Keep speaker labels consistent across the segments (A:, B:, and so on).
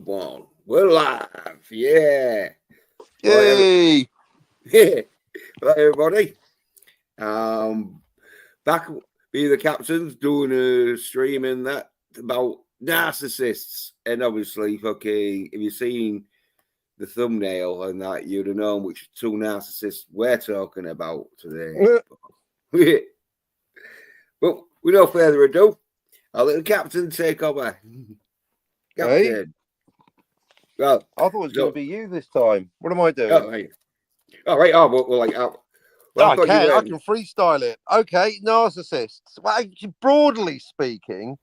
A: one. We're live. Yeah.
B: Yay!
A: Yeah. Right, everybody. Back be the captains doing a stream in that about narcissists. And obviously, fucking, if you've seen the thumbnail and that, you'd have known which two narcissists we're talking about today. But with no further ado, I'll let the captain take over. Captain.
B: Hey?
A: Well,
B: I thought it was going to be you this time. What am I doing?
A: Oh, right. All right. Oh, well, like, well,
B: I can freestyle it. Okay, narcissists. Well, actually, broadly speaking,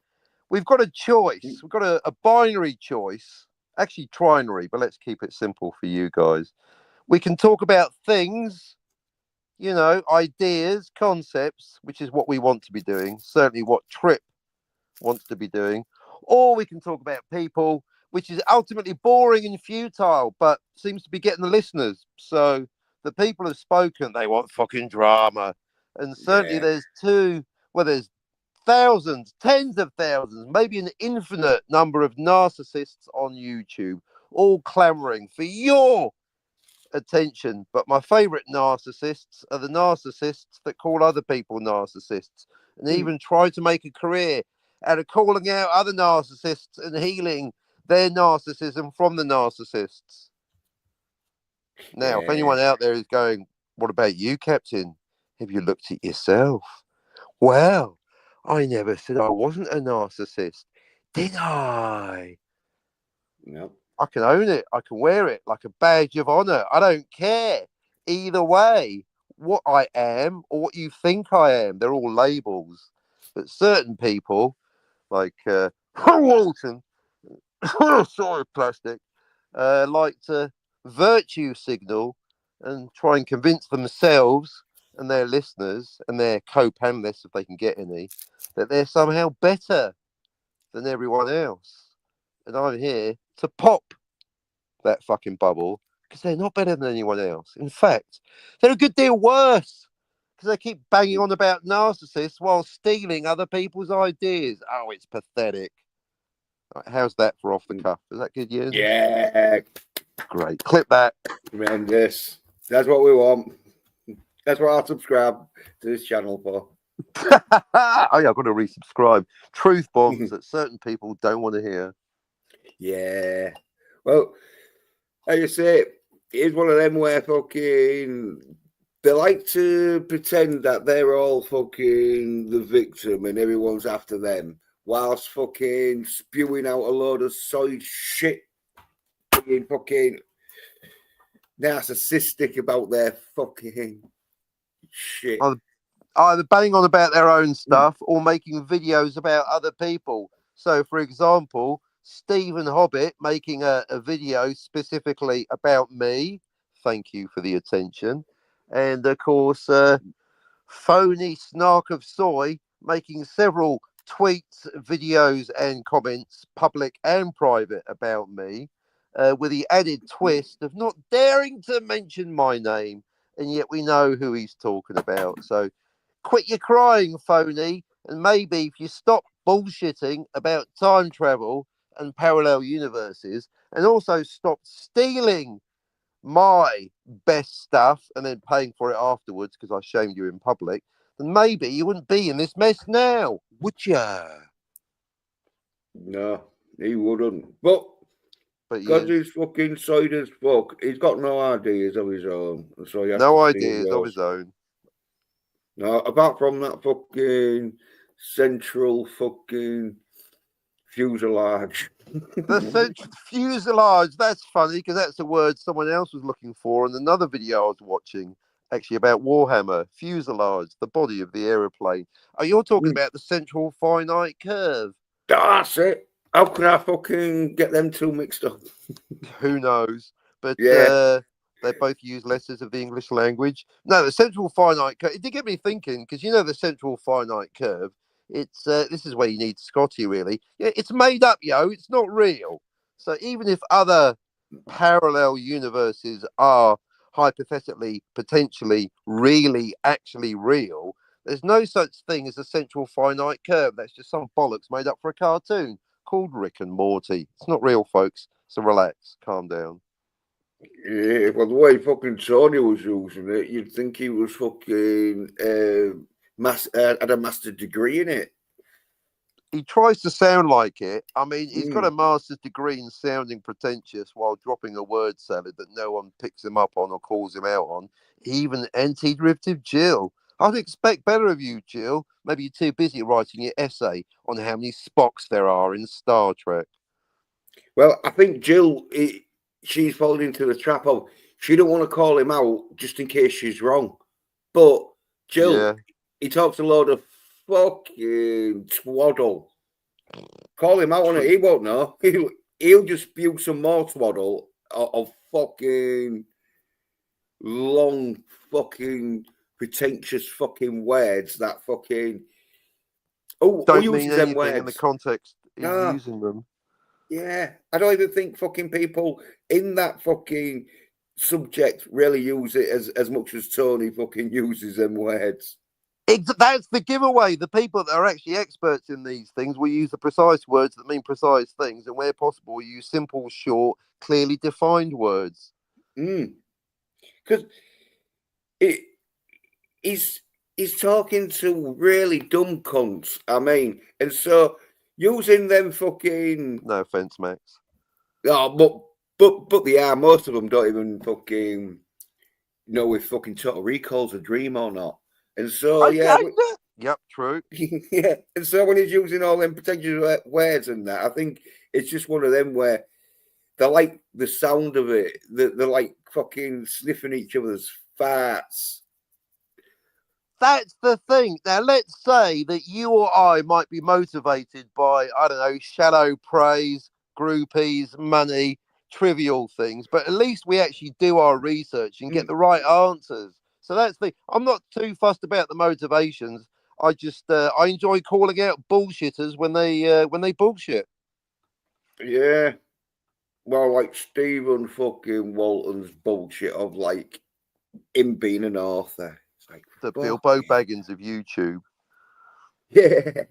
B: we've got a choice. We've got a binary choice. Actually, trinary, but let's keep it simple for you guys. We can talk about things, you know, ideas, concepts, which is what we want to be doing. Certainly what Trip wants to be doing. Or we can talk about people, which is ultimately boring and futile, but seems to be getting the listeners. So the people have spoken, they want fucking drama. And certainly there's thousands, tens of thousands, maybe an infinite number of narcissists on YouTube, all clamoring for your attention. But my favorite narcissists are the narcissists that call other people narcissists and even try to make a career out of calling out other narcissists and healing their narcissism from the narcissists. Now, if anyone out there is going, what about you, Captain? Have you looked at yourself? Well, I never said I wasn't a narcissist, did I?
A: No.
B: I can own it. I can wear it like a badge of honor. I don't care. Either way, what I am or what you think I am, they're all labels. But certain people, like Walton, sorry, plastic, like to virtue signal and try and convince themselves and their listeners and their co-panelists, if they can get any, that they're somehow better than everyone else. And I'm here to pop that fucking bubble because they're not better than anyone else. In fact, they're a good deal worse because they keep banging on about narcissists while stealing other people's ideas. Oh, it's pathetic. Right, how's that for off the cuff? Is that good, Ian?
A: Yeah.
B: Great. Clip that.
A: Tremendous. That's what we want. That's what I'll subscribe to this channel for.
B: Oh, yeah, I've got to resubscribe. Truth bombs that certain people don't want to hear.
A: Yeah. Well, like you say, it's one of them where fucking they like to pretend that they're all fucking the victim and everyone's after them, whilst fucking spewing out a load of soy shit, being fucking narcissistic about their fucking shit.
B: Either banging on about their own stuff or making videos about other people. So, for example, Stephen Hobbit making a video specifically about me. Thank you for the attention. And, of course, Phony Snark of Soy making several tweets, videos and comments, public and private, about me, with the added twist of not daring to mention my name, and yet we know who he's talking about. So quit your crying, Phony, and maybe if you stop bullshitting about time travel and parallel universes, and also stop stealing my best stuff and then paying for it afterwards because I shamed you in public, then maybe you wouldn't be in this mess now, would ya?
A: No, he wouldn't. But because he's fucking side as fuck, he's got no ideas of his own. So
B: no ideas of his own.
A: No, apart from that fucking central fucking fuselage.
B: The central fuselage, that's funny because that's a word someone else was looking for in another video I was watching, actually about Warhammer. Fuselage, the body of the aeroplane. Oh, you're talking about the central finite curve.
A: That's it. How can I fucking get them two mixed up?
B: Who knows? But they both use letters of the English language. No, the central finite curve. It did get me thinking because you know the central finite curve. It's this is where you need Scotty really. Yeah, it's made up, yo. It's not real. So even if other parallel universes are hypothetically, potentially, really, actually real, there's no such thing as a central finite curve. That's just some bollocks made up for a cartoon called Rick and Morty. It's not real, folks. So relax, calm down.
A: Yeah, well, the way fucking Tony was using it, you'd think he was fucking had a master's degree in it.
B: He tries to sound like it. I mean, he's got a
A: Mm.
B: master's degree in sounding pretentious while dropping a word salad that no one picks him up on or calls him out on. He even anti-derivative Jill. I'd expect better of you, Jill. Maybe you're too busy writing your essay on how many Spocks there are in Star Trek.
A: Well, I think Jill, she's fallen into the trap of she don't want to call him out just in case she's wrong. But Jill,
B: Yeah.
A: he talks a load of fucking twaddle. Call him out on it, he won't know. He'll just spew some more twaddle of fucking long fucking pretentious fucking words that fucking who
B: Don't mean
A: uses them
B: anything in the
A: words?
B: context he's
A: Ah,
B: using them.
A: yeah. I don't even think fucking people in that fucking subject really use it as much as Tony fucking uses them words.
B: That's the giveaway. The people that are actually experts in these things will use the precise words that mean precise things, and where possible, use simple, short, clearly defined words.
A: Because it he's he's talking to really dumb cunts. I mean, and so using them fucking
B: No offense, Max.
A: but they are. Most of them don't even fucking know if fucking Total Recall's a dream or not. And so
B: Yep, true.
A: yeah. And so when he's using all them potential words and that, I think it's just one of them where they like the sound of it. They're like fucking sniffing each other's farts.
B: That's the thing. Now, let's say that you or I might be motivated by, I don't know, shallow praise, groupies, money, trivial things, but at least we actually do our research and get the right answers. So that's the. I'm not too fussed about the motivations. I just I enjoy calling out bullshitters when they bullshit.
A: Yeah. Well, like Stephen fucking Walton's bullshit of like him being an author. It's like
B: The
A: fuck
B: Bilbo
A: yeah.
B: Baggins of YouTube.
A: Yeah.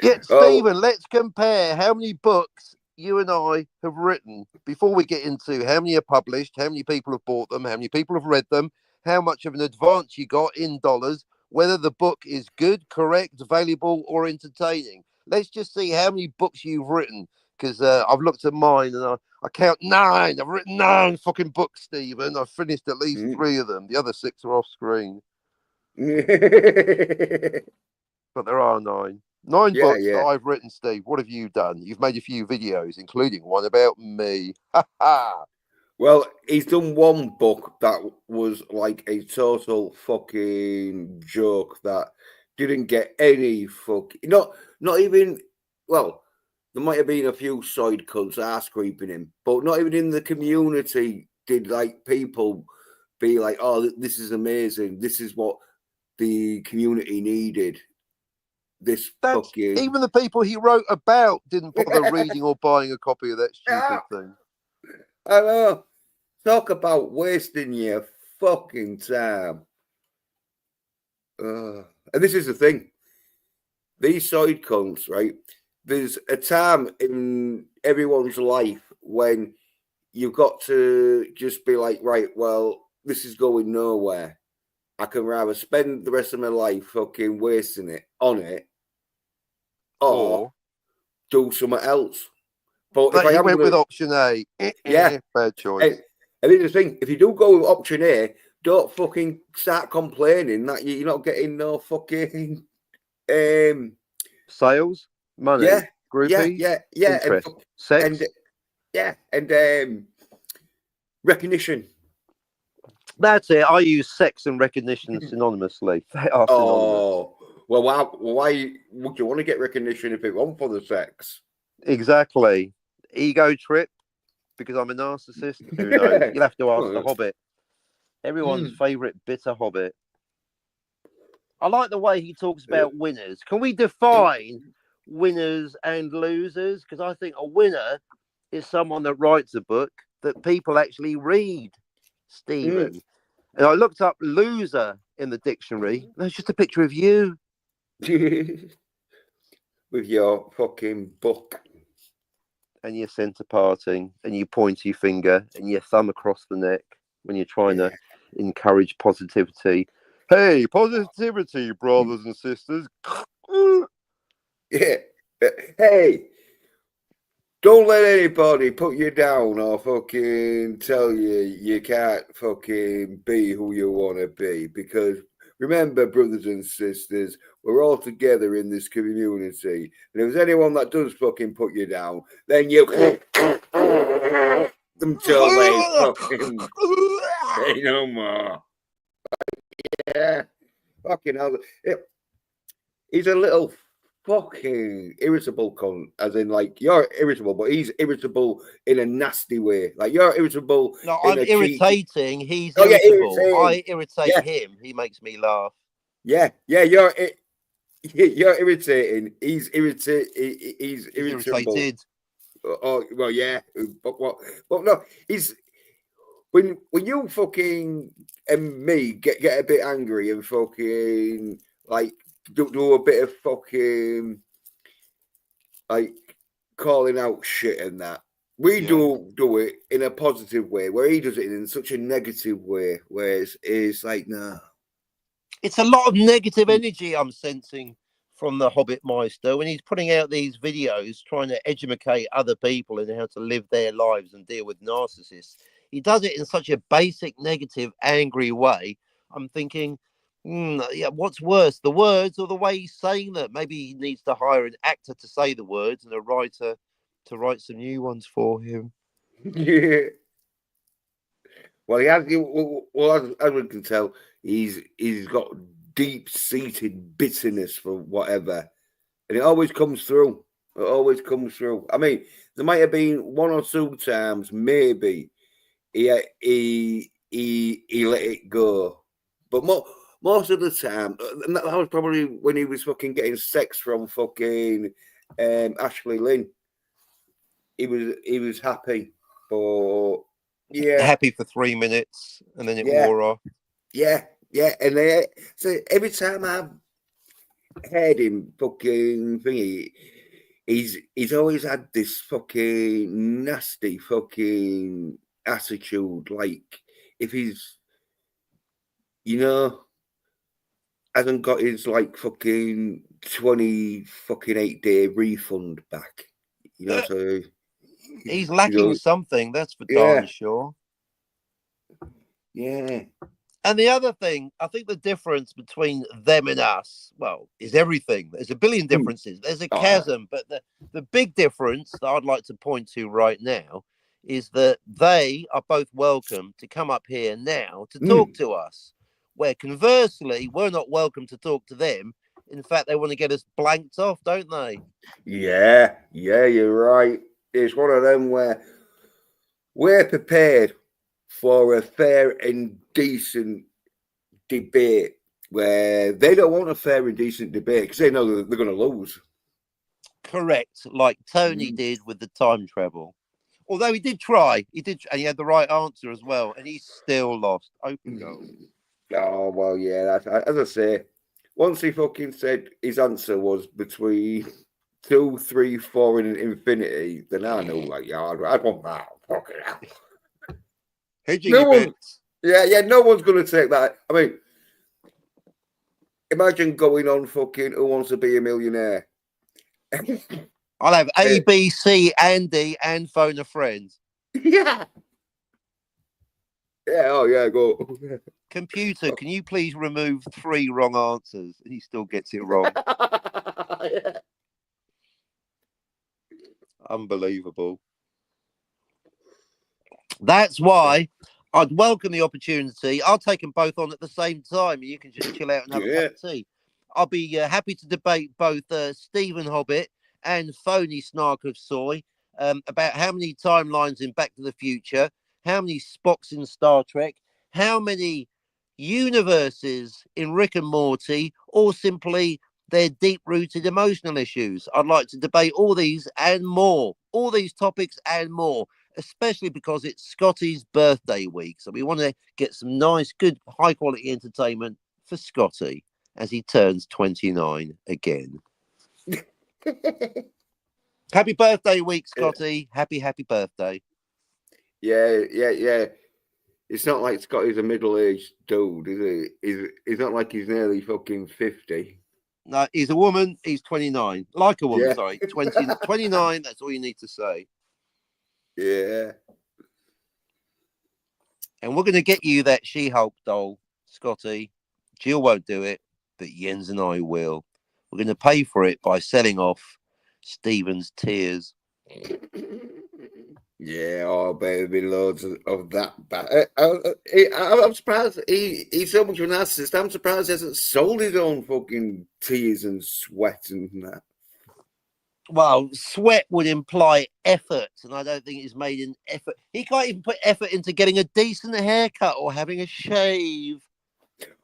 B: Yeah,
A: Oh,
B: Stephen, let's compare how many books you and I have written before we get into how many are published, how many people have bought them, how many people have read them, how much of an advance you got in dollars, whether the book is good, correct, valuable, or entertaining. Let's just see how many books you've written because I've looked at mine and I count 9. I've written 9 fucking books, Stephen. I've finished at least 3 of them. The other 6 are off screen, but there are 9. 9
A: yeah,
B: books that
A: yeah.
B: I've written, Steve. What have you done? You've made a few videos, including one about me. Ha ha!
A: Well, he's done one book that was like a total fucking joke that didn't get any not even well, there might have been a few side cunts ass creeping him, but not even in the community did like people be like, oh, this is amazing. This is what the community needed. This
B: That's
A: fucking
B: even the people he wrote about didn't bother reading or buying a copy of that stupid thing.
A: I know. Talk about wasting your fucking time. And this is the thing. These side cunts, right? There's a time in everyone's life when you've got to just be like, right, well, this is going nowhere. I can rather spend the rest of my life fucking wasting it on it or do something else. But if I
B: He
A: am
B: went
A: going
B: with
A: to,
B: option A.
A: yeah.
B: Bad choice.
A: And here's the thing: if you do go with option A, don't fucking start complaining that you're not getting no fucking
B: Sales, money,
A: yeah,
B: groupies, interest,
A: and
B: sex.
A: and recognition.
B: That's it. I use sex and recognition synonymously. They are synonymous.
A: Oh well, why would you want to get recognition if it wasn't for the sex?
B: Exactly. Ego trip because I'm a narcissist. Who knows? You'll have to ask the Hobbit. Everyone's favourite bitter Hobbit. I like the way he talks about winners. Can we define winners and losers? Because I think a winner is someone that writes a book that people actually read, Stephen. And I looked up loser in the dictionary. That's just a picture of you.
A: With your fucking book.
B: and your centre parting and your pointy finger and your thumb across the neck when you're trying to encourage positivity. Hey, positivity, brothers and sisters.
A: Yeah. Hey, don't let anybody put you down or fucking tell you you can't fucking be who you want to be. Because remember, brothers and sisters, we're all together in this community. And if there's anyone that does fucking put you down, then you until they fucking say no more. Yeah. Fucking hell. He's a little fucking irritable cunt, as in, like, you're irritable, but he's irritable in a nasty way. Like, you're irritable.
B: No, I'm irritating. He's
A: Oh, yeah,
B: irritable.
A: irritating.
B: I irritate him. He makes me laugh.
A: Yeah, you're irritating. He's irritated. He's irritable.
B: Irritated.
A: Oh well, yeah, but what? But no, he's when you fucking and me get a bit angry and fucking like do a bit of fucking like calling out shit and that. We do it in a positive way, where he does it in such a negative way, where it's like, nah.
B: It's a lot of negative energy I'm sensing from the Hobbit Meister when he's putting out these videos trying to educate other people in how to live their lives and deal with narcissists. He does it in such a basic, negative, angry way. I'm thinking, yeah, what's worse, the words or the way he's saying that? Maybe he needs to hire an actor to say the words and a writer to write some new ones for him.
A: Yeah. Well, he has. Well, as we can tell, he's got deep-seated bitterness for whatever, and it always comes through. It always comes through. I mean, there might have been one or two times, maybe he let it go, but most of the time, and that was probably when he was fucking getting sex from fucking Ashley Lynn. He was happy, but yeah,
B: happy for 3 minutes, and then it wore off.
A: Yeah, and so every time I've heard him fucking thingy, he's always had this fucking nasty fucking attitude. Like, if he's, hasn't got his like fucking 28-day refund back, so
B: he's lacking something, that's for darn sure.
A: Yeah.
B: And the other thing, I think the difference between them and us, well, is everything. There's a billion differences. There's a chasm, but the big difference that I'd like to point to right now is that they are both welcome to come up here now to talk to us, where conversely, we're not welcome to talk to them. In fact, they want to get us blanked off, don't they?
A: Yeah, you're right. It's one of them where we're prepared for a fair and decent debate, where they don't want a fair and decent debate because they know that they're going to lose.
B: Correct, like Tony did with the time travel. Although he did try, and he had the right answer as well, and he still lost. Open goal.
A: Oh well, yeah. As I say, once he fucking said his answer was between 2, 3, 4, and infinity, then I know, like, yeah, I'd want that. Fucking hell. No one's going to take that. I mean, imagine going on fucking Who Wants to Be a Millionaire.
B: I'll have A, B, C, and D, and phone a friend.
A: Yeah. Yeah, oh yeah, go.
B: Computer, can you please remove 3 wrong answers? And he still gets it wrong.
A: Yeah.
B: Unbelievable. That's why I'd welcome the opportunity. I'll take them both on at the same time, and you can just chill out and have a cup of tea. I'll be happy to debate both Stephen Hobbit and Phony Snark of Soy about how many timelines in Back to the Future, how many Spocks in Star Trek, how many universes in Rick and Morty, or simply their deep-rooted emotional issues. I'd like to debate all these and more, all these topics and more, especially because it's Scotty's birthday week. So we want to get some nice, good, high-quality entertainment for Scotty as he turns 29 again. Happy birthday week, Scotty. Happy birthday.
A: Yeah. It's not like Scotty's a middle-aged dude, is he? He's not like he's nearly fucking 50.
B: No, he's a woman. He's 29. Like a woman,
A: Yeah.
B: sorry. 29. That's all you need to say.
A: Yeah.
B: And we're going to get you that She-Hulk doll, Scotty. Jill won't do it, but Jens and I will. We're going to pay for it by selling off Stephen's tears.
A: Yeah, oh, baby, loads of that. I'm surprised he's so much of a narcissist. I'm surprised he hasn't sold his own fucking tears and sweat and that.
B: Well, sweat would imply effort, and I don't think he's made an effort. He can't even put effort into getting a decent haircut or having a shave.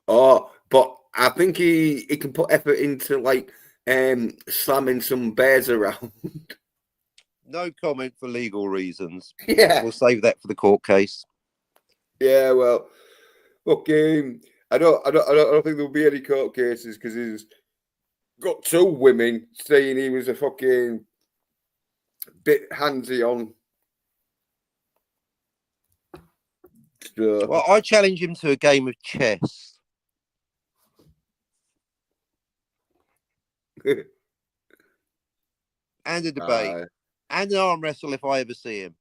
A: Oh, but I think he can put effort into like slamming some bears around.
B: No comment for legal reasons.
A: Yeah.
B: We'll save that for the court case.
A: Yeah, well, okay. I don't think there'll be any court cases because he's got 2 women saying he was a fucking bit handsy on. So.
B: Well, I challenge him to a game of chess. And a debate. And an arm wrestle if I ever see him.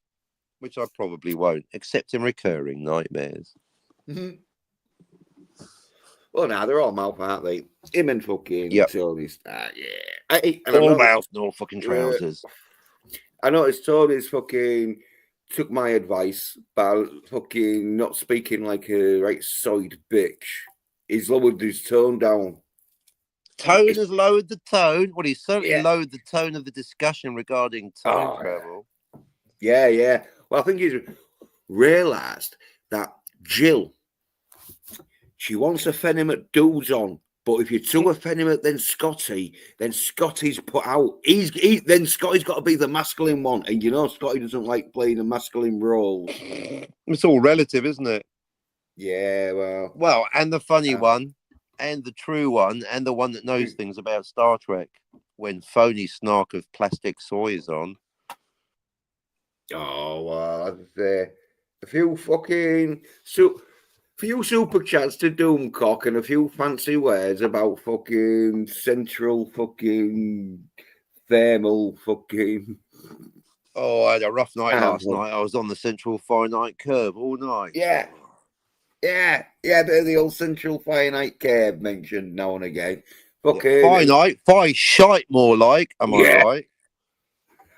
B: Which I probably won't, except in recurring nightmares.
A: Mm-hmm. Well, now they're all mouth, aren't they? Him and fucking Tony's. Yeah.
B: All mouth, no fucking trousers.
A: I noticed Tony's fucking took my advice by fucking not speaking like a right side bitch. He's lowered his tone down.
B: Tone has lowered the tone. Well, he's certainly lowered the tone of the discussion regarding time travel.
A: Yeah. Well, I think he's realised that Jill, she wants effeminate dudes on, but if you're too effeminate, then Scotty's put out. Then Scotty's got to be the masculine one, and you know Scotty doesn't like playing a masculine role.
B: It's all relative, isn't it?
A: Yeah,
B: well, and the funny one, and the true one, and the one that knows things about Star Trek. When phony snark of plastic soy is on.
A: Oh, well, a few fucking few super chats to Doomcock and a few fancy words about fucking central fucking thermal fucking.
B: Oh, I had a rough night last night. I was on the central finite curve all night.
A: Yeah. The old central finite curve mentioned now and again.
B: Finite, shite more like. Am I right?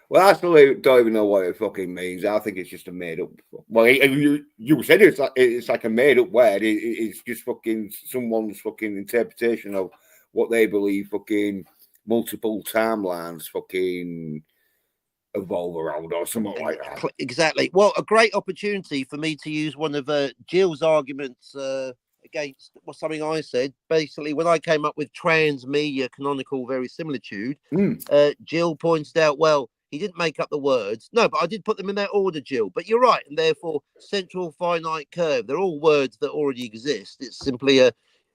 A: Well, I still don't even know what it fucking means. I think it's just a made up. Well, you said it's like a made up word. It's just fucking someone's fucking interpretation of what they believe fucking multiple timelines fucking evolve around or something like that.
B: Exactly. Well, a great opportunity for me to use one of Jill's arguments against something I said. Basically, when I came up with transmedia canonical verisimilitude, Jill pointed out, well, he didn't make up the words. No, but I did put them in that order, Jill. But you're right. And therefore, central finite curve, they're all words that already exist. It's simply a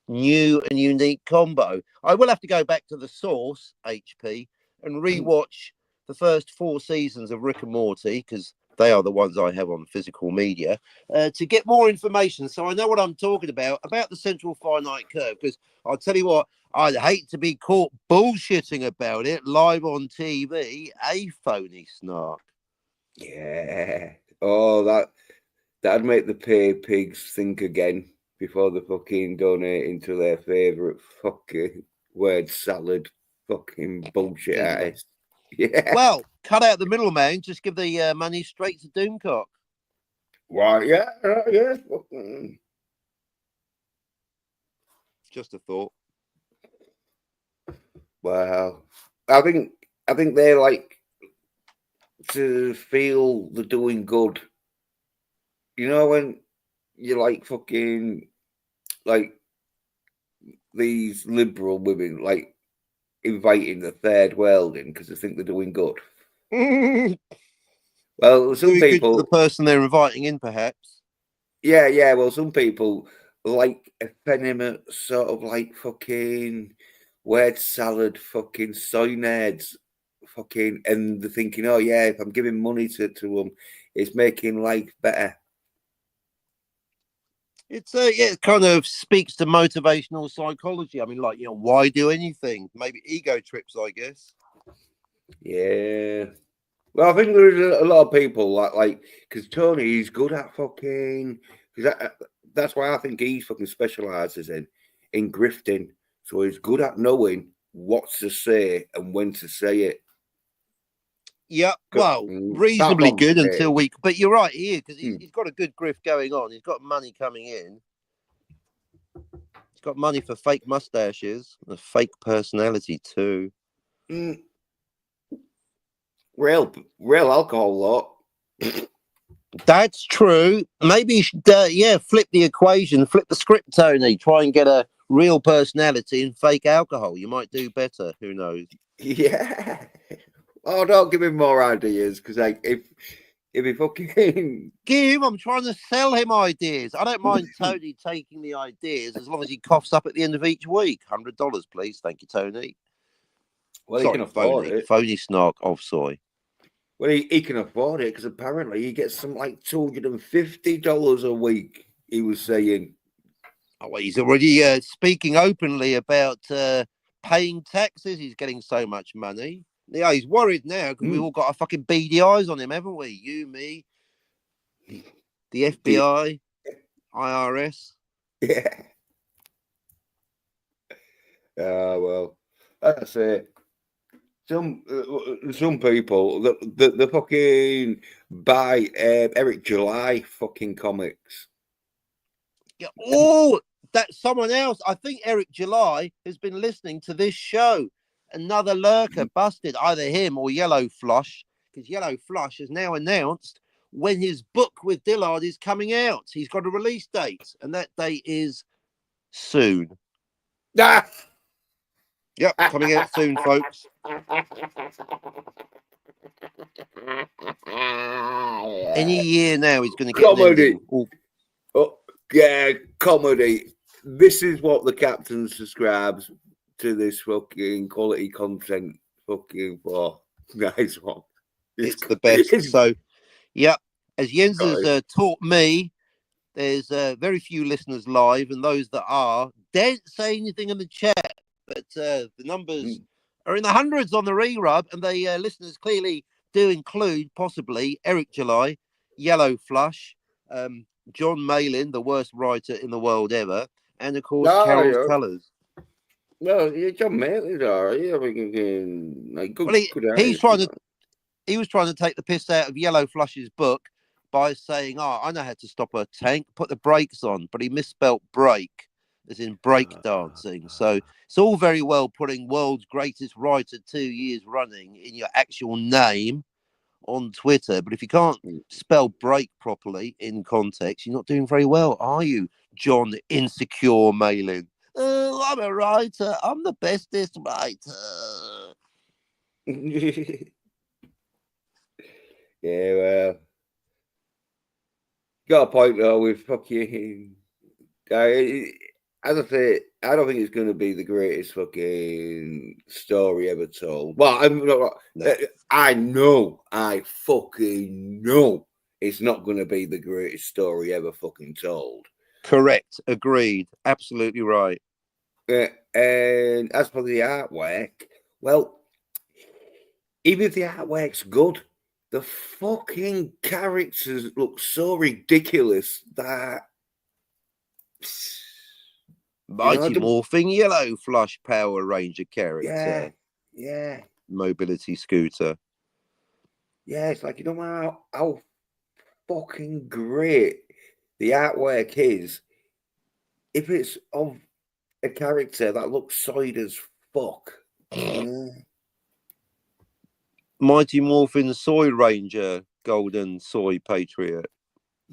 B: new and unique combo. I will have to go back to the source, HP, and rewatch the first 4 seasons of Rick and Morty, because they are the ones I have on physical media, to get more information. So I know what I'm talking about the central finite curve, because I'll tell you what, I'd hate to be caught bullshitting about it live on TV, a phony snark.
A: Yeah. Oh, that'd make the pay pigs think again before they fucking donate into their favourite fucking word salad fucking bullshit artist. Yeah.
B: Well, cut out the middleman, just give the money straight to Doomcock.
A: Well, yeah.
B: Just a thought.
A: Well, I think they like to feel they're doing good. You know, when you like fucking like these liberal women like inviting the third world in because they think they're doing good. Well, some people,
B: the person they're inviting in, perhaps.
A: Yeah. Well, some people like effeminate sort of like fucking word salad, fucking soy nerds fucking, and they're thinking, oh yeah, if I'm giving money to them, it's making life better.
B: It's yeah, it kind of speaks to motivational psychology. I mean, like, you know, why do anything? Maybe ego trips, I guess.
A: Yeah. Well, I think there's a lot of people like because Tony, he's good at fucking, because that's why I think he fucking specializes in grifting. So he's good at knowing what to say and when to say it.
B: Yeah, well,
A: Apart
B: reasonably
A: from
B: good
A: today.
B: until we. But you're right here because he's got a good grift going on. He's got money coming in. He's got money for fake mustaches, a fake personality too.
A: Real alcohol lot.
B: That's true. Maybe you should, yeah, flip the equation, flip the script, Tony. Try and get a real personality and fake alcohol. You might do better. Who knows?
A: Yeah. Oh, don't give him more ideas because like if he fucking
B: I'm trying to sell him ideas. I don't mind Tony taking the ideas as long as he coughs up at the end of each week. $100, please. Thank you, Tony.
A: well,
B: Sorry,
A: he can afford
B: phony.
A: it.
B: Phony snark of soy.
A: Well, he can afford it because apparently he gets some like $250 a week. He was saying.
B: Oh, well, he's already speaking openly about paying taxes. He's getting so much money. Yeah, he's worried now because we've all got our fucking beady eyes on him, haven't we? You, me, the FBI, IRS.
A: Yeah. Well, that's it. Some people the fucking buy Eric July fucking comics.
B: Yeah. Oh, that's someone else. I think Eric July has been listening to this show. Another lurker busted, either him or Yellow Flush, because Yellow Flush has now announced when his book with Dillard is coming out. He's got a release date, and that date is soon.
A: Ah!
B: Yep, coming out soon, folks. Any year now, he's going to get
A: comedy.
B: Oh,
A: yeah, comedy. This is what the captain subscribes to this fucking quality content fucking for. Nice one.
B: It's the best. So, yep, as Jens has taught me, there's very few listeners live, and those that are, don't say anything in the chat. But the numbers are in the hundreds on the re-rub, and the listeners clearly do include possibly Eric July, Yellow Flush, John Malin, the worst writer in the world ever, and of course Carol's Colours.
A: Well, yeah, John Malin's alright. I mean, like good,
B: he was trying to take the piss out of Yellow Flush's book by saying, "Oh, I know how to stop a tank. Put the brakes on," but he misspelt break, as in break dancing. So it's all very well putting world's greatest writer 2 years running in your actual name on Twitter, but if you can't spell break properly in context, you're not doing very well, are you, John Insecure Malin? Oh, I'm a writer. I'm the bestest writer.
A: Yeah, well, got a point though with fucking. As I say, I don't think it's going to be the greatest fucking story ever told. Well, I fucking know it's not going to be the greatest story ever fucking told.
B: Correct. Agreed. Absolutely right.
A: And as for the artwork, well, even if the artwork's good, the fucking characters look so ridiculous that.
B: Mighty Morphing Yellow Flush Power Ranger character.
A: Yeah.
B: Mobility scooter.
A: Yeah, it's like, you don't know how fucking great the artwork is. If it's of a character that looks solid as fuck.
B: Mighty Morphin Soy Ranger, Golden Soy Patriot.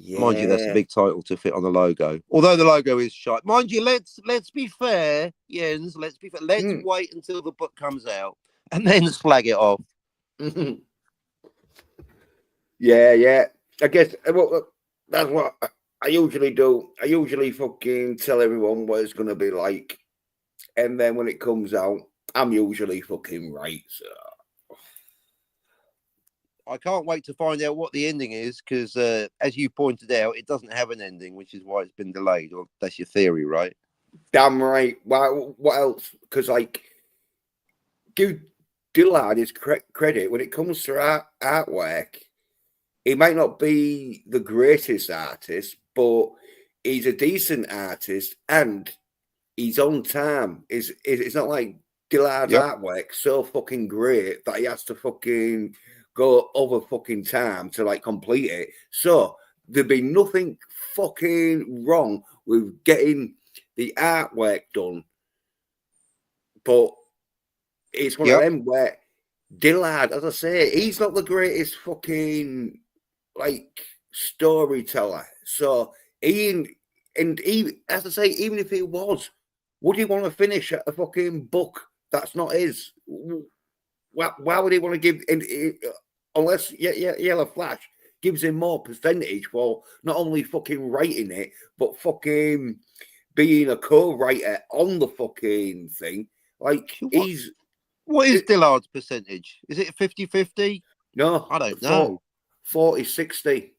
B: Yeah. Mind you, that's a big title to fit on the logo. Although the logo is shite. Mind you, let's be fair, Jens. Let's be fair. Let's wait until the book comes out and then slag it off.
A: Yeah. I guess that's what I usually do. I usually fucking tell everyone what it's gonna be like, and then when it comes out, I'm usually fucking right. So.
B: I can't wait to find out what the ending is because, as you pointed out, it doesn't have an ending, which is why it's been delayed. Or that's your theory, right?
A: Damn right. Why? What else? Because like, give Dillard his credit when it comes to artwork. He might not be the greatest artist, but he's a decent artist and he's on time. It's not like Dillard's artwork so fucking great that he has to fucking go over fucking time to like complete it. So there'd be nothing fucking wrong with getting the artwork done, but it's one of them where Dillard, as I say, he's not the greatest fucking like storyteller. So Ian, and he, as I say, even if he was, would he want to finish a fucking book that's not his? Why would he want to give? Unless Yellow Flash gives him more percentage for not only fucking writing it, but fucking being a co-writer on the fucking thing. Like he's.
B: What is Dillard's percentage? Is it 50-50?
A: No,
B: I don't know.
A: 40-60.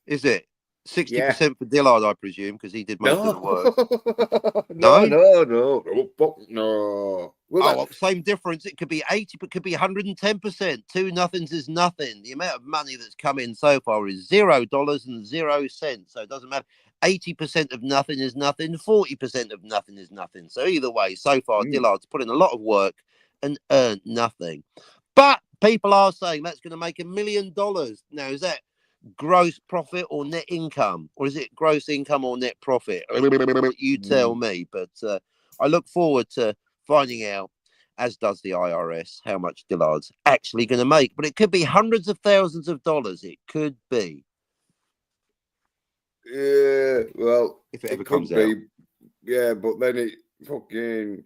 B: Is it 60% for Dillard? I presume because he did most of the work.
A: No.
B: Well, same difference. It could be 80, but could be 110%. 2 nothings is nothing. The amount of money that's come in so far is $0.00. So it doesn't matter. 80% of nothing is nothing. 40% of nothing is nothing. So either way, so far, Dillard's put in a lot of work and earned nothing. But people are saying that's going to make $1 million. Now, is that gross profit or net income? Or is it gross income or net profit? You tell me. But I look forward to finding out, as does the IRS, how much Dillard's actually going to make. But it could be hundreds of thousands of dollars. It could be.
A: Yeah, well,
B: if it ever comes out.
A: Yeah, but then it fucking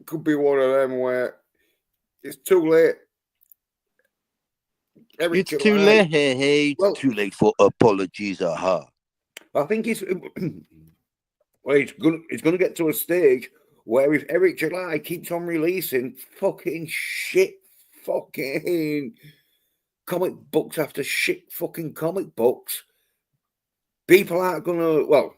A: could be one of them where it's too late.
B: It's too late. Hey, it's too late for apologies. I
A: think it's well, it's going to get to a stage where if Eric July keeps on releasing fucking shit, fucking comic books after shit, fucking comic books, people aren't going to. Well,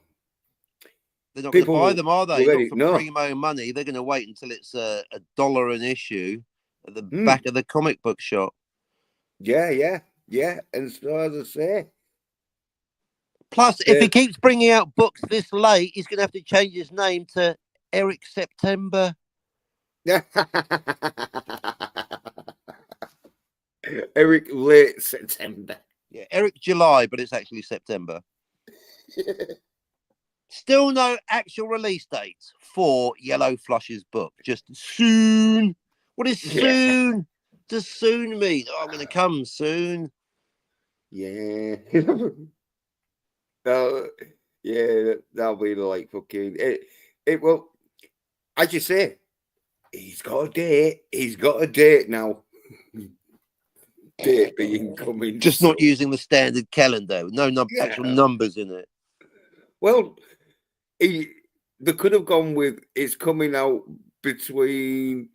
B: they're not going to buy them, are they?
A: Already,
B: not for primo money. They're going to wait until it's $1 an issue at the back of the comic book shop.
A: Yeah. And so, as I say,
B: plus, if he keeps bringing out books this late, he's going to have to change his name to Eric September.
A: Eric late September.
B: Yeah, Eric July, but it's actually September. Still no actual release dates for Yellow Flush's book. Just soon. What is soon? Does soon mean? Oh, I'm going to come soon.
A: Yeah. Yeah, that'll be like fucking it will, as you say, he's got a date. He's got a date now. Date being coming.
B: Just not using the standard calendar. No actual numbers in it.
A: Well, they could have gone with it's coming out between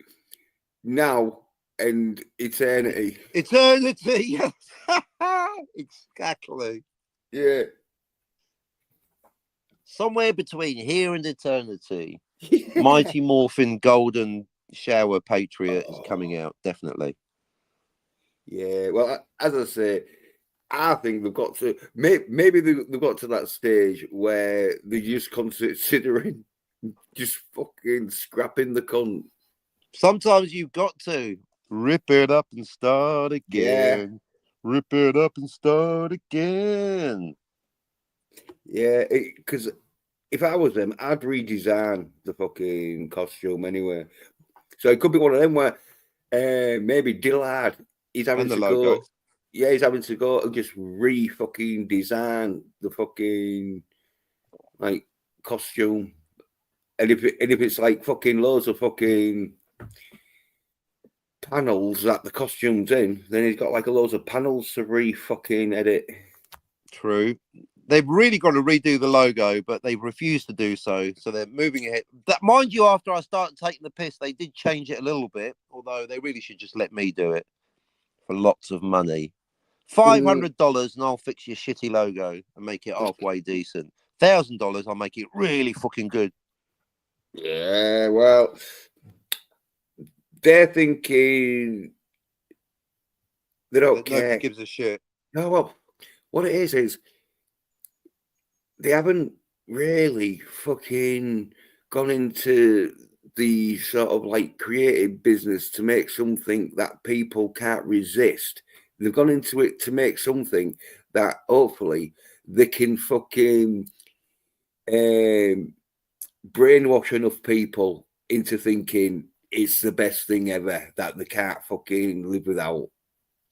A: now and eternity.
B: Eternity. Exactly.
A: Yeah.
B: Somewhere between here and eternity. Mighty Morphin Golden Shower Patriot is coming out, definitely.
A: Yeah, well, as I say, I think they've got to maybe they've got to that stage where they're just considering just fucking scrapping the cunt.
B: Sometimes you've got to rip it up and start again. Yeah. Rip it up and start again.
A: Yeah, because if I was them, I'd redesign the fucking costume anyway. So it could be one of them where maybe Dillard, he's having to go. Yeah, he's having to go and just fucking design the fucking like costume. And if it's like fucking loads of fucking panels that the costume's in, then he's got like a loads of panels to fucking edit.
B: True. They've really got to redo the logo, but they've refused to do so. So they're moving ahead. That, mind you, after I started taking the piss, they did change it a little bit. Although they really should just let me do it for lots of money. $500 and I'll fix your shitty logo and make it halfway decent. $1,000, I'll make it really fucking good.
A: Yeah, well, they're thinking they don't care.
B: Nobody gives a shit.
A: No, well, what it is they haven't really fucking gone into the sort of like creative business to make something that people can't resist. They've gone into it to make something that hopefully they can fucking brainwash enough people into thinking it's the best thing ever that they can't fucking live without.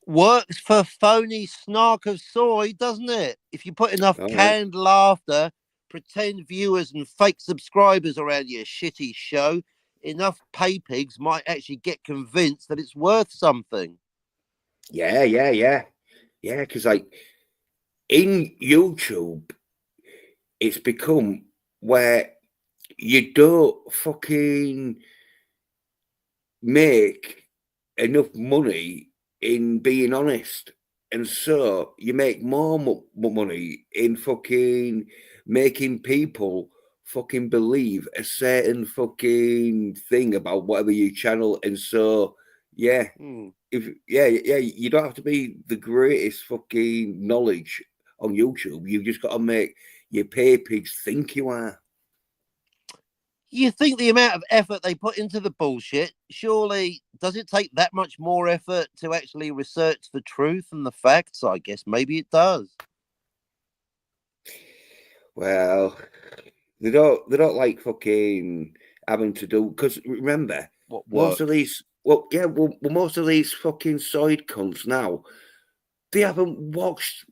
B: Works for phony snark of soy, doesn't it? If you put enough canned laughter, pretend viewers and fake subscribers around your shitty show, enough pay pigs might actually get convinced that it's worth something.
A: Yeah, because like in YouTube, it's become where you don't fucking make enough money in being honest. And so you make more money in fucking making people fucking believe a certain fucking thing about whatever you channel. And so, yeah, you don't have to be the greatest fucking knowledge on YouTube. You've just got to make your pay pigs think you are.
B: You think the amount of effort they put into the bullshit, surely does it take that much more effort to actually research the truth and the facts? I guess maybe it does.
A: Well, they don't like fucking having to do, because remember, most of these most of these fucking side cunts now, they haven't watched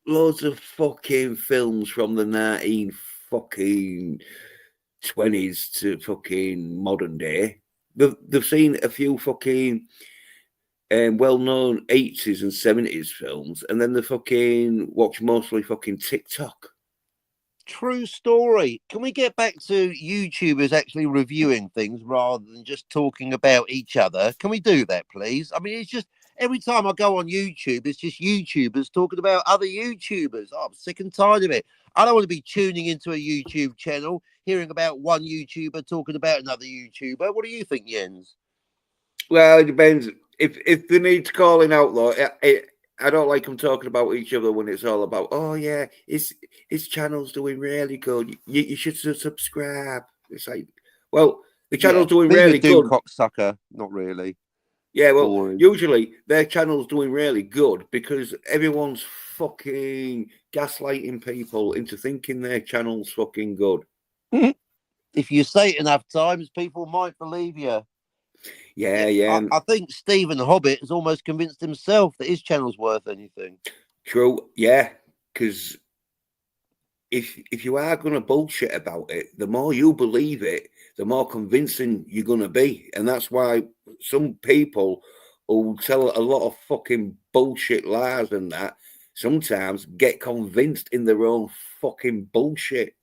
A: loads of fucking films from the 19 fucking 20s to fucking modern day. They've seen a few fucking well-known 80s and 70s films, and then they fucking watch mostly fucking TikTok.
B: True story. Can we get back to YouTubers actually reviewing things rather than just talking about each other? Can we do that, please? I mean, it's just every time I go on YouTube, it's just YouTubers talking about other YouTubers. Oh, I'm sick and tired of it. I don't want to be tuning into a YouTube channel, hearing about one YouTuber talking about another YouTuber. What do you think, Jens?
A: Well, it depends. If they need calling out, though, I don't like them talking about each other when it's all about, oh yeah, his channel's doing really good. You should subscribe. It's like, well, the channel's doing really good.
B: Cocksucker, not really.
A: Yeah, well, usually their channel's doing really good because everyone's fucking gaslighting people into thinking their channel's fucking good.
B: If you say it enough times, people might believe you.
A: Yeah.
B: I think Stephen Hobbit has almost convinced himself that his channel's worth anything.
A: True, yeah, because if you are going to bullshit about it, the more you believe it, the more convincing you're going to be. And that's why some people who tell a lot of fucking bullshit lies and that sometimes get convinced in their own fucking bullshit.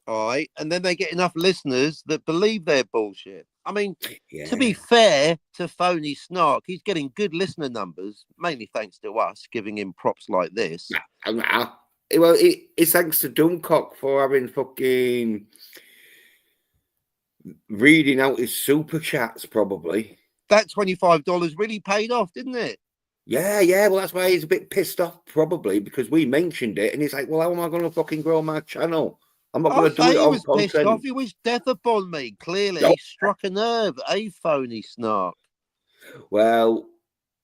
B: All right. And then they get enough listeners that believe their bullshit. I mean, to be fair to Phony Snark, he's getting good listener numbers, mainly thanks to us giving him props like this.
A: Well, it's thanks to Dummcock for having fucking reading out his super chats, probably.
B: That $25 really paid off, didn't it?
A: Yeah. Well, that's why he's a bit pissed off, probably, because we mentioned it, and he's like, "Well, how am I going to fucking grow my channel? I'm not going to do it on content."
B: Pissed off. He wished death upon me. Clearly, he struck a nerve. Phony Snark.
A: Well,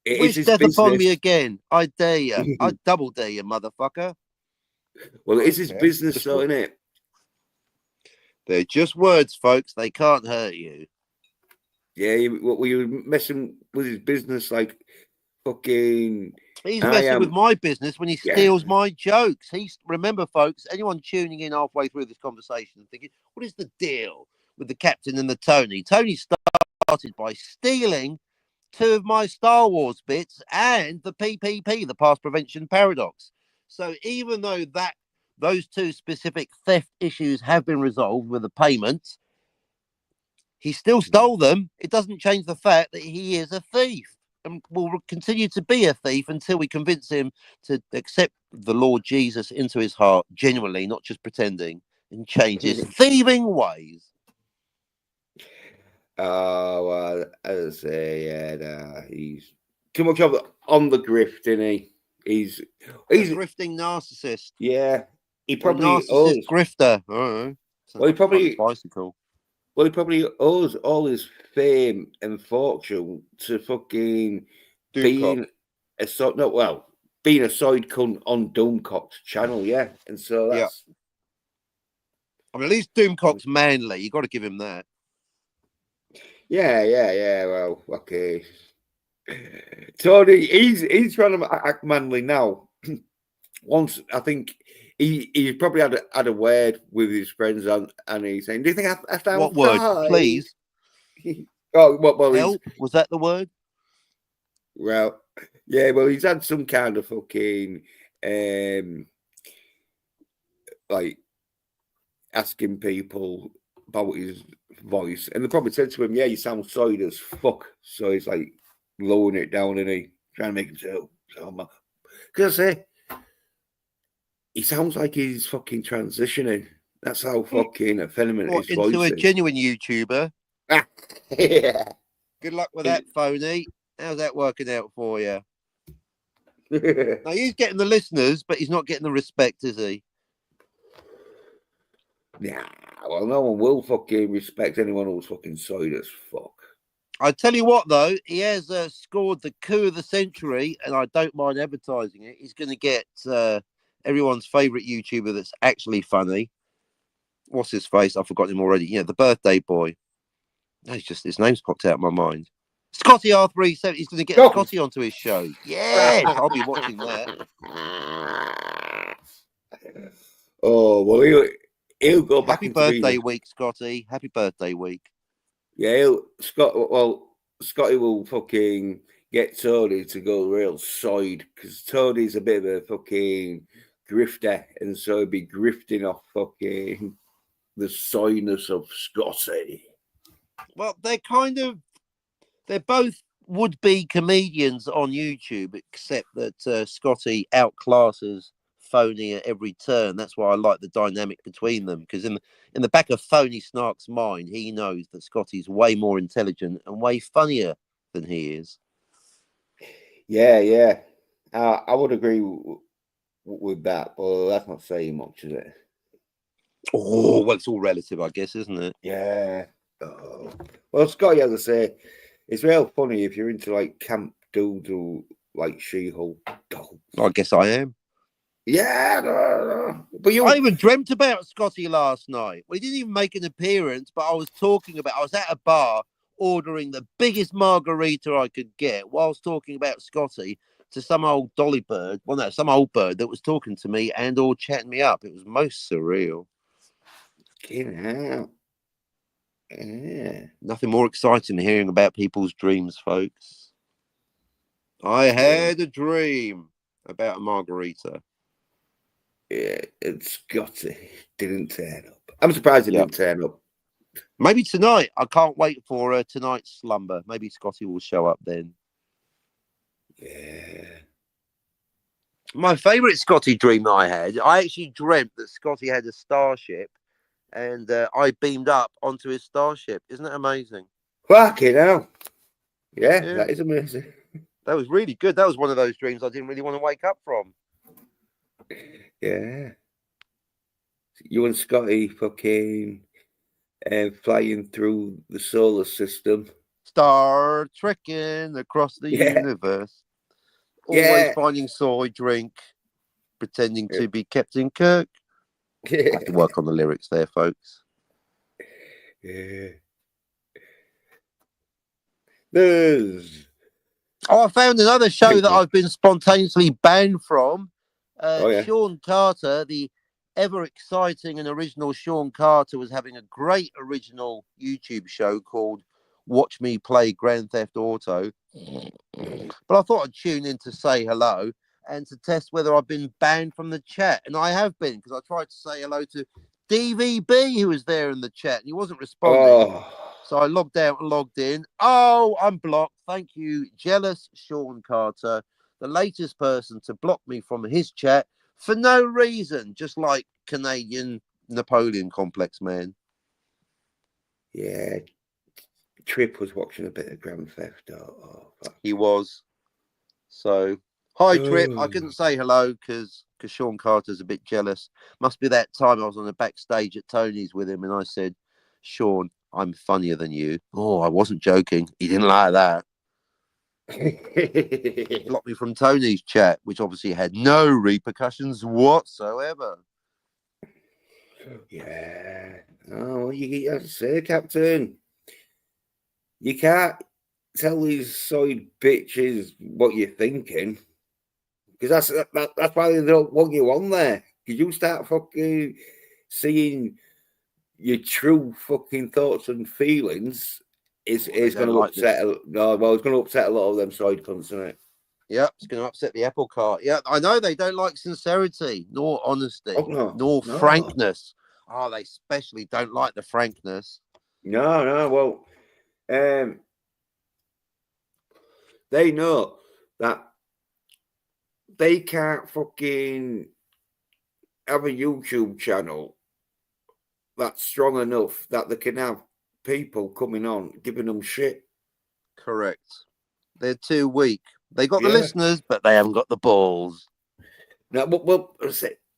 A: it
B: wish
A: is his
B: death
A: business.
B: Upon me again. I dare you. I double dare you, motherfucker.
A: Well, it is his business, though, isn't it?
B: They're just words, folks. They can't hurt you.
A: Yeah, were you messing with his business like fucking?
B: He's messing with my business when he steals my jokes. Remember, folks, anyone tuning in halfway through this conversation thinking, what is the deal with the Captain and the Tony? Tony started by stealing 2 of my Star Wars bits and the PPP, the Past Prevention Paradox. So even though those 2 specific theft issues have been resolved with the payments, he still stole them. It doesn't change the fact that he is a thief. and will continue to be a thief until we convince him to accept the Lord Jesus into his heart genuinely, not just pretending, and change his thieving ways.
A: Oh, well, as I say, yeah, nah, he's too much of on the grift, isn't he? He's
B: A grifting narcissist.
A: yeah. He
B: Or a
A: probably
B: narcissist
A: owes.
B: grifter. I don't know.
A: Well, he probably
B: bicycle.
A: Well, he probably owes all his fame and fortune to fucking being a side. No, well, being a side cunt on Doomcock's channel, yeah. And so that's.
B: I mean, at least Doomcock's manly. You got to give him that.
A: Yeah. Well, okay. Tony, he's trying to act manly now. Once I think he probably had a word with his friends and he's saying, "Do you think I sound
B: what word,
A: fine?"
B: please?
A: Oh, well,
B: help was that the word?
A: Well, yeah. Well, he's had some kind of fucking like asking people about his voice, and they probably said to him, "Yeah, you sound soid as fuck." So he's like lowering it down, and he trying to make himself sound. Because I say, he sounds like he's fucking transitioning. That's how fucking effeminate his voice
B: into a
A: is.
B: genuine YouTuber.
A: Yeah.
B: Good luck with that, phony. How's that working out for you? Now he's getting the listeners, but he's not getting the respect, is he?
A: Nah, well, no one will fucking respect anyone who's fucking soid as fuck.
B: I tell you what, though, he has scored the coup of the century, and I don't mind advertising it. He's going to get everyone's favourite YouTuber that's actually funny. What's his face? I've forgotten him already. Yeah, the birthday boy. It's just his name's popped out of my mind. Scotty R37. He's going to get Scotty onto his show. Yes, I'll be watching that.
A: Oh, well, he'll go back
B: Happy
A: into
B: birthday week, Scotty. Happy birthday week.
A: Yeah, Scotty will fucking get Tony to go real side because Tony's a bit of a fucking grifter, and so he'll be grifting off fucking the sinus of Scotty.
B: Well, they're both would-be comedians on YouTube, except that Scotty outclasses Phony at every turn. That's why I like the dynamic between them, because in the back of Phony Snark's mind, he knows that Scotty's way more intelligent and way funnier than he is.
A: Yeah. I would agree with that, but that's not saying much, is it?
B: Oh, well, it's all relative, I guess, isn't it?
A: Yeah. Oh. Well, Scotty, as I say, it's real funny if you're into like camp dudes or like She-Hulk dolls.
B: I guess I am.
A: Yeah, but
B: I even dreamt about Scotty last night. Well, he didn't even make an appearance, but I was at a bar ordering the biggest margarita I could get whilst talking about Scotty to some old dolly bird. Well, no, some old bird that was talking to me and all chatting me up. It was most surreal.
A: Yeah.
B: Nothing more exciting than hearing about people's dreams, folks. I had a dream about a margarita.
A: Yeah, and Scotty didn't turn up. I'm surprised he didn't turn up.
B: Maybe tonight. I can't wait for tonight's slumber. Maybe Scotty will show up then.
A: Yeah.
B: My favourite Scotty dream that I had, I actually dreamt that Scotty had a starship and I beamed up onto his starship. Isn't that amazing?
A: Fucking hell. Yeah, that is amazing.
B: That was really good. That was one of those dreams I didn't really want to wake up from.
A: Yeah. You and Scotty fucking flying through the solar system.
B: Star trekking across the universe. Always finding soy drink, pretending to be Captain Kirk. I have to work on the lyrics there, folks.
A: Yeah.
B: I found another show that I've been spontaneously banned from. Sean Carter, the ever exciting and original Sean Carter, was having a great original YouTube show called Watch Me Play Grand Theft Auto. But I thought I'd tune in to say hello and to test whether I've been banned from the chat. And I have been, because I tried to say hello to DVB, who was there in the chat, and he wasn't responding. So I logged out and logged in. Oh, I'm blocked. Thank you, jealous Sean Carter, the latest person to block me from his chat for no reason, just like Canadian Napoleon complex man.
A: Yeah, Trip was watching a bit of Grand Theft Auto.
B: He was. So, hi, Trip. I couldn't say hello because Sean Carter's a bit jealous. Must be that time I was on the backstage at Tony's with him and I said, Sean, I'm funnier than you. Oh, I wasn't joking. He didn't like that. He blocked me from Tony's chat, which obviously had no repercussions whatsoever.
A: Yeah. Oh, you have to say, Captain. You can't tell these side bitches what you're thinking. Because that's why they don't want you on there. Because you start fucking seeing your true fucking thoughts and feelings. It's going to upset. No, well, it's going to upset a lot of them side cunts, isn't it?
B: Yep, it's going to upset the apple cart. Yeah, I know they don't like sincerity, nor honesty, nor frankness. Oh, they especially don't like the frankness.
A: No. Well, they know that they can't fucking have a YouTube channel that's strong enough that they can have people coming on giving them shit.
B: Correct. They're too weak. They got the listeners, but they haven't got the balls.
A: No, well,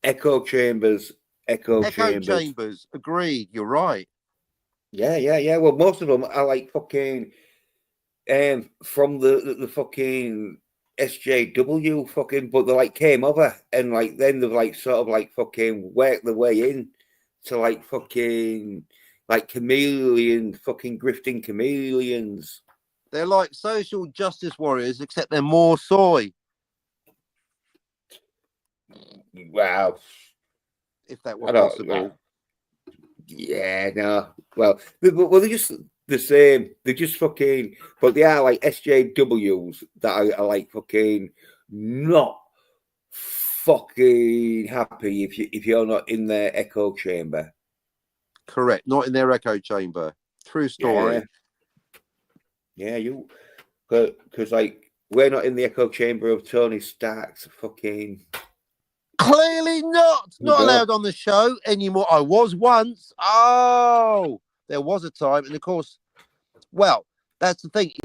A: echo chambers.
B: Agreed. You're right.
A: Yeah. Well, most of them are like fucking from the fucking SJW fucking, but they like came over and like then they've like sort of like fucking worked their way in to like fucking like chameleon fucking grifting chameleons.
B: They're like social justice warriors, except they're more soy.
A: Wow.
B: If that were possible.
A: Yeah, no. Well, they're just the same. They're just fucking, but they are like SJWs that are like fucking not fucking happy if you're not in their echo chamber.
B: Correct, not in their echo chamber. True story.
A: Yeah, you, because like we're not in the echo chamber of Tony Stark's fucking.
B: Clearly not allowed on the show anymore. I was once. Oh, there was a time, and of course, well, that's the thing. He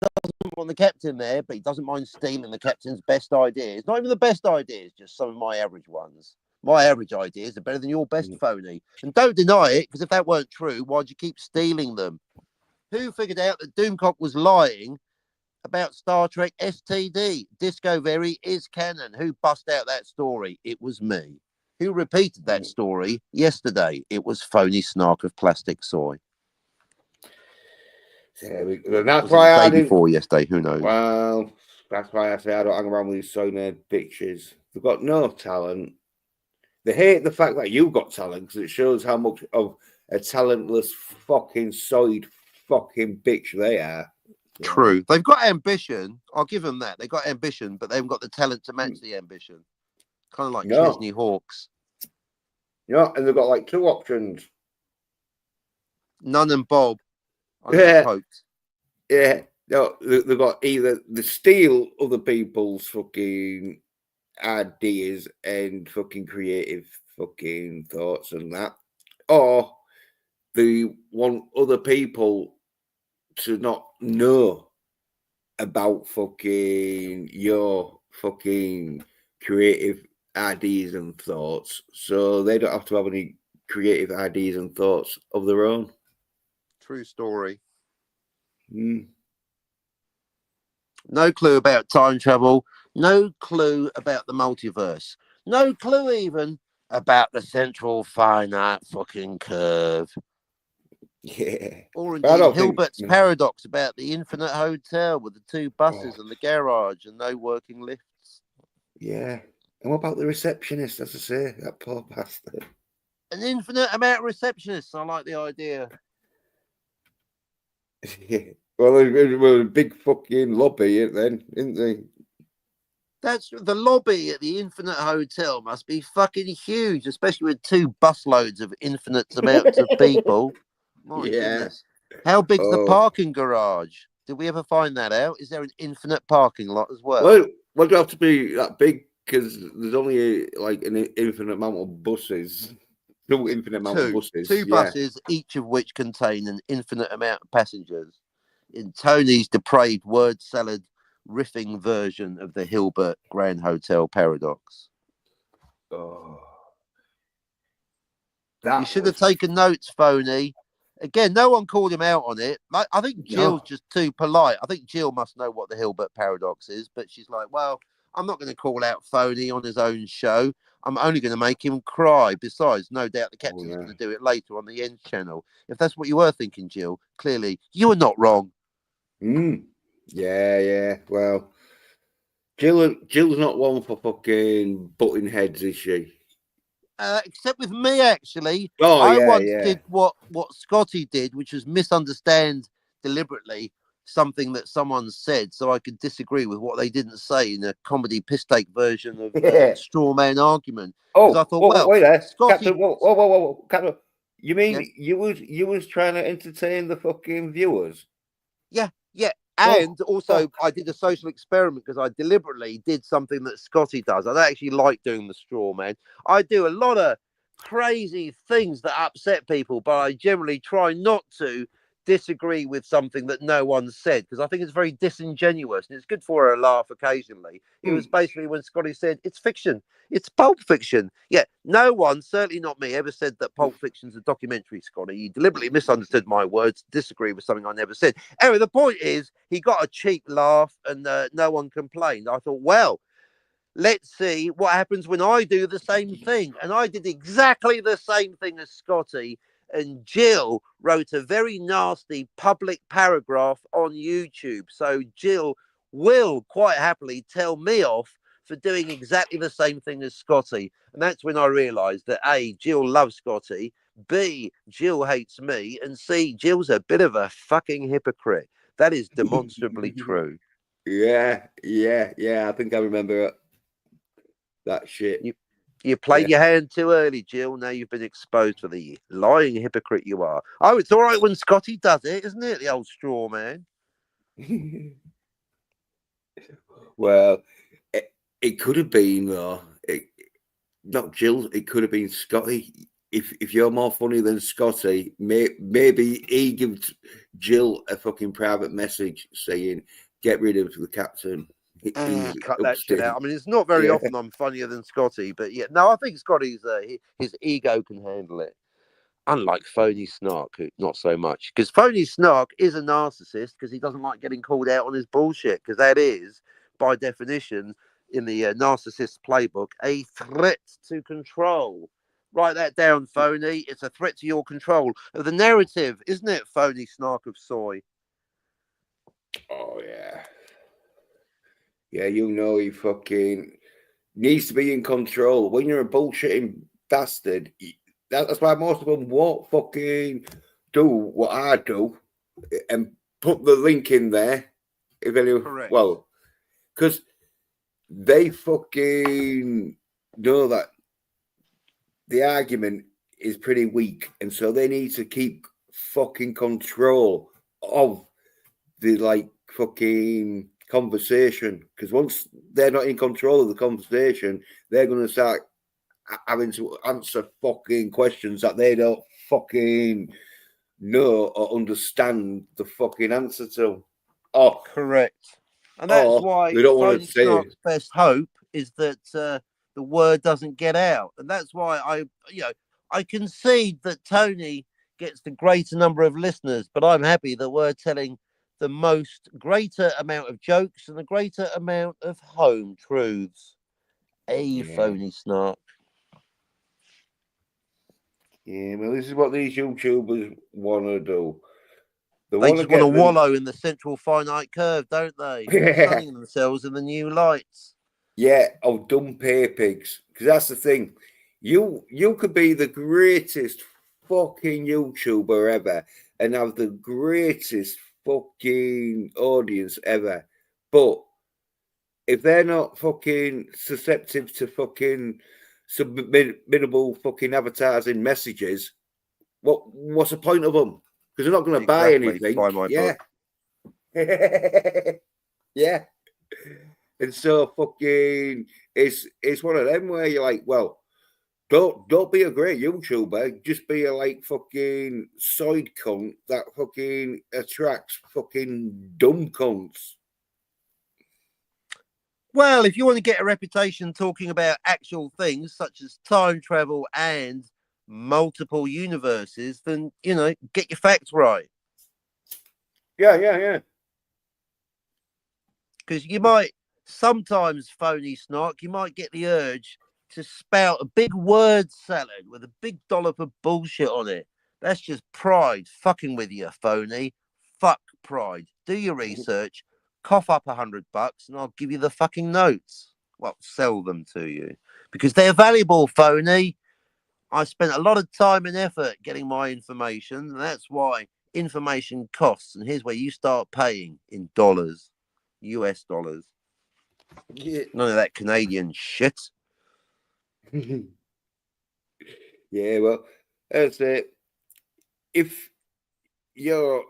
B: doesn't want the captain there, but he doesn't mind stealing the captain's best ideas. Not even the best ideas, just some of my average ones. My average ideas are better than your best, phony. And don't deny it, because if that weren't true, why'd you keep stealing them? Who figured out that Doomcock was lying about Star Trek STD? Discovery is canon. Who bust out that story? It was me. Who repeated that story yesterday? It was phony snark of plastic soy.
A: That's why I didn't.
B: Before yesterday, who knows?
A: Well, that's why I say I don't hang around with these soy-nerd bitches. They've got no talent. They hate the fact that you got talent because it shows how much of a talentless fucking soyed fucking bitch they are.
B: True. They've got ambition. I'll give them that. They've got ambition, but they haven't got the talent to match the ambition. Kind of like Chesney Hawks.
A: Yeah, and they've got like two options.
B: None and Bob.
A: Yeah. No, they've got either the steal other people's fucking ideas and fucking creative fucking thoughts and that, or they want other people to not know about fucking your fucking creative ideas and thoughts, so they don't have to have any creative ideas and thoughts of their own.
B: True story. No clue about time travel. No clue about the multiverse. No clue even about the central finite fucking curve.
A: Yeah.
B: Or indeed Hilbert's paradox about the infinite hotel with the two buses and the garage and no working lifts.
A: Yeah. And what about the receptionist, as I say, that poor bastard?
B: An infinite amount of receptionists. I like the idea.
A: Yeah. Well, a big fucking lobby then, isn't they?
B: That's the lobby at the Infinite Hotel must be fucking huge, especially with two busloads of infinite amounts of people. My goodness. How big's the
A: Oh,
B: parking garage? Did we ever find that out? Is there an infinite parking lot as well?
A: well, why do you have to be that big? Because there's only like an infinite amount of buses. No infinite amount of buses.
B: Two
A: Yeah.
B: buses, each of which contain an infinite amount of passengers. In Tony's depraved word salad riffing version of the Hilbert Grand Hotel paradox.
A: Oh,
B: You
A: that
B: should have
A: was
B: taken notes, Phony. Again, no one called him out on it. I think Jill's
A: no.
B: just too polite. I think Jill must know what the Hilbert paradox is, but she's like, well, I'm not going to call out Phony on his own show. I'm only going to make him cry. Besides, no doubt the
A: Oh
B: captain's
A: yeah.
B: going to do it later on the end channel. If that's what you were thinking, Jill, clearly you were not wrong.
A: Yeah, yeah. Well, Jill's not one for fucking butting heads, is she?
B: Except with me, actually.
A: Oh
B: I
A: yeah,
B: once
A: yeah.
B: did what Scotty did, which was misunderstand deliberately something that someone said, so I could disagree with what they didn't say in a comedy piss take version of
A: Yeah.
B: straw man argument. Because I
A: Oh,
B: thought,
A: whoa,
B: well,
A: wait there,
B: Scotty,
A: Captain. Whoa, Captain. You
B: yeah,
A: mean you was trying to entertain the fucking viewers?
B: yeah, yeah.
A: Oh,
B: And also,
A: fuck.
B: I did a social experiment because I deliberately did something that Scotty does. I don't actually like doing the straw man. I do a lot of crazy things that upset people, but I generally try not to disagree with something that no one said because I think it's very disingenuous and it's good for a laugh occasionally. It was
A: Hmm.
B: basically when Scotty said, it's fiction. It's Pulp Fiction. Yeah, no one, certainly not me, ever said that Pulp Fiction's a documentary, Scotty. You deliberately misunderstood my words, disagree with something I never said. Anyway, the point is, he got a cheap laugh and no one complained. I thought, well, let's see what happens when I do the same thing. And I did exactly the same thing as Scotty. And Jill wrote a very nasty public paragraph on YouTube. So Jill will quite happily tell me off for doing exactly the same thing as Scotty. And that's when I realized that A, Jill loves Scotty, B, Jill hates me, and C, Jill's a bit of a fucking hypocrite. That is demonstrably true.
A: Yeah, yeah, yeah. I think I remember that shit.
B: You you played
A: Yeah.
B: your hand too early, Jill. Now you've been exposed for the lying hypocrite you are. Oh, it's all right when Scotty does it, isn't it? The old straw man.
A: Well, it could have been though. Not Jill. It could have been Scotty. If you're more funny than Scotty, maybe he gives Jill a fucking private message saying, "Get rid of the captain. He's
B: Cut that shit
A: upstairs."
B: out. I mean, it's not very
A: Yeah.
B: often I'm funnier than Scotty, but yeah, no, I think Scotty's his ego can handle it. Unlike Phony Snark, who not so much, because Phony Snark is a narcissist because he doesn't like getting called out on his bullshit, because that is, by definition, in the narcissist playbook, a threat to control. Write that down, Phony. It's a threat to your control of the narrative, isn't it, Phony Snark of Soy?
A: Oh yeah. Yeah, he fucking needs to be in control. When you're a bullshitting bastard, that's why most of them won't fucking do what I do and put the link in there. If any,
B: Correct.
A: well, because they fucking know that the argument is pretty weak, and so they need to keep fucking control of the like fucking conversation. Because once they're not in control of the conversation, they're going to start having to answer fucking questions that they don't fucking know or understand the fucking answer to. Or,
B: Correct. And that's
A: or
B: why
A: they don't want to
B: Phony
A: say,
B: Snark's best hope is that the word doesn't get out. And that's why I concede that Tony gets the greater number of listeners, but I'm happy that we're telling the most greater amount of jokes and the greater amount of home truths. A
A: yeah,
B: Phony Snark.
A: yeah, well, this is what these YouTubers want to do. They
B: They
A: want to
B: just want to
A: get them,
B: wallow in the central finite curve, don't they?
A: yeah,
B: Sunning themselves in the new lights.
A: yeah, of dumb pay pigs. Because that's the thing. You could be the greatest fucking YouTuber ever and have the greatest fucking audience ever. But if they're not fucking susceptible to fucking subliminal fucking advertising messages, what's the point of them? because they're not going to buy anything.
B: Buy my book.
A: Yeah. And so fucking it's one of them where you're like, well, don't be a great YouTuber, just be a like fucking side cunt that fucking attracts fucking dumb cunts.
B: Well, if you want to get a reputation talking about actual things such as time travel and multiple universes, then get your facts right.
A: Yeah.
B: Because you might sometimes, phony snark, you might get the urge to spout a big word salad with a big dollop of bullshit on it. That's just pride fucking with you, phony. Fuck pride. Do your research, cough up $100, and I'll give you the fucking notes. Well, sell them to you because they're valuable, phony. I spent a lot of time and effort getting my information, and that's why information costs. And here's where you start paying in dollars. US dollars.
A: Yeah.
B: None of that Canadian shit.
A: Yeah, well, that's it. If you're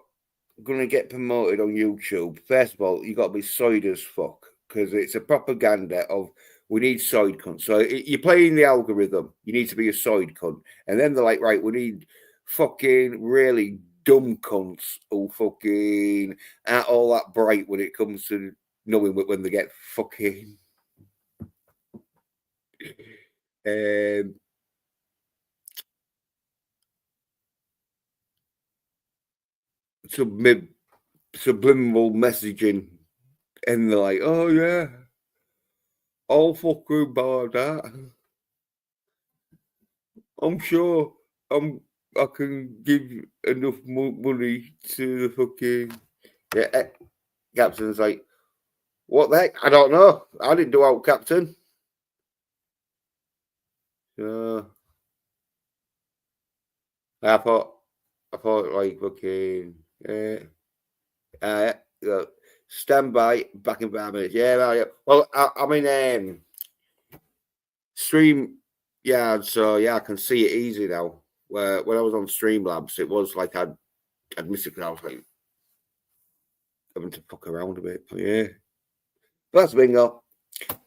A: gonna get promoted on YouTube, first of all, you got to be side as fuck because it's a propaganda of we need side cunts. So you're playing the algorithm. You need to be a side cunt, and then they're like, right, we need fucking really dumb cunts who fucking aren't all that bright when it comes to knowing when they get fucking subliminal messaging, and they're like, oh yeah, I'll fucking buy that. I'm sure I can give enough money to the fucking Captain's like, what the heck? I don't know. I didn't do out, Captain. I thought like fucking stand by, back in 5 minutes. Yeah. Well, I'm in Stream Yard, so yeah, I can see it easy now. Where when I was on Streamlabs, it was like I'd missed it because I was like having to fuck around a bit. But yeah, but that's bingo.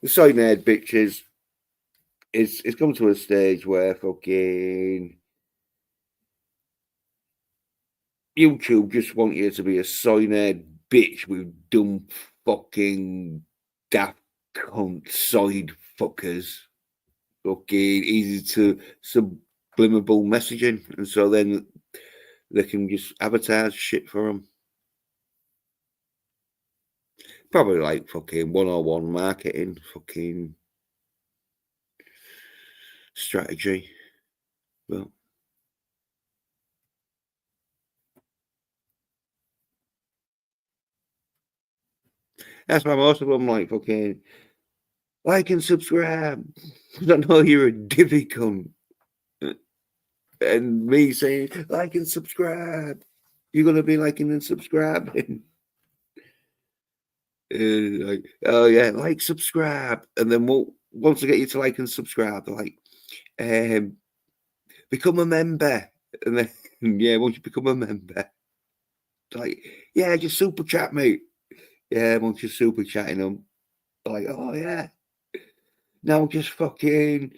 A: The side nerd bitches. It's come to a stage where fucking YouTube just want you to be a side bitch with dumb fucking daft cunt side fuckers. Fucking easy to subliminal messaging, and so then they can just advertise shit for them. Probably like fucking 101 marketing, fucking strategy. Well, that's why most of them like fucking like and subscribe. I don't know you're a divvy cunt. And me saying like and subscribe. You're gonna be liking and subscribing. Like, oh yeah, like, subscribe, and then once I get you to like and subscribe, they're like, become a member, and then yeah, once you become a member, like, yeah, just super chat me, yeah, once you're super chatting them, they're like, oh yeah, now just fucking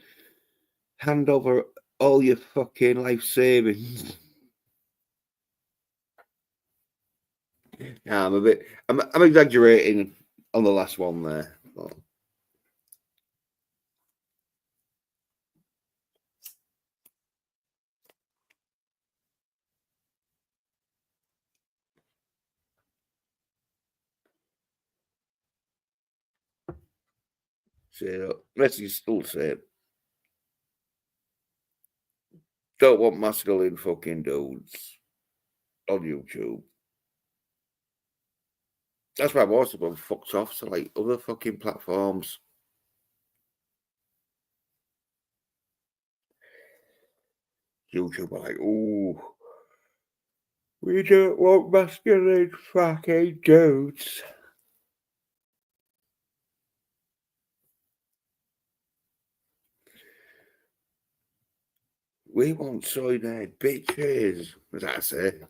A: hand over all your fucking life savings. Yeah, I'm exaggerating on the last one there. But. So message still say don't want masculine fucking dudes on YouTube. That's why most of them fucked off to like other fucking platforms. YouTube are like, ooh, we don't want masculine fucking dudes. We want cyanide bitches. That's it.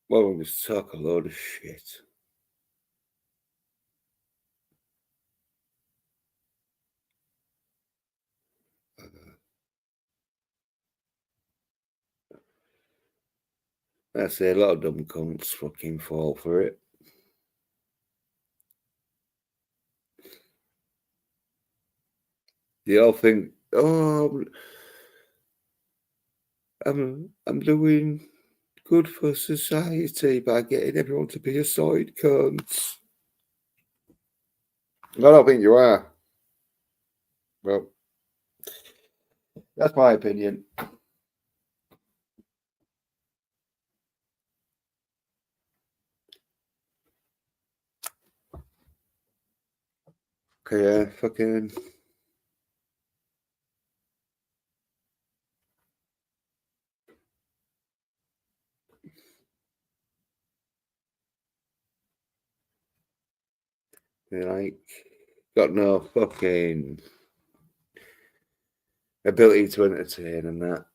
A: Well, we just talk a load of shit. I say a lot of dumb cunts fucking fall for it. They all think, oh, I'm doing good for society by getting everyone to be a side cunt. I don't think you are. Well, that's my opinion. Okay, yeah, fucking. Like, got no fucking ability to entertain and that.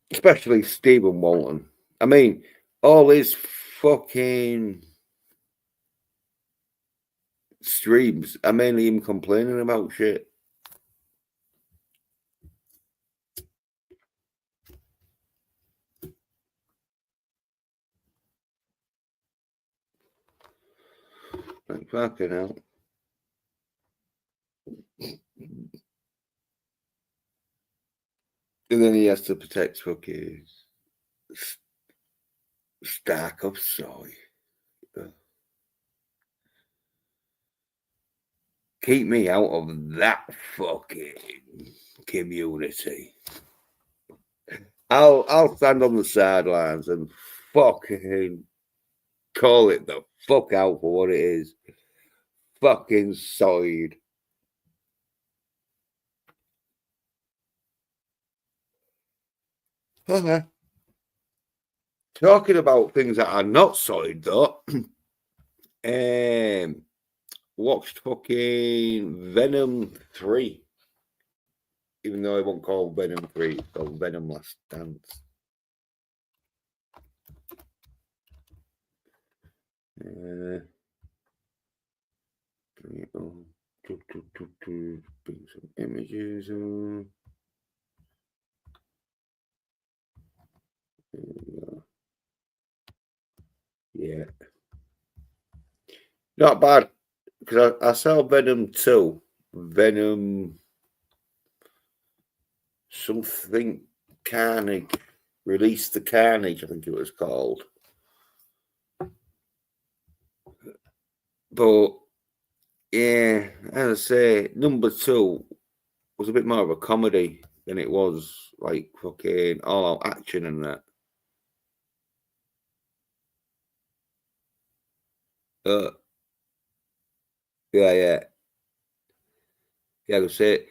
A: Especially Stephen Walton. I mean, all his fucking streams are mainly him complaining about shit. Like, fucking hell. And then he has to protect fucking Stark of Soy. Keep me out of that fucking community. I'll stand on the sidelines and fucking call it the fuck out for what it is. Fucking side. Okay. Talking about things that are not solid though. Watched fucking Venom 3. Even though I won't call Venom 3, it's called Venom Last Dance. Bring some images on. Yeah. Not bad. Because I saw Venom 2. Venom something Carnage. Release the Carnage, I think it was called. But yeah, as I say, number 2 was a bit more of a comedy than it was like fucking all out action and that. Yeah. I say,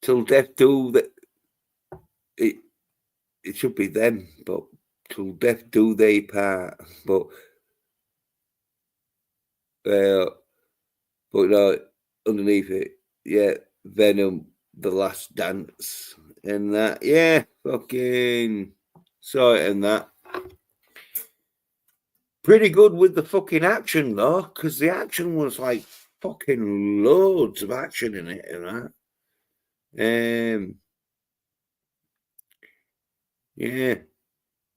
A: till death do that. It should be them, but till death do they part. But underneath it, yeah, Venom, The Last Dance, and that, yeah, fucking saw it and that. Pretty good with the fucking action though, because the action was like fucking loads of action in it and that. Yeah,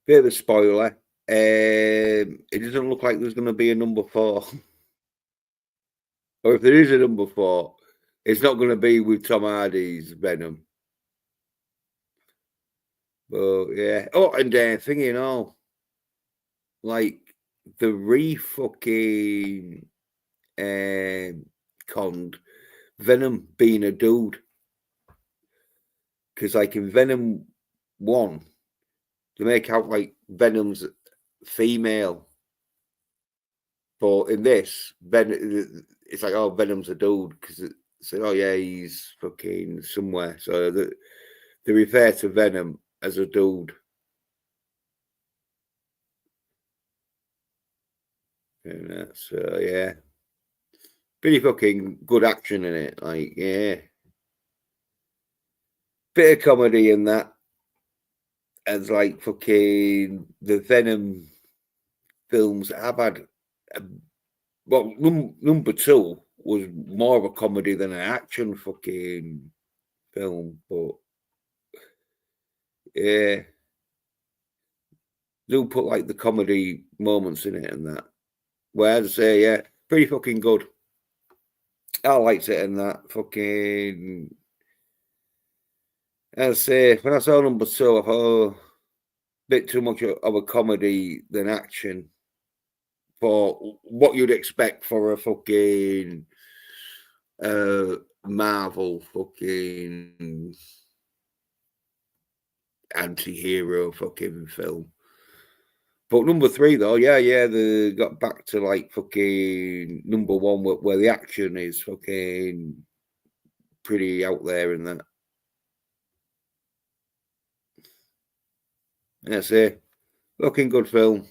A: bit of a spoiler. It doesn't look like there's going to be a number 4. Or if there is a number 4, it's not going to be with Tom Hardy's Venom. But yeah. Oh, and thingy and all. Like the re-fucking conned Venom being a dude. Because like in Venom 1, they make out like Venom's female. But in this, it's like, oh, Venom's a dude because it's like, oh yeah, he's fucking somewhere. So they refer to Venom as a dude. And that's yeah, pretty fucking good action in it. Like, yeah, bit of comedy in that. as like fucking the Venom films I've had. Well, number two was more of a comedy than an action fucking film, but yeah, do put like the comedy moments in it and that. Where I'd say, yeah, pretty fucking good. I liked it and that fucking. I'd say when I saw number two, I thought, oh, bit too much of a comedy than action for what you'd expect for a fucking Marvel fucking anti-hero fucking film. But number three though, yeah, they got back to like fucking number one where the action is fucking pretty out there and that. That's it. Fucking good film.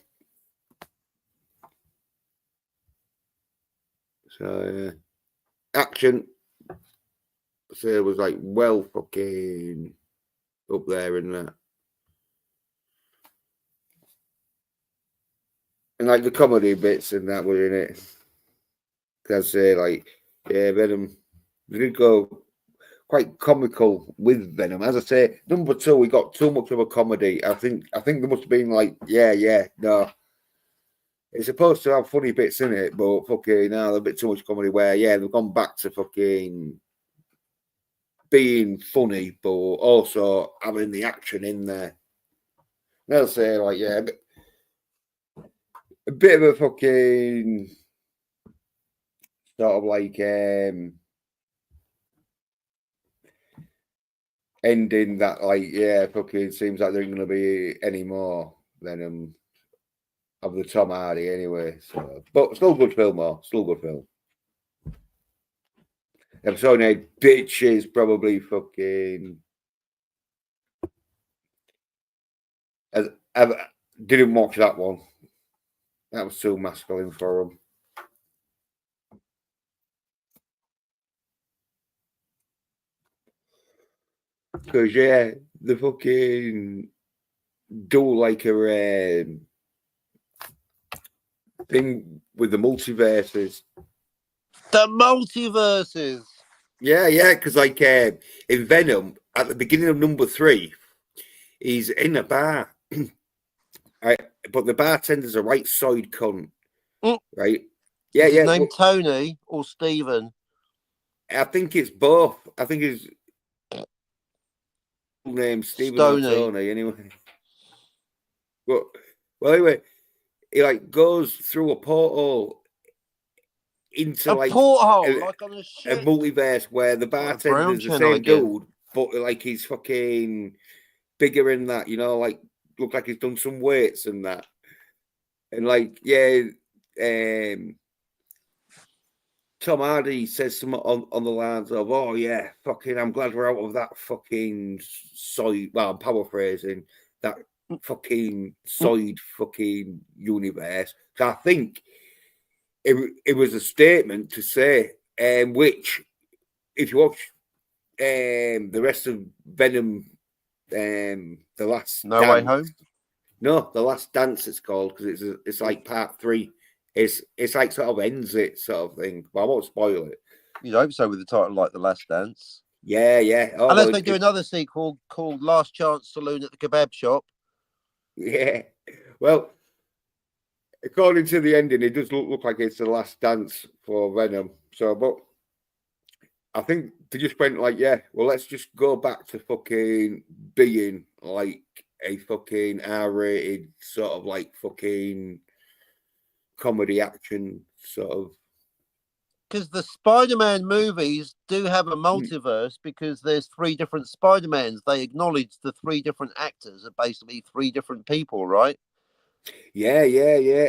A: So action, so it was like well fucking up there and that. And like the comedy bits and that were in it. I'd say like, yeah, Venom. We did go quite comical with Venom. As I say, number two, we got too much of a comedy. I think there must have been like, no. It's supposed to have funny bits in it, but fucking now a bit too much comedy where, yeah, they've gone back to fucking being funny, but also having the action in there. And I'll say, like, yeah, a bit of a fucking sort of like ending that, like, yeah, fucking seems like there ain't going to be any more than of the Tom Hardy anyway. So, but still good film, though. Still good film. Episode 8, bitches, probably fucking. I didn't watch that one. That was too masculine for him. Because, yeah, the fucking do like a thing with the multiverses.
B: The multiverses.
A: Yeah, because like in Venom, at the beginning of number 3, he's in a bar. Right, but the bartender's a right side cunt. Right? Yeah,
B: Is his
A: yeah.
B: name Tony or Stephen?
A: I think it's both. I think his name Stephen or Tony, anyway. But well, anyway, he like goes through a portal into
B: a
A: like
B: porthole, like on a ship.
A: A multiverse where the bartender's the same dude, but like he's fucking bigger in that, you know, like look like he's done some weights and that. And like, yeah, Tom Hardy says something on the lines of, oh yeah, fucking I'm glad we're out of that fucking side. Well, I'm paraphrasing that fucking side fucking universe. So I think it was a statement to say, which if you watch the rest of Venom, the last
B: No Way Home.
A: No, The Last Dance it's called because it's like part 3. It's like sort of ends it sort of thing, but I won't spoil it.
B: You'd hope so with the title like The Last Dance.
A: Yeah. Oh,
B: unless they do another sequel called Last Chance Saloon at the Kebab Shop.
A: Yeah. Well, according to the ending, it does look like it's the last dance for Venom. So, but I think they just went like, yeah, well, let's just go back to fucking being like a fucking R-rated sort of like fucking comedy action sort of.
B: Because the Spider-Man movies do have a multiverse because there's 3 different Spider-Mans. They acknowledge the 3 different actors are basically 3 different people, right?
A: Yeah.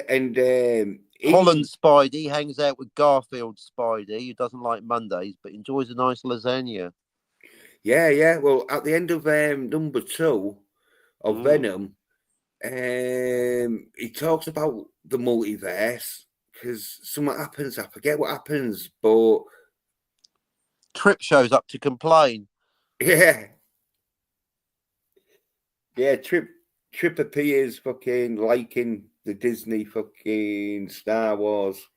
A: And
B: Holland Spidey hangs out with Garfield Spidey, who doesn't like Mondays but enjoys a nice lasagna.
A: Yeah. Well, at the end of number 2 of Venom, he talks about the multiverse because something happens. I forget what happens, but
B: Trip shows up to complain.
A: Yeah, Trip Trip appears fucking liking the Disney fucking Star Wars.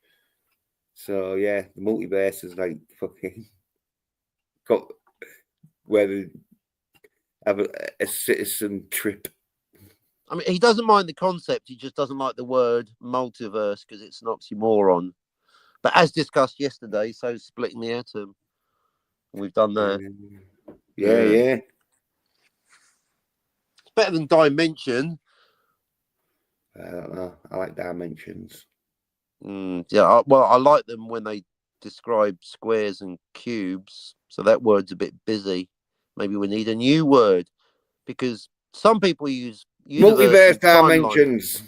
A: So yeah, the multiverse is like fucking got where they have a citizen trip.
B: I mean, he doesn't mind the concept. He just doesn't like the word multiverse because it's an oxymoron. But as discussed yesterday, so is splitting the atom. We've done that.
A: Yeah.
B: It's better than dimension.
A: I don't know. I like dimensions.
B: Yeah, well, I like them when they describe squares and cubes. So that word's a bit busy. Maybe we need a new word because some people use universe
A: Multiverse
B: and timeline.
A: dimensions.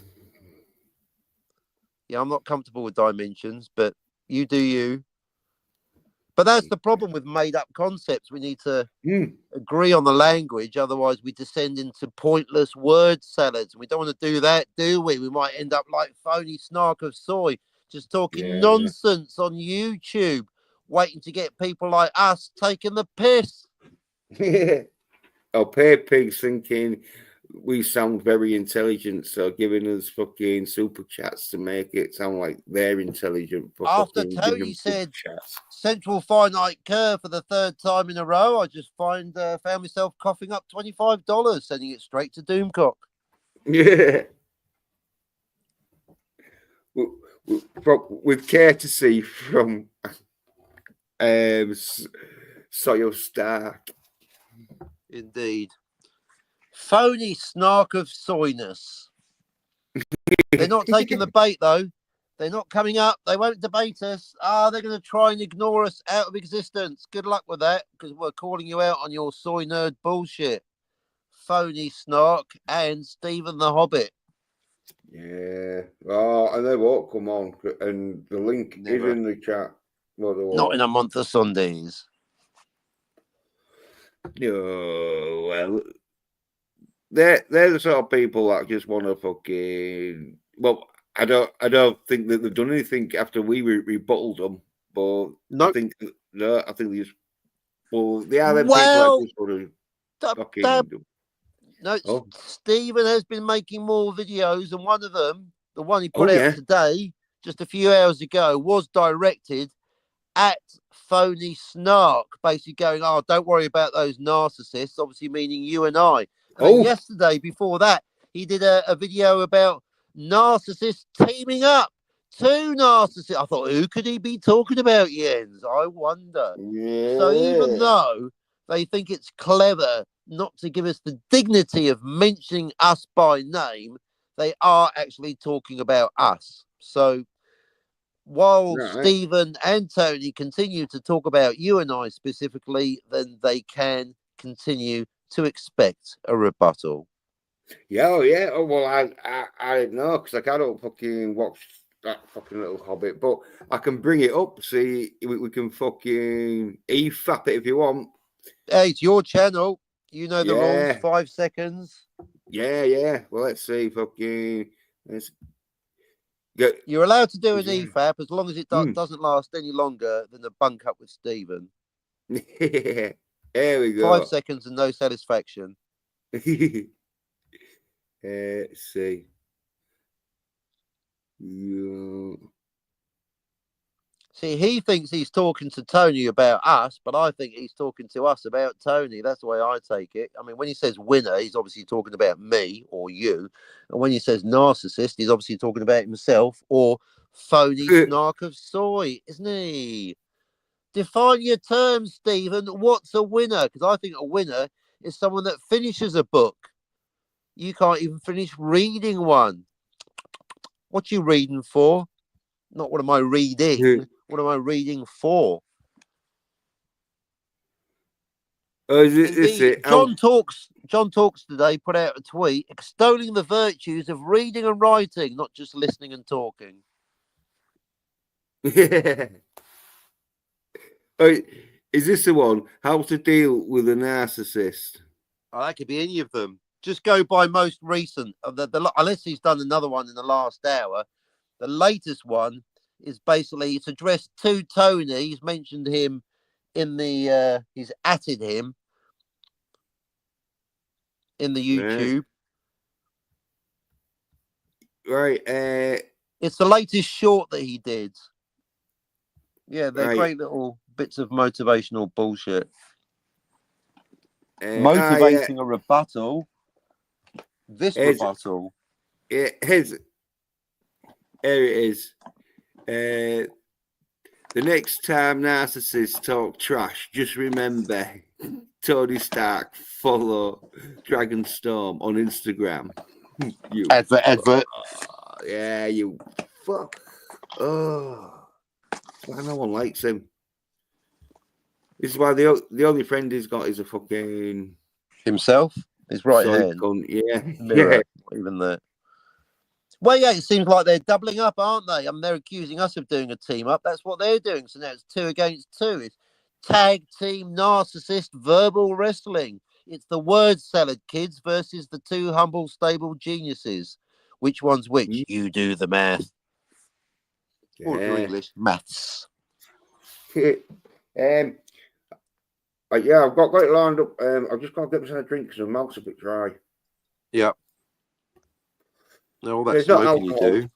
B: Yeah, I'm not comfortable with dimensions, but you do you. But that's the problem with made up concepts. We need to agree on the language. Otherwise, we descend into pointless word salads. We don't want to do that, do we? We might end up like Phony Snark of Soy, just talking nonsense on YouTube, waiting to get people like us taking the piss.
A: Or pay pigs thinking we sound very intelligent, so giving us fucking super chats to make it sound like they're intelligent. For
B: After
A: fucking
B: Tony said central finite curve for the third time in a row, I just found myself coughing up $25, sending it straight to Doomcock.
A: Yeah. With courtesy from Soil Stark.
B: Indeed. Phony Snark of Soyness. They're not taking the bait, though. They're not coming up. They won't debate us. They're going to try and ignore us out of existence. Good luck with that, because we're calling you out on your soy nerd bullshit. Phony Snark and Stephen the Hobbit.
A: Yeah. Oh, and they won't come on. And the link is in the chat. No,
B: not in a month of Sundays.
A: No, well, they're the sort of people that just want to fucking. Well, I don't think that they've done anything after we rebutted them, but I think they just. Well, they are them people that just want to fucking.
B: No, Stephen has been making more videos, and one of them, the one he put out today, just a few hours ago, was directed at Phony Snark, basically going, don't worry about those narcissists, obviously meaning you and I. And then yesterday, before that, he did a video about narcissists teaming up. 2 narcissists. I thought, who could he be talking about, Jens? I wonder.
A: Yeah.
B: So even though they think it's clever not to give us the dignity of mentioning us by name, they are actually talking about us. So while Stephen and Tony continue to talk about you and I specifically, then they can continue to expect a rebuttal.
A: Yeah, Oh, well, I know, because I can't fucking watch that fucking little Hobbit, but I can bring it up. See, we can fucking e-fap it if you want.
B: Hey, it's your channel. You know the rules. 5 seconds.
A: Yeah. Well, let's see. Fucking.
B: You're allowed to do an EFAP as long as it doesn't last any longer than the bunk up with Stephen.
A: There we go.
B: 5 seconds and no satisfaction.
A: Let's see.
B: See, he thinks he's talking to Tony about us, but I think he's talking to us about Tony. That's the way I take it. I mean, when he says winner, he's obviously talking about me or you. And when he says narcissist, he's obviously talking about himself or Phony Snark of Soy, isn't he? Define your terms, Stephen. What's a winner? Because I think a winner is someone that finishes a book. You can't even finish reading one. What you reading for? Not what am I reading? What am I reading for? John Talks today put out a tweet extolling the virtues of reading and writing, not just listening and talking.
A: Yeah. Is this the one? How to deal with a narcissist?
B: That could be any of them. Just go by most recent. Unless he's done another one in the last hour. The latest one is basically, it's addressed to Tony. He's mentioned him in the, he's atted him in the YouTube.
A: Right.
B: It's the latest short that he did. Yeah, they're
A: Right.
B: great little bits of motivational bullshit.
A: Yeah.
B: Motivating a rebuttal. This
A: Here's-
B: rebuttal.
A: Here it is. The next time narcissists talk trash, just remember Tony Stark, follow Dragonstorm on Instagram. You
B: Advert.
A: yeah, you fuck. Oh, that's why no one likes him. This is why the only friend he's got is a fucking
B: Himself? His right
A: soy
B: hand.
A: cunt. Yeah,
B: Mirror.
A: yeah.
B: Not even that. Well, yeah, it seems like they're doubling up, aren't they? I mean, they're accusing us of doing a team up. That's what they're doing. So now it's 2 against 2. It's tag team narcissist verbal wrestling. It's the word salad kids versus the 2 humble, stable geniuses. Which one's which? You do the math. Or if you're English, maths.
A: Yeah, I've got it lined up. I've just got to get myself a drink because my mouth's a bit dry.
B: Yeah. All that
A: It's not
B: smoking you
A: alcohol.
B: do.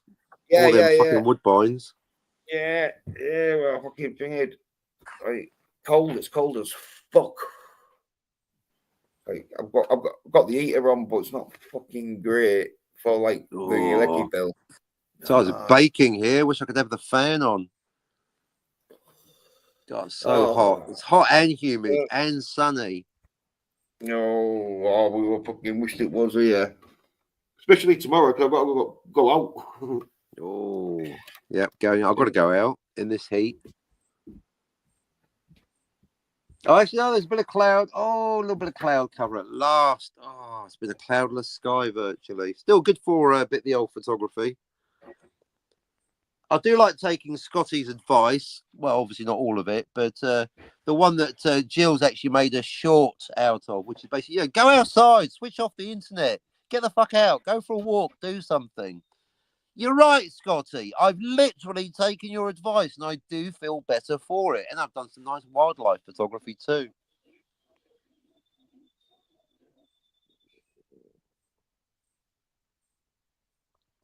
A: Yeah,
B: All them fucking woodbines.
A: Yeah, well, fucking thing it. Right, it's cold as fuck. Like, I've got the heater on, but it's not fucking great for like the electric bill.
B: So it's baking here. Wish I could have the fan on. God, it's so hot. It's hot and humid and sunny.
A: No, we were fucking wished it was here. Especially tomorrow because I've got to go out.
B: Yep, going. I've got to go out in this heat. Oh, actually, no, there's a bit of cloud. Oh, a little bit of cloud cover at last. Oh, it's been a cloudless sky virtually. Still good for a bit the old photography. I do like taking Scotty's advice. Well, obviously not all of it, but the one that Jill's actually made a short out of, which is basically, go outside, switch off the internet, get the fuck out, go for a walk, do something. You're right, Scotty. I've literally taken your advice and I do feel better for it. And I've done some nice wildlife photography too.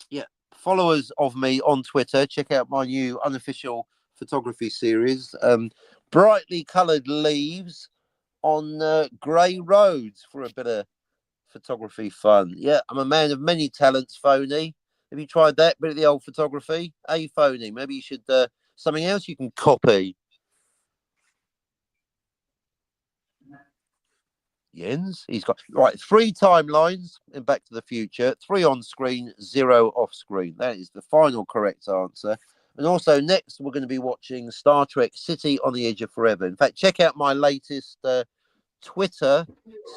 B: Yeah. Followers of me on Twitter, check out my new unofficial photography series. Brightly coloured leaves on grey roads for a bit of photography fun. Yeah, I'm a man of many talents, Phony. Have you tried that bit of the old photography? Hey, Phony, maybe you should something else you can copy. Jens, he's got 3 timelines in Back to the Future, 3 on screen, 0 off screen. That is the final correct answer. And also next we're going to be watching Star Trek City on the Edge of Forever. In fact, check out my latest Twitter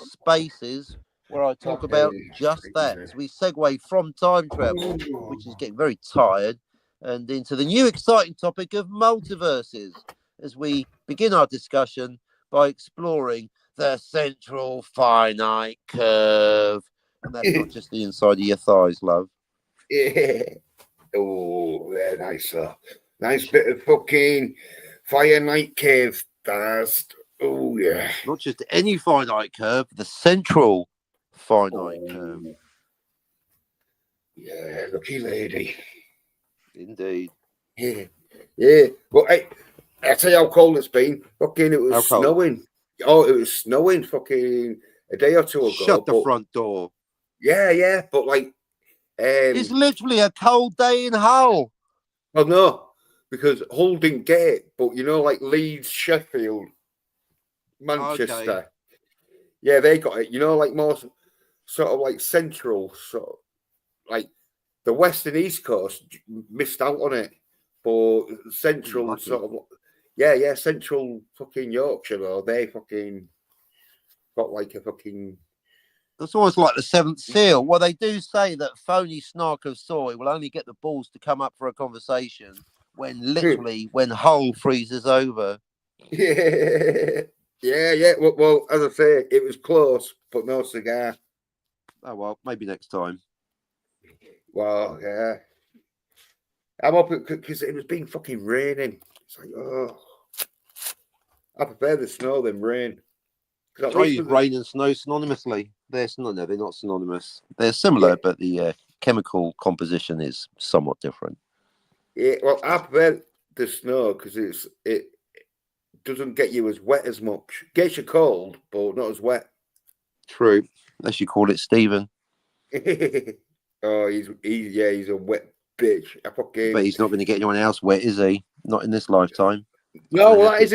B: Spaces where I talk about just that. As we segue from time travel, which is getting very tired, and into the new exciting topic of multiverses, as we begin our discussion by exploring the central finite curve. And that's not just the inside of your thighs, love.
A: Yeah. Oh, yeah, nice. Nice bit of fucking fire night cave dust. Oh, yeah.
B: Not just any finite curve, the central finite curve.
A: Yeah, lucky lady.
B: Indeed.
A: Yeah. Yeah. Well, I tell you how cold it's been. Fucking, it was snowing. Oh, it was snowing fucking a day or two ago.
B: Shut the front door.
A: Yeah, but like...
B: it's literally a cold day in Hull.
A: Well, no, because Hull didn't get it, but like Leeds, Sheffield, Manchester. Okay. Yeah, they got it. Like more sort of like central, sort of like the west and east coast missed out on it, but central sort of, yeah, central fucking Yorkshire, though, they fucking got like a fucking...
B: It's almost like the seventh seal. Well, they do say that Phony Snark of Soy will only get the balls to come up for a conversation when Hull freezes over.
A: Yeah. Well, as I say, it was close, but no cigar.
B: Oh, well, maybe next time.
A: Well, yeah. I'm up because it was being fucking raining. It's like, oh, I prefer the snow than rain.
B: I use rain and snow synonymously. They're not synonymous. They're similar, but the chemical composition is somewhat different.
A: Yeah, well, I prefer the snow because it doesn't get you as wet as much. Gets you cold, but not as wet.
B: True. Unless you call it Stephen.
A: Oh, he's a wet bitch.
B: But he's not going to get anyone else wet, is he? Not in this lifetime.
A: No, that is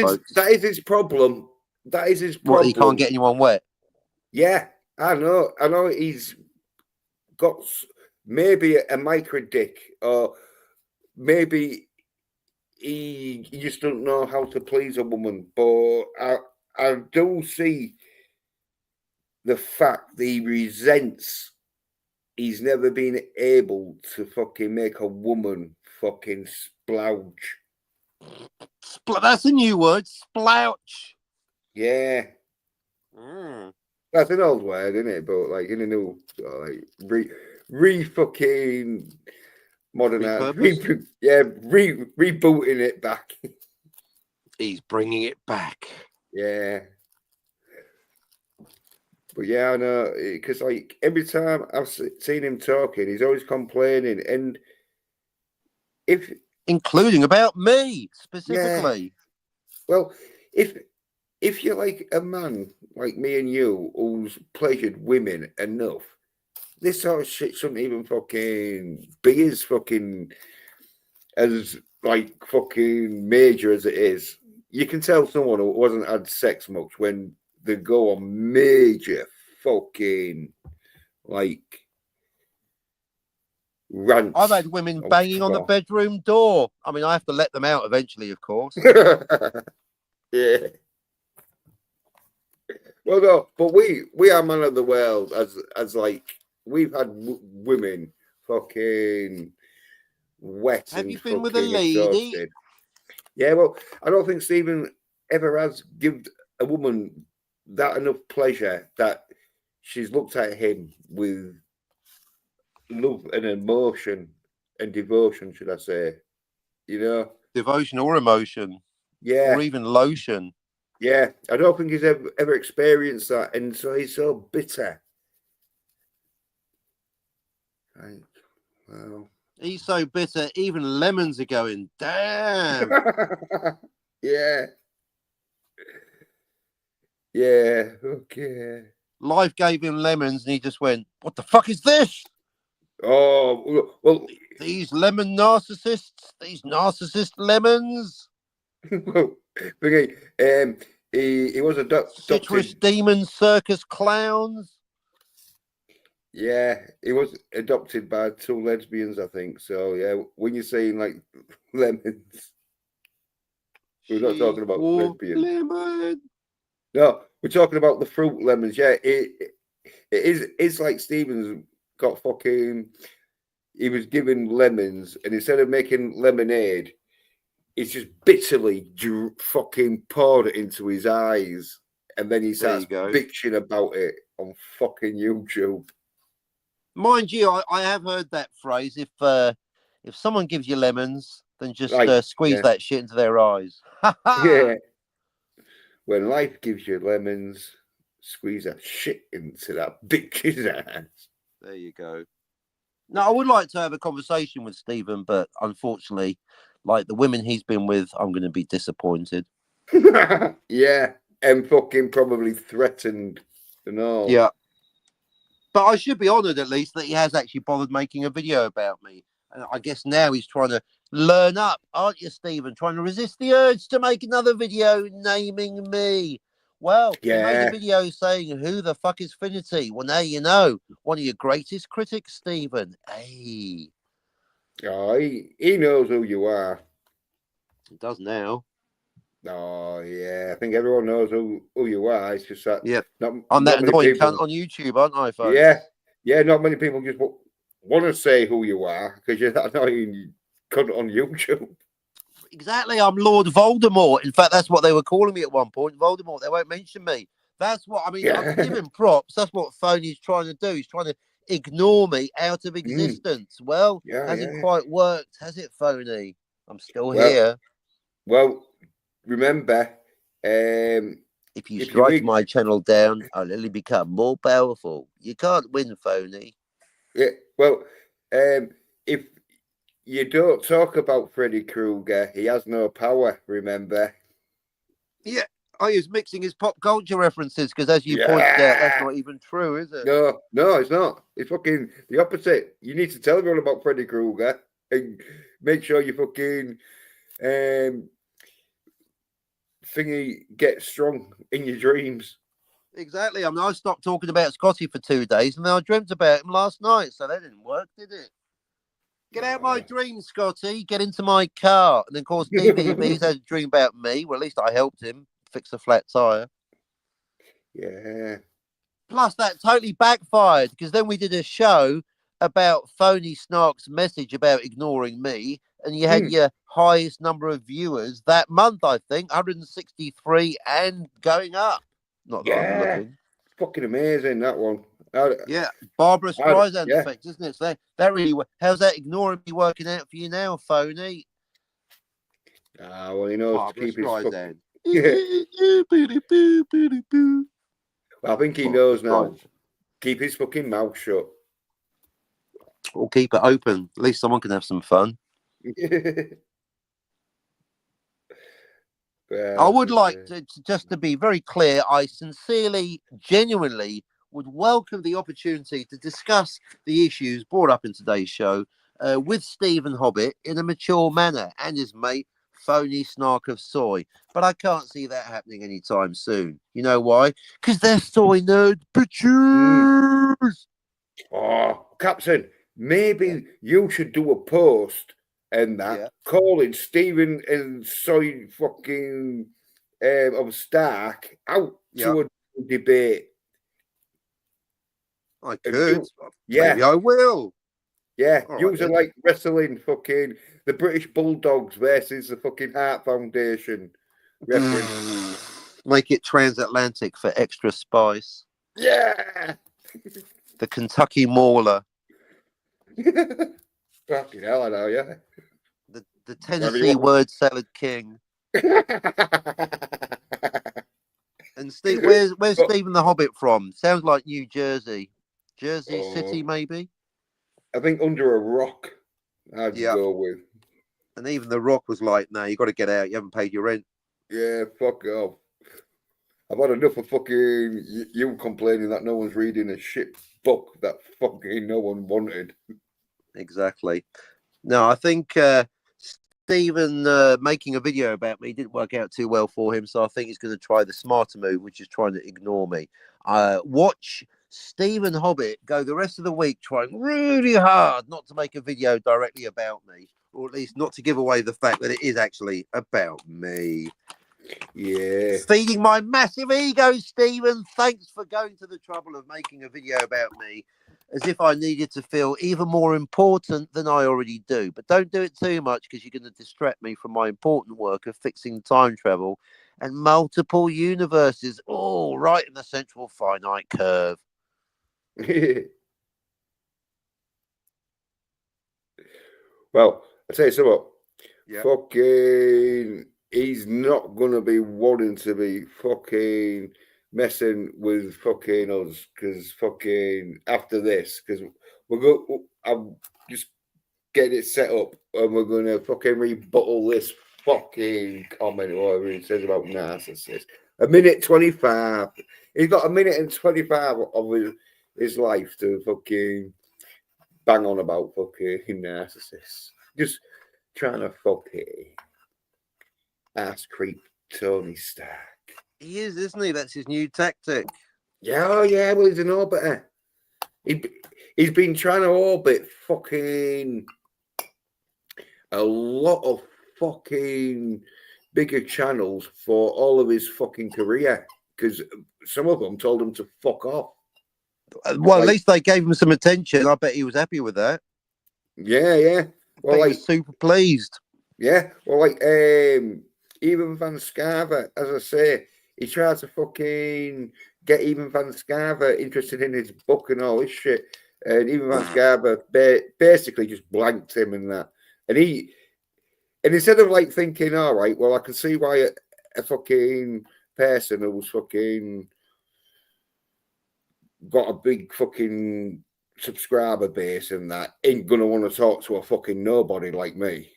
A: his problem. That is his problem.
B: What, he can't get anyone wet?
A: Yeah, I know. He's got maybe a micro dick, or maybe he just don't know how to please a woman. But I do see the fact that he resents he's never been able to fucking make a woman fucking splouch.
B: That's a new word, splouch.
A: Yeah. That's an old word, isn't it? But like in a new, like fucking modernized, rebooting it back.
B: He's bringing it back.
A: Yeah. But yeah, I know, because like every time I've seen him talking, he's always complaining, and
B: including about me specifically.
A: Yeah. Well, if you're like a man like me and you who's pleasured women enough, this sort of shit shouldn't even fucking be as fucking major as it is. You can tell someone who hasn't had sex much when they go on major fucking like rants.
B: I've had women banging on the bedroom door. I mean, I have to let them out eventually, of course.
A: Yeah. Well, no, but we are man of the world as like we've had women fucking wet.
B: Have
A: and
B: you been with a lady?
A: Exhausted. Yeah, well, I don't think Stephen ever has given a woman that enough pleasure that she's looked at him with love and emotion and devotion, should I say? You know,
B: devotion or emotion,
A: yeah,
B: or even lotion.
A: Yeah, I don't think he's ever experienced that, and so he's so bitter. Right. Well,
B: he's so bitter. Even lemons are going, damn.
A: Yeah. Yeah. Okay.
B: Life gave him lemons, and he just went, "What the fuck is this?"
A: Oh well,
B: these lemon narcissists, these narcissist lemons.
A: Well, he was adopted.
B: Citrus demon circus clowns.
A: Yeah, he was adopted by 2 lesbians, I think. So yeah, when you're saying like lemons, we're not talking about lesbians.
B: Lemon.
A: No, we're talking about the fruit lemons. Yeah, it's like Stephen's got fucking. He was given lemons, and instead of making lemonade, he's just bitterly fucking poured it into his eyes, and then he starts bitching about it on fucking YouTube.
B: Mind you, I have heard that phrase. If someone gives you lemons, then just squeeze that shit into their eyes.
A: Yeah. When life gives you lemons, squeeze that shit into that bitch's ass.
B: There you go. Now, I would like to have a conversation with Stephen, but unfortunately, like the women he's been with, I'm going to be disappointed.
A: Yeah, and fucking probably threatened and all.
B: Yeah. But I should be honoured at least that he has actually bothered making a video about me. And I guess now he's trying to learn up, aren't you, Stephen? Trying to resist the urge to make another video naming me. Well, he made a video saying, who the fuck is Finity? Well, now you know. One of your greatest critics, Stephen. Hey.
A: Oh, he knows who you are.
B: He does now.
A: Oh, yeah. I think everyone knows who you are. It's just that...
B: Yeah. I'm that annoying cunt on YouTube, aren't I, folks?
A: Yeah. Yeah, not many people just want to say who you are because you're that annoying cunt on YouTube.
B: Exactly, I'm Lord Voldemort. In fact, that's what they were calling me at one point, Voldemort. They won't mention me. That's what, I mean, I'm giving props. That's what Phony's trying to do. He's trying to ignore me out of existence. Well, hasn't quite worked, has it, Phony? I'm still here.
A: Well, remember,
B: if you strike my channel down, I'll only become more powerful. You can't win, Phony.
A: Yeah, well, If you don't talk about Freddy Krueger, he has no power, remember?
B: Yeah. Oh, he was mixing his pop culture references because, as you pointed out, that's
A: Yeah.
B: not even true, is it?
A: No, it's not. It's fucking the opposite. You need to tell everyone about Freddy Krueger and make sure you fucking um thingy get strong in your dreams.
B: Exactly. I mean, I stopped talking about Scotty for 2 days, and then I dreamt about him last night, so that didn't work, did it? Get out my dream, Scotty. Get into my car. And then, of course, DBB's had a dream about me. Well, at least I helped him fix a flat tire.
A: Yeah.
B: Plus, that totally backfired because then we did a show about Phony Snark's message about ignoring me, and you had your highest number of viewers that month, I think, 163 and going up. Not that I'm
A: Yeah.
B: looking.
A: Fucking amazing, that one.
B: Yeah, Barbara Streisand
A: Yeah.
B: effect, isn't it? So that really. How's that ignoring me working out for you now, Phony?
A: Well, he knows to
B: Barbara
A: keep his fucking.
B: Streisand.
A: Yeah. Well, I think he
B: Barbara
A: knows now.
B: Streisand.
A: Keep his fucking mouth shut.
B: Or keep it open. At least someone can have some fun. I would like to, just to be very clear, I sincerely, genuinely would welcome the opportunity to discuss the issues brought up in today's show with Stephen Hobbit in a mature manner and his mate, Phony Snark of Soy. But I can't see that happening anytime soon. You know why? Because they're soy nerd bitches.
A: Oh, Captain, maybe you should do a post and that calling Stephen and Soy fucking of Stark out to a debate.
B: I could.
A: Yeah.
B: Maybe I will.
A: Yeah,
B: All
A: use it like wrestling fucking the British Bulldogs versus the fucking Heart Foundation reference.
B: Make it transatlantic for extra spice.
A: Yeah.
B: The Kentucky Mauler.
A: Fucking hell, I know, yeah.
B: The Tennessee word salad king. And Steve, where's Stephen the Hobbit from? Sounds like New Jersey. Jersey City, maybe?
A: I think under a rock I'd go with.
B: And even the rock was like, no, you got to get out. You haven't paid your rent.
A: Yeah, fuck off. I've had enough of fucking you complaining that no one's reading a shit book that fucking no one wanted.
B: Exactly. No, I think Stephen making a video about me didn't work out too well for him, so I think he's going to try the smarter move, which is trying to ignore me. Watch Stephen Hobbit go the rest of the week trying really hard not to make a video directly about me, or at least not to give away the fact that it is actually about me.
A: Yeah.
B: Feeding my massive ego, Stephen. Thanks for going to the trouble of making a video about me, as if I needed to feel even more important than I already do. But don't do it too much because you're going to distract me from my important work of fixing time travel and multiple universes, all right in the central finite curve.
A: Well, I tell you something. Fucking, he's not gonna be wanting to be fucking messing with fucking us because fucking after this, because I'm just getting it set up and we're gonna fucking rebuttal this fucking comment or whatever it says about narcissist. A minute 25. He's got a minute and 25 of his life to fucking bang on about fucking narcissists. Just trying to fucking ass creep Tony Stark.
B: He is, isn't he? That's his new tactic.
A: Yeah, oh yeah, well, he's an orbiter. He's been trying to orbit fucking a lot of fucking bigger channels for all of his fucking career because some of them told him to fuck off.
B: Well, at least they gave him some attention. I bet he was happy with that.
A: Yeah.
B: Well, he was super pleased.
A: Yeah, well, like even Van Scarver, as I say, he tried to fucking get even Van Scarver interested in his book and all this shit, and even Van Scarver basically just blanked him and that, and instead of like thinking, all right, well, I can see why a fucking person who's fucking got a big fucking subscriber base and that ain't gonna want to talk to a fucking nobody like me.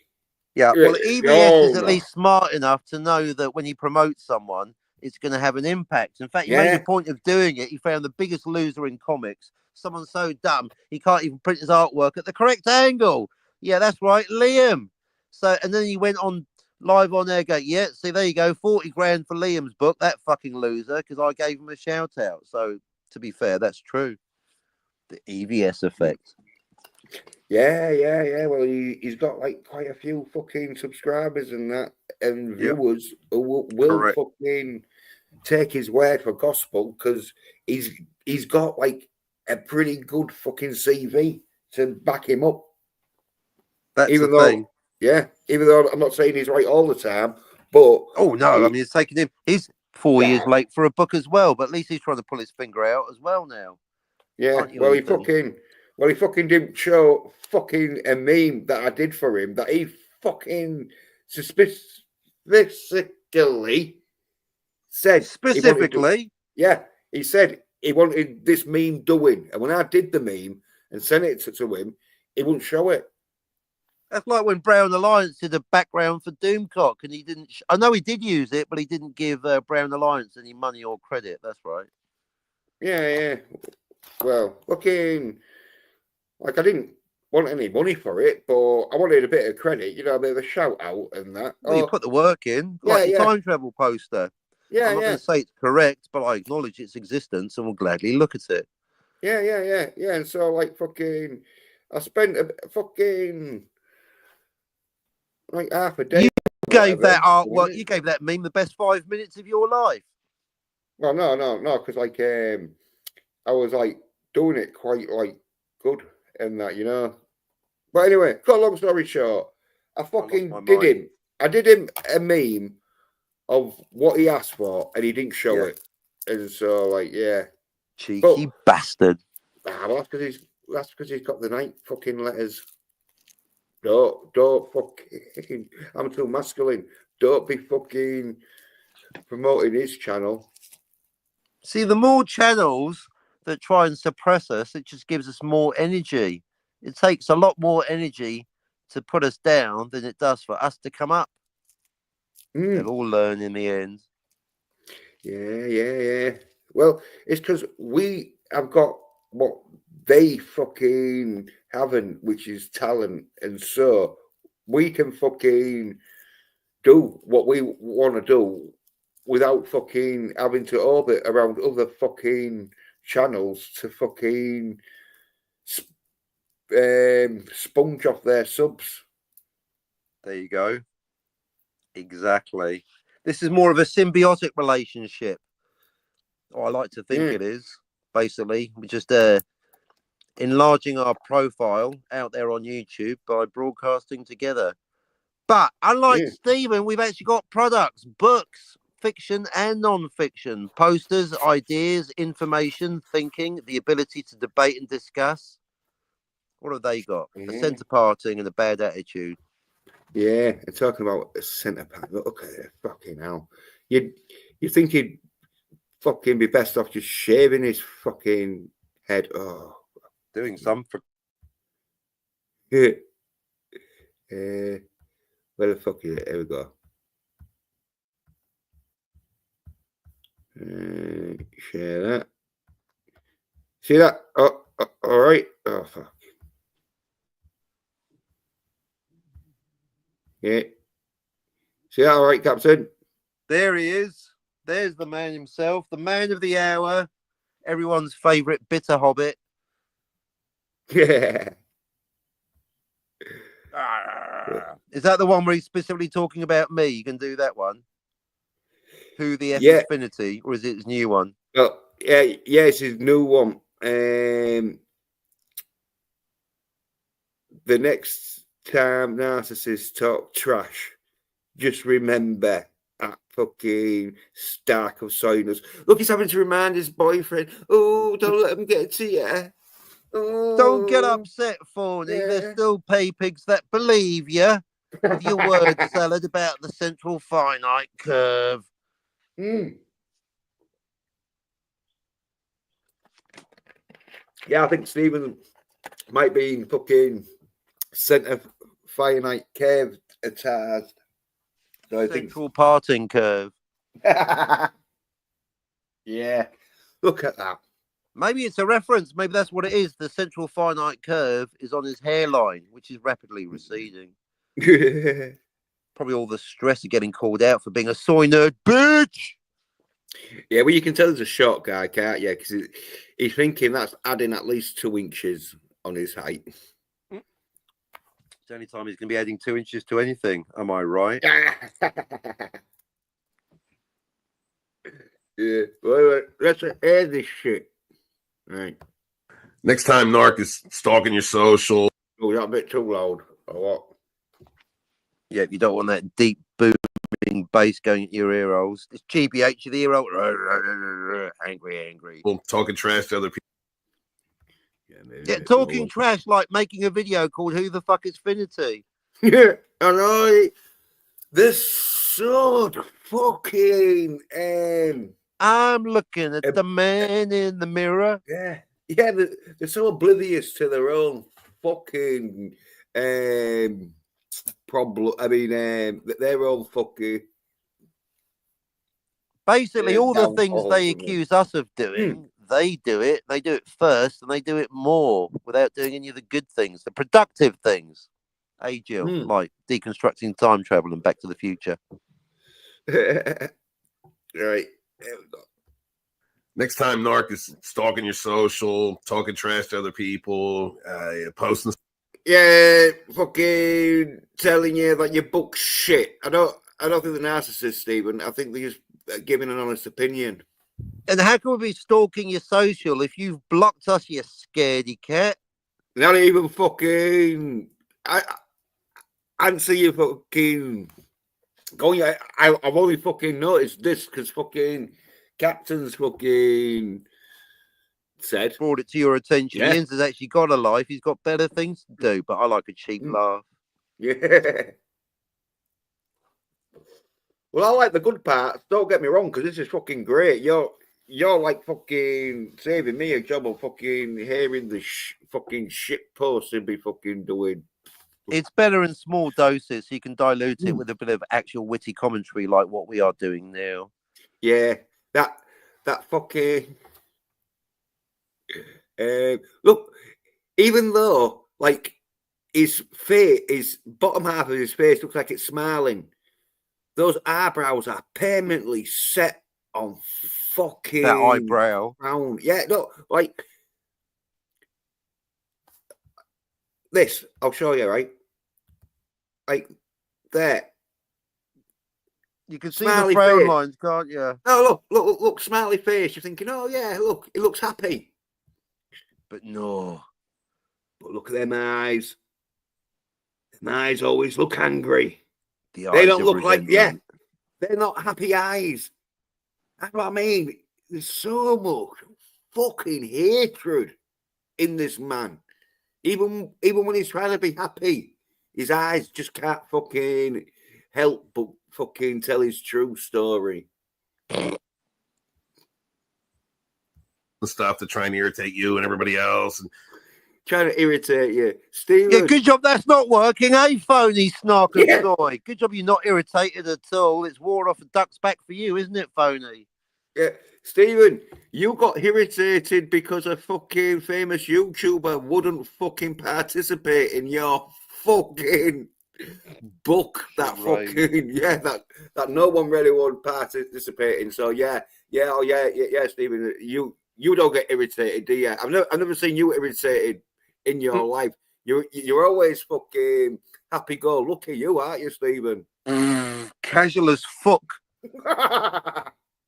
B: Yeah, well, EBS
A: Oh
B: is at
A: no.
B: least smart enough to know that when you promote someone, it's going to have an impact. In fact, he made a
A: Yeah.
B: point of doing it. He found the biggest loser in comics. Someone so dumb he can't even print his artwork at the correct angle. Yeah, that's right, Liam. So, and then he went on live on air, go, yeah, see, there you go, 40 grand for Liam's book. That fucking loser, because I gave him a shout out. So, to be fair, that's true. The EBS effect.
A: Yeah. Well, he's got like quite a few fucking subscribers and that, and viewers who will fucking take his word for gospel because he's got like a pretty good fucking CV to back him up.
B: That's
A: Even
B: the
A: though,
B: thing.
A: even though I'm not saying he's right all the time, but
B: oh no, I mean it's taken him. He's 4 years
A: yeah.
B: late for a book as well, but at least he's trying to pull his finger out as well now.
A: Yeah,
B: Aren't you,
A: well,
B: Ethan?
A: he fucking didn't show fucking a meme that I did for him that he fucking suspiciously said he wanted to.
B: Specifically,
A: Yeah, he said he wanted this meme doing, and when I did the meme and sent it to him, he wouldn't show it.
B: that's like when Brown Alliance did a background for Doomcock, and he didn't. I know he did use it, but he didn't give Brown Alliance any money or credit. That's right.
A: Yeah. Well, fucking, like I didn't want any money for it, but I wanted a bit of credit, a bit of a shout out and that.
B: Well, you put the work in, like your time travel poster. I'm not going to say it's correct, but I acknowledge its existence and will gladly look at it.
A: Yeah. And so, like, fucking, I spent a fucking like half a day.
B: You gave that artwork, you gave that meme the best 5 minutes of your life.
A: Well, no, because like I was like doing it quite like good and that. But anyway, cut a long story short, I fucking did him. I did him a meme of what he asked for, and he didn't show it. And so, like, yeah,
B: cheeky bastard.
A: Well, that's because he's got the night fucking letters. Don't fucking. I'm too masculine. Don't be fucking promoting his channel.
B: See, the more channels that try and suppress us, it just gives us more energy. It takes a lot more energy to put us down than it does for us to come up. They'll all learn in the end.
A: Yeah. Well, it's because we have got what they fucking haven't, which is talent, and so we can fucking do what we want to do without fucking having to orbit around other fucking channels to fucking sponge off their subs.
B: There you go. Exactly. This is more of a symbiotic relationship. I like to think it is. Basically, we're just enlarging our profile out there on YouTube by broadcasting together. But unlike Stephen, we've actually got products, books, fiction and non-fiction, posters, ideas, information, thinking, the ability to debate and discuss. What have they got? A centre parting and a bad attitude.
A: Yeah, and talking about a centre part. Look at it, fucking hell. You think he'd fucking be best off just shaving his fucking head? Oh,
B: doing some for.
A: Where the fuck is it? Here we go. Share that. See that? Oh, all right. Oh, fuck. Yeah. See that? All right, Captain.
B: There he is. There's the man himself, the man of the hour, everyone's favourite bitter hobbit.
A: Yeah.
B: Is that the one where he's specifically talking about me? You can do that one. Who the F Infinity, or is it his new one?
A: Oh, yeah, it's his new one. The next time Narcissists talk trash, just remember that fucking Stark of Sinus. Look, he's having to remind his boyfriend, oh, don't let him get to you. Oh,
B: don't get upset, Fawny. There's still pay pigs that believe you with your word salad about the central finite curve.
A: Yeah, I think Stephen might be in fucking centre finite cave attached. So I think
B: Central parting curve.
A: yeah. Look at that.
B: Maybe it's a reference. Maybe that's what it is. The central finite curve is on his hairline, which is rapidly receding. Probably all the stress of getting called out for being a soy nerd, bitch.
A: Yeah, well, you can tell he's a short guy, can't you? Because he's thinking that's adding at least 2 inches on his height.
B: It's the only time he's going to be adding 2 inches to anything. Am I right?
A: Yeah, well, let's air this shit. Right.
C: Next time Narc is stalking your social.
A: Oh, that a bit too loud. Or what?
B: Yeah, you don't want that deep booming bass going at your ear holes. It's GBH of the ear hole. Angry.
C: Talking trash to other people.
B: Yeah, talking trash like making a video called Who the Fuck is Finity?
A: Yeah, I know. This so fucking
B: I'm looking at the man in the mirror.
A: yeah, they're so oblivious to their own fucking problem. I mean, their own fucking.
B: Basically, all the things they
A: downfall,
B: accuse us of doing, they do it. They do it first, and they do it more without doing any of the good things, the productive things. Hey, Jill, like deconstructing time travel and Back to the Future.
A: Right.
C: Next time Narc is stalking your social, talking trash to other people, posting.
A: Yeah, fucking telling you that your book's shit. I don't think they're narcissists, Stephen. I think they're just giving an honest opinion.
B: And how can we be stalking your social if you've blocked us, you scaredy cat?
A: Not even fucking. I answer you fucking. Going. I've only fucking noticed this because fucking Captain's fucking said.
B: Brought it to your attention.
A: Yeah.
B: Ian's has actually got a life. He's got better things to do, but I like a cheap laugh.
A: Yeah. Well, I like the good parts. Don't get me wrong, because this is fucking great. You're like fucking saving me a job of fucking hearing the fucking shit posts you'll be fucking doing.
B: It's better in small doses, so you can dilute it with a bit of actual witty commentary like what we are doing now.
A: Yeah, that fucking look. Even though like his face, his bottom half of his face looks like it's smiling, those eyebrows are permanently set on fucking
B: that eyebrow.
A: Frown. Yeah, no, like this. I'll show you, right? Like there.
B: You can see
A: Smiley
B: the frown
A: face.
B: lines, can't you?
A: Oh, look, smiley face. You're thinking, oh yeah, look, it looks happy.
B: But no.
A: But look at them eyes. Them eyes always look angry.
B: They
A: don't look like, they're not happy eyes. That's what I mean. There's so much fucking hatred in this man. Even when he's trying to be happy, his eyes just can't fucking help but fucking tell his true story.
C: Stuff to try and irritate you and everybody else. And
A: trying to irritate you. Stephen.
B: Yeah, good job that's not working, eh, phony snark and soy? Good job you're not irritated at all. It's worn off a duck's back for you, isn't it, phony?
A: Yeah, Stephen, you got irritated because a fucking famous YouTuber wouldn't fucking participate in your fucking book. That fucking that no one really would participate in. So yeah, Stephen, you don't get irritated, do you? I've never seen you irritated in your life. You're always fucking happy go lucky, you aren't you, Stephen?
B: Casual as fuck.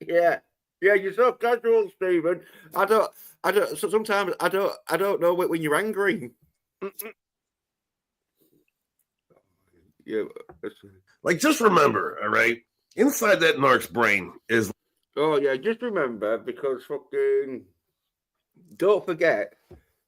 A: Yeah, you're so casual, Stephen. I don't. So sometimes I don't know when you're angry. Yeah,
C: like just remember, all right. Inside that narc's brain is.
A: Oh yeah, just remember because fucking. Don't forget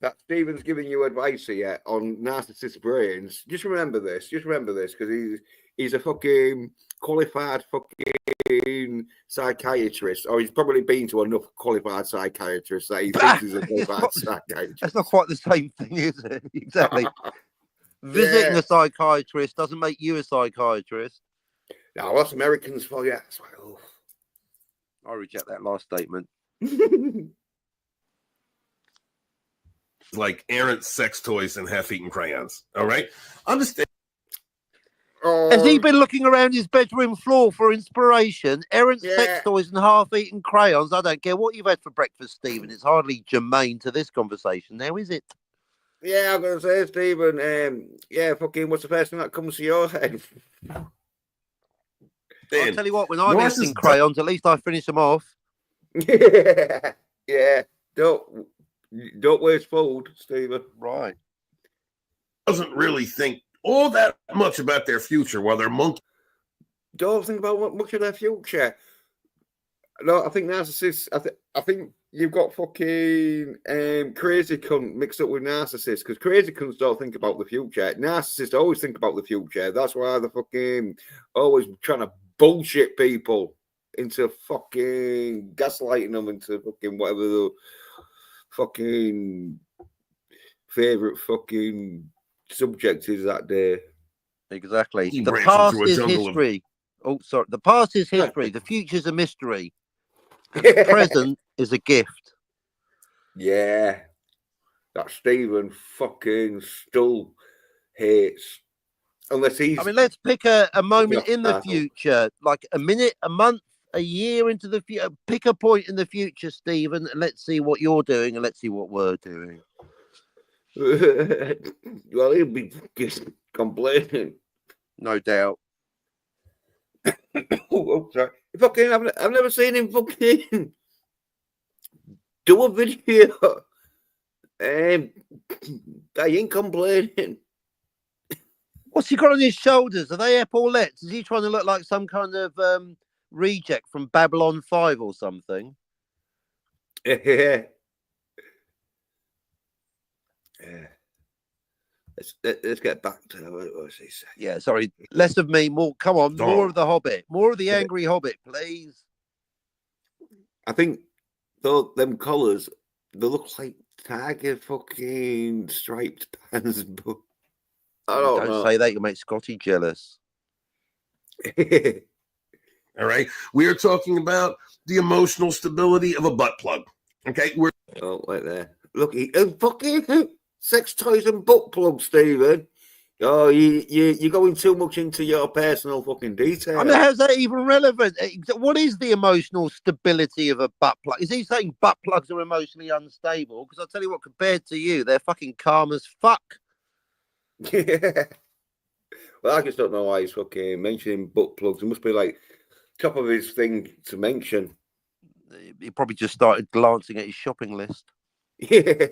A: that Stephen's giving you advice here on narcissist brains. Just remember this because he's a fucking qualified fucking fucking psychiatrist, or he's probably been to enough qualified psychiatrists that he thinks he's a qualified psychiatrist.
B: That's not quite the same thing, is it? Exactly. Visiting a psychiatrist doesn't make you a psychiatrist.
A: No, that's Americans for you. That's why, oh.
B: I reject that last statement.
C: Like errant sex toys and half-eaten crayons. All right, understand.
B: Has he been looking around his bedroom floor for inspiration? Errant sex toys and half-eaten crayons. I don't care what you've had for breakfast, Stephen. It's hardly germane to this conversation now, is it?
A: Yeah, I'm going to say, Stephen, fucking what's the first thing that comes to your head?
B: I'll tell you what, when I'm eating crayons, at least I finish them off.
A: Yeah. Don't waste food, Stephen.
B: Right.
C: Doesn't really think all that much about their future while they're monkey.
A: Don't think about much of their future. No, I think narcissists. I think you've got fucking crazy cunt mixed up with narcissists, because crazy cunts don't think about the future. Narcissists always think about the future. That's why they're fucking always trying to bullshit people into fucking gaslighting them into fucking whatever the fucking favorite fucking subject is that day.
B: Exactly. The past is history. Oh, sorry. The past is history. The future's a mystery. The present is a gift.
A: Yeah. That Stephen fucking still hates. Unless he's...
B: I mean, let's pick a moment in the future, like a minute, a month, a year into the future. Pick a point in the future, Stephen, and let's see what you're doing and let's see what we're doing.
A: Well, he'll be complaining.
B: No doubt.
A: Oh, sorry. Fucking, I've never seen him fucking do a video. I ain't complaining.
B: What's he got on his shoulders? Are they epaulettes? Is he trying to look like some kind of reject from Babylon 5 or something?
A: Yeah. Let's get back to what he said.
B: Yeah, sorry. Less of me, more. Come on, more of the Hobbit. More of the angry Hobbit, please.
A: I think though them colours, they look like tiger fucking striped pants, but I don't know.
B: Say that, you'll make Scotty jealous.
C: All right. We are talking about the emotional stability of a butt plug. Okay.
A: Right there. Look, fucking sex toys and butt plugs, Stephen. Oh, you're going too much into your personal fucking detail.
B: I mean, how's that even relevant? What is the emotional stability of a butt plug? Is he saying butt plugs are emotionally unstable? Because I'll tell you what, compared to you, they're fucking calm as fuck.
A: Yeah. Well, I just don't know why he's fucking mentioning butt plugs. It must be like top of his thing to mention.
B: He probably just started glancing at his shopping list.
A: Yeah.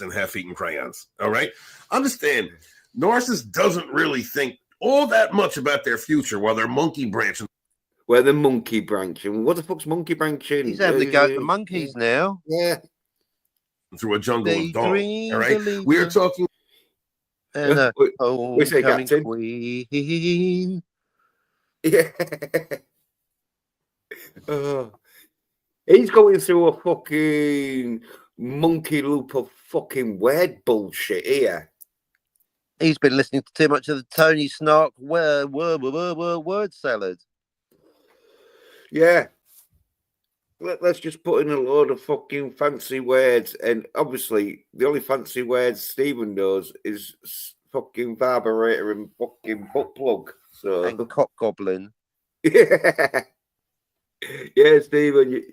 C: And half-eaten crayons. All right. Understand, Narcissist doesn't really think all that much about their future while they're monkey branching.
A: Well, the monkey branching. What the fuck's monkey branching?
B: He's having to go to the monkeys now.
A: Yeah.
C: Through a jungle of dawn.
B: All
C: right. We are talking.
B: And
A: we say Captain
B: Queen.
A: Yeah. He's going through a fucking monkey loop of fucking weird bullshit here.
B: He's been listening to too much of the Tony Snark word salad.
A: Yeah. Let's just put in a load of fucking fancy words, and obviously the only fancy words Stephen knows is fucking vibrator and fucking butt plug. So
B: and cock goblin.
A: Yeah. Yeah, Stephen.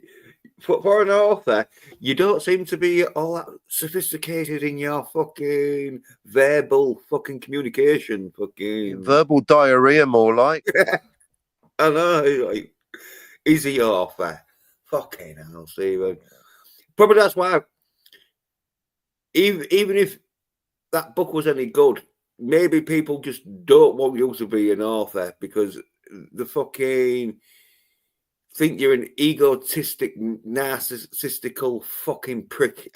A: For an author, you don't seem to be all that sophisticated in your fucking verbal fucking communication. Fucking
B: verbal diarrhea, more like.
A: I know. Like, is he author? Fucking hell, Stephen. Probably that's why. Even if that book was any good, maybe people just don't want you to be an author because the fucking think you're an egotistic, narcissistical fucking prick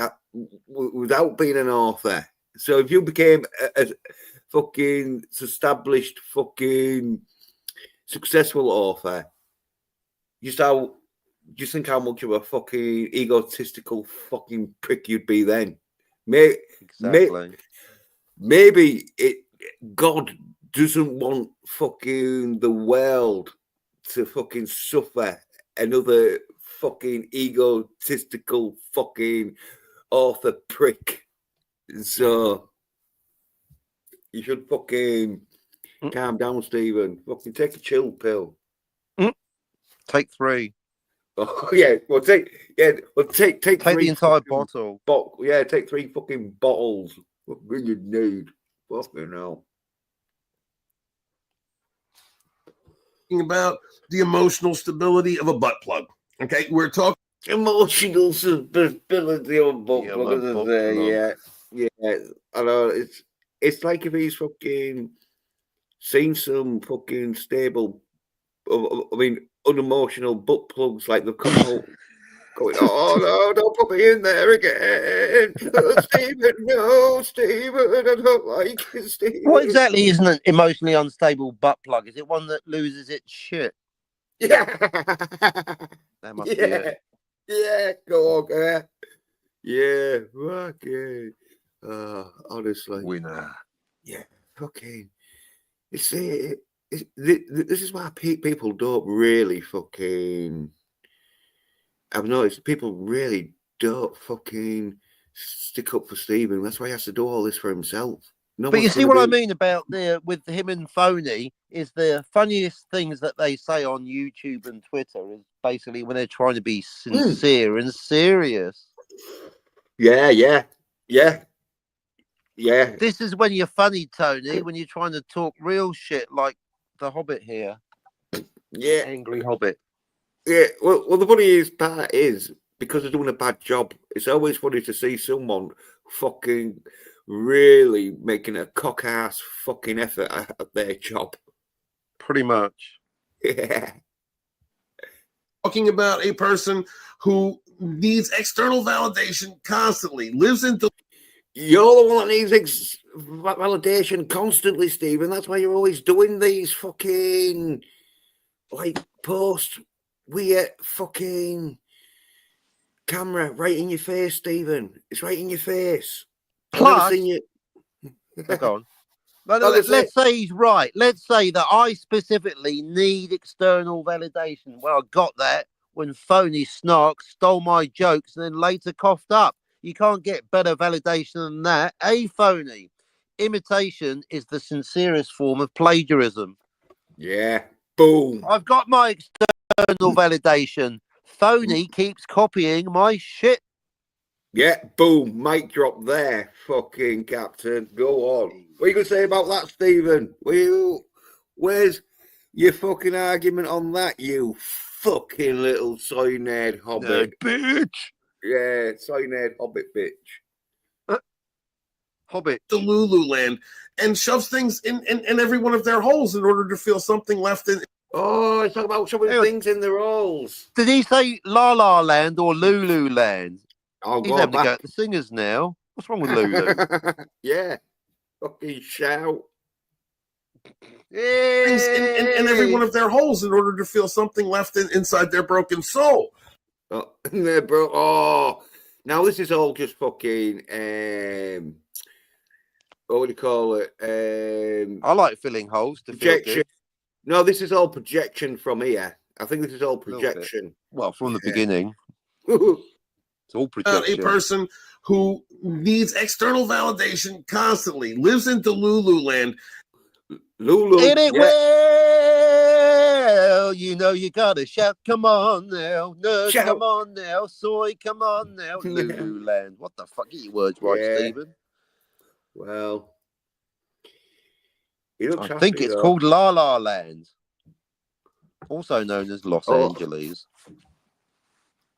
A: without being an author. So if you became a fucking established, fucking successful author, just think how much of a fucking egotistical fucking prick you'd be then. Maybe God doesn't want fucking the world to fucking suffer another fucking egotistical fucking author prick. So you should fucking calm down, Stephen. Fucking take a chill pill.
B: Take 3.
A: Oh yeah, take
B: Take
A: 3
B: the entire bottle.
A: Take 3 fucking bottles. What you need? Fucking hell.
C: About the emotional stability of a butt plug. Okay, we're talking
A: emotional stability of a butt plug. Yeah. I know it's like if he's fucking seen some fucking stable, unemotional butt plugs like they've come out. Going, oh no, don't put me in there again. Stephen, no, Stephen, I don't like it, Stephen.
B: What exactly is an emotionally unstable butt plug? Is it one that loses its shit?
A: Yeah.
B: That must be it.
A: Yeah, go on, yeah, okay. Honestly.
B: Winner.
A: Yeah, fucking. This is why people don't really fucking. I've noticed people really don't fucking stick up for Stephen. That's why he has to do all this for himself.
B: But you see what I mean about with him and Phony is the funniest things that they say on YouTube and Twitter is basically when they're trying to be sincere and serious.
A: Yeah.
B: This is when you're funny, Tony, when you're trying to talk real shit like the Hobbit here.
A: Yeah.
B: Angry Hobbit.
A: Yeah, well, the funniest part is because they're doing a bad job. It's always funny to see someone fucking really making a cock-ass fucking effort at their job.
B: Pretty much.
A: Yeah.
C: Talking about a person who needs external validation constantly, lives in.
A: You're the one that needs validation constantly, Stephen. That's why you're always doing these fucking posts. Weird fucking camera right in your face, Stephen. It's right in your face.
B: Plus,
A: I've never seen you.
B: Go on. Let's say he's right. Let's say that I specifically need external validation. Well, I got that when Phony Snark stole my jokes and then later coughed up. You can't get better validation than that. Phony. Imitation is the sincerest form of plagiarism.
A: Yeah. Boom.
B: I've got my external validation. Phony keeps copying my shit.
A: Yeah, boom. Mic drop there, fucking Captain. Go on. What are you going to say about that, Stephen? Where's your fucking argument on that, you fucking little soy-nerd hobbit?
B: Bitch.
A: Yeah, soy-nerd hobbit bitch.
B: Hobbit.
C: To Lululand and shoves things in every one of their holes in order to feel something left in.
A: Oh, he's talking about shoving things in their holes.
B: Did he say La La Land or Lulu Land?
A: I'll
B: He's
A: go
B: having
A: back.
B: to go at the singers now. What's wrong with Lulu?
A: Yeah. Fucking shout.
C: Things in every one of their holes in order to feel something left inside their broken soul.
A: Oh, now this is all just fucking what would you call it?
B: I like filling holes to
A: projection.
B: feel good.
A: No, this is all projection from here. I think this is all projection.
B: Well, from the beginning. It's all projection.
C: A person who needs external validation constantly, lives in Lululand.
A: Lulu.
B: In it well, you know you gotta shout, come on now, nerd,
A: Shout.
B: come on now, soy, come on now, Lululand. What the fuck? Get your words right, Stephen.
A: Well,
B: I think it's called La La Land, also known as Los Angeles.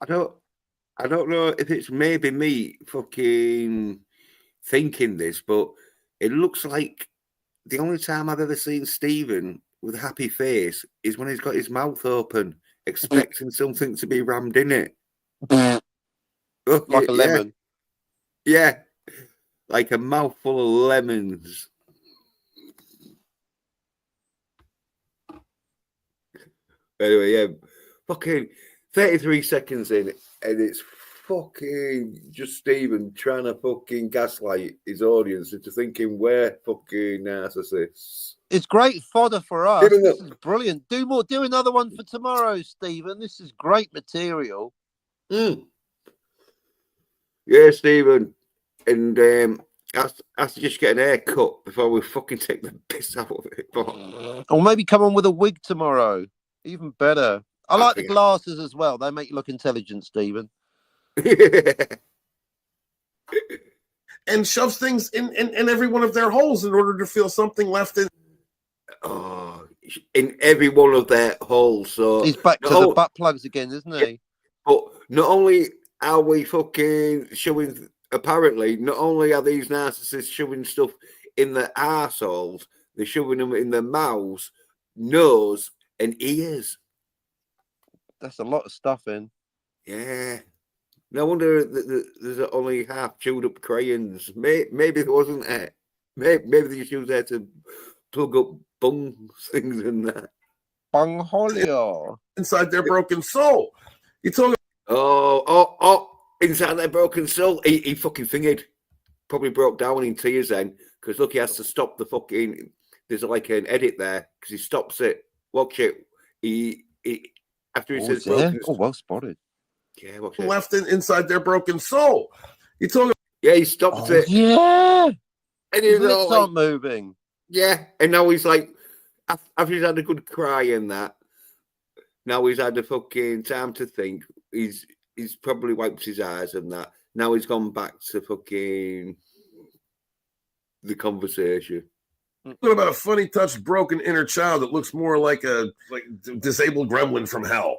A: I don't know if it's maybe me fucking thinking this, but it looks like the only time I've ever seen Stephen with a happy face is when he's got his mouth open, expecting something to be rammed in it.
B: Like a lemon.
A: Yeah. Like a mouthful of lemons. Anyway, yeah. fucking 33 seconds in, and it's fucking just Stephen trying to fucking gaslight his audience into thinking we're fucking narcissists.
B: It's great fodder for us.
A: Even
B: This
A: though-
B: is brilliant. Do another one for tomorrow, Stephen. This is great material.
A: Yeah, Stephen. And I have to just get an haircut before we fucking take the piss out of it.
B: Or maybe come on with a wig tomorrow. Even better. I like the
A: think-
B: glasses as well. They make you look intelligent, Stephen.
C: And shoves things in every one of their holes in order to feel something left in.
A: Oh, in every one of their holes. So
B: He's back to the butt plugs again, isn't he?
A: But not only are we fucking showing, apparently, not only are these narcissists showing stuff in their arseholes, they're shoving them in their mouths, nose, and ears.
B: That's a lot of stuff in.
A: Yeah. No wonder there's only half chewed up crayons. Maybe there wasn't it. Maybe they just used that to plug up bung things in that.
B: Bungholio.
C: Inside their broken soul. You talk
A: Oh, inside their broken soul. He fucking fingered. Probably broke down in tears then. Because look, he has to stop the fucking. There's like an edit there because he stops it. Watch it. He after he says broken.
B: Oh, well spotted.
A: Yeah, watch it.
C: left inside their broken soul. You talk.
A: Yeah, he stopped it.
B: Yeah.
A: And
B: His
A: he's
B: lips
A: all like,
B: aren't moving.
A: yeah, and now he's like, after he's had a good cry in that, now he's had a fucking time to think. He's probably wiped his eyes and that. Now he's gone back to fucking the conversation.
C: What about a funny touched broken inner child that looks more like a disabled gremlin from hell?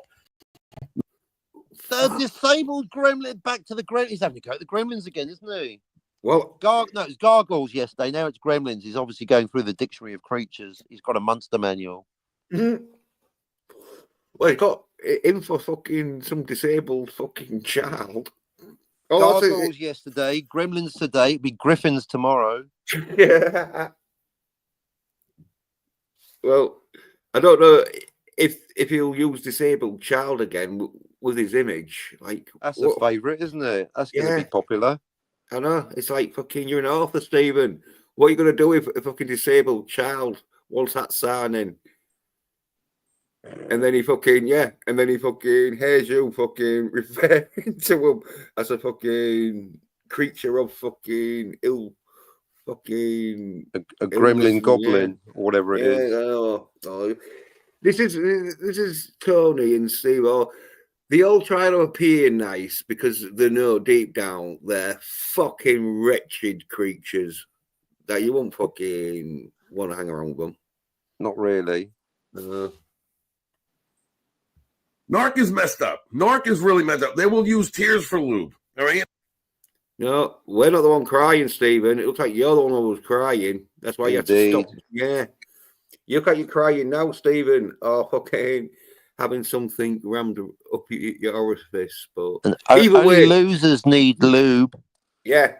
B: The disabled gremlin, back to the gremlins. He's having to go to the gremlins again, isn't he?
A: Well,
B: No, it's gargoyles yesterday. Now it's gremlins. He's obviously going through the dictionary of creatures. He's got a monster manual.
A: well, he got in for fucking some disabled fucking child. Oh,
B: Gargoyles yesterday, gremlins today. It'll be griffins tomorrow.
A: Yeah. Well, I don't know if he'll use disabled child again with his image. Like
B: That's a favourite, isn't it? That's going to
A: Yeah.
B: be popular.
A: I know. It's like fucking you're an author, Stephen. What are you gonna do if a fucking disabled child wants that signing? And then he fucking hears you fucking referring to him as a fucking creature of fucking ill fucking
B: A gremlin
A: yeah.
B: goblin, or whatever it is.
A: Oh. This is Tony and Steve. Oh, they all try to appear nice because they know deep down they're fucking wretched creatures that you won't fucking want to hang around with them.
B: Not really.
C: Narc is messed up. Narc is really messed up. They will use tears for lube. All right.
A: No, we're not the one crying, Stephen. It looks like you're the one who was crying. That's why you have to stop. Yeah. You look like you're crying now, Stephen, or fucking having something rammed up your orifice. But
B: And
A: either
B: only
A: way,
B: losers need lube.
A: yeah.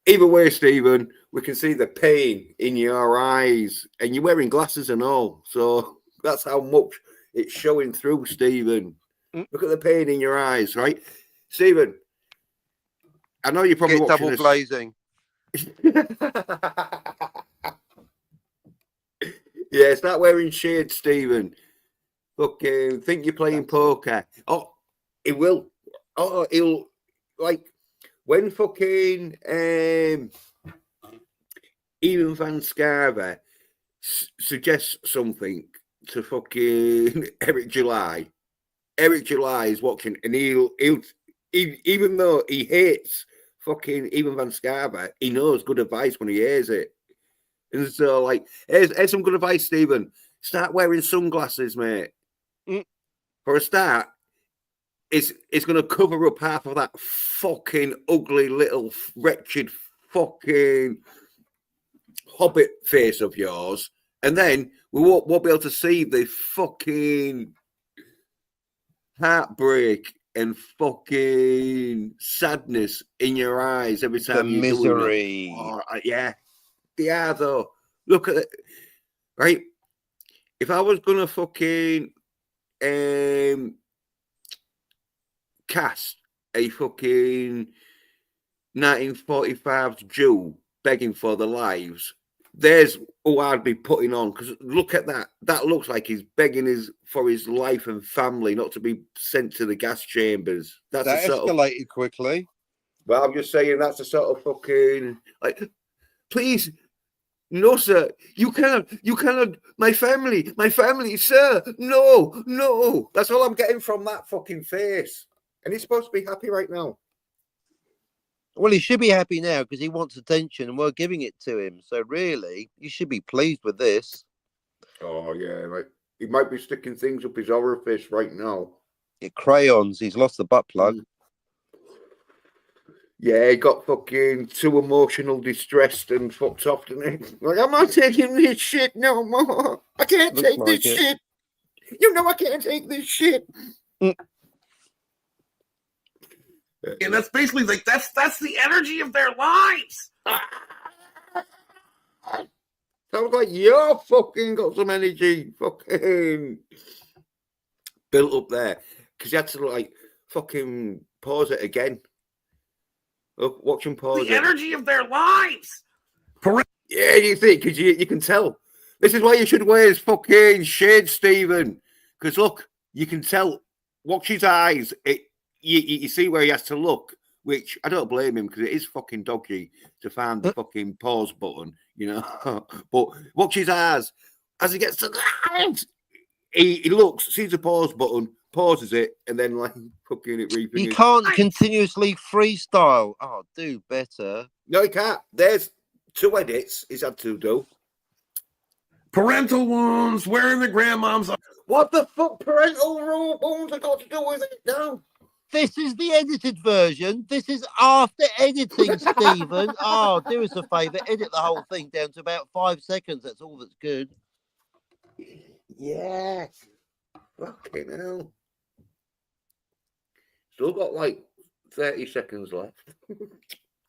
A: Either way, Stephen, we can see the pain in your eyes, and you're wearing glasses and all. So that's how much it's showing through, Stephen. Look at the pain in your eyes, right, Stephen? I know you're probably
B: Get
A: watching
B: double
A: this.
B: glazing.
A: Yeah, start wearing shades, Stephen. Fucking think you're playing poker. Oh, he will. Oh, he'll like when fucking Ian Van Scarver suggests something to fucking Eric July. Eric July is watching, and he'll even though he hates fucking Ian Van Scarver, he knows good advice when he hears it. And so, like, here's some good advice, Stephen. Start wearing sunglasses, mate. For a start, it's going to cover up half of that fucking ugly little wretched fucking hobbit face of yours, and then we won't be able to see the fucking heartbreak and fucking sadness in your eyes every time
B: The
A: you
B: misery.
A: Oh, yeah, they are though. Look at it, right? If I was gonna fucking cast a fucking 1945 Jew begging for their lives, there's who I'd be putting on, because look at that. That looks like he's begging for his life and family not to be sent to the gas chambers. That's
B: That
A: the sort
B: escalated quickly.
A: Well, I'm just saying that's the sort of fucking like, please, no, sir, you cannot, my family, sir, no. That's all I'm getting from that fucking face. And he's supposed to be happy right now.
B: Well, he should be happy now because he wants attention and we're giving it to him. So really, you should be pleased with this.
A: Oh, yeah, like, he might be sticking things up his orifice right now.
B: Crayons, he's lost the butt plug.
A: Yeah, he got fucking too emotional distressed and fucked off, didn't he? Like, I'm not taking this shit no more. I can't take this shit. You know I can't take this shit.
C: And that's basically like that's the energy of their lives.
A: Sounds like you're fucking got some energy fucking built up there. Because you had to like fucking pause it again. Look, watch him pause
C: The energy of their lives.
A: Yeah, you think, because you can tell. This is why you should wear his fucking shades, Stephen. Because look, you can tell. Watch his eyes. You see where he has to look, which I don't blame him because it is fucking dodgy to find the fucking pause button, you know. But watch his eyes as he gets to the end. He looks, sees the pause button, pauses it, and then like fucking it refingers.
B: You can't continuously freestyle. Oh, do better.
A: No, he can't. There's 2 edits he's had to do.
C: Parental wounds, wearing the grandmom's.
A: What the fuck parental wounds have got to do with it now?
B: This is the edited version. This is after editing, Stephen. Oh, do us a favour. Edit the whole thing down to about 5 seconds. That's all that's good.
A: Yes. Fucking hell. Still got like 30 seconds left.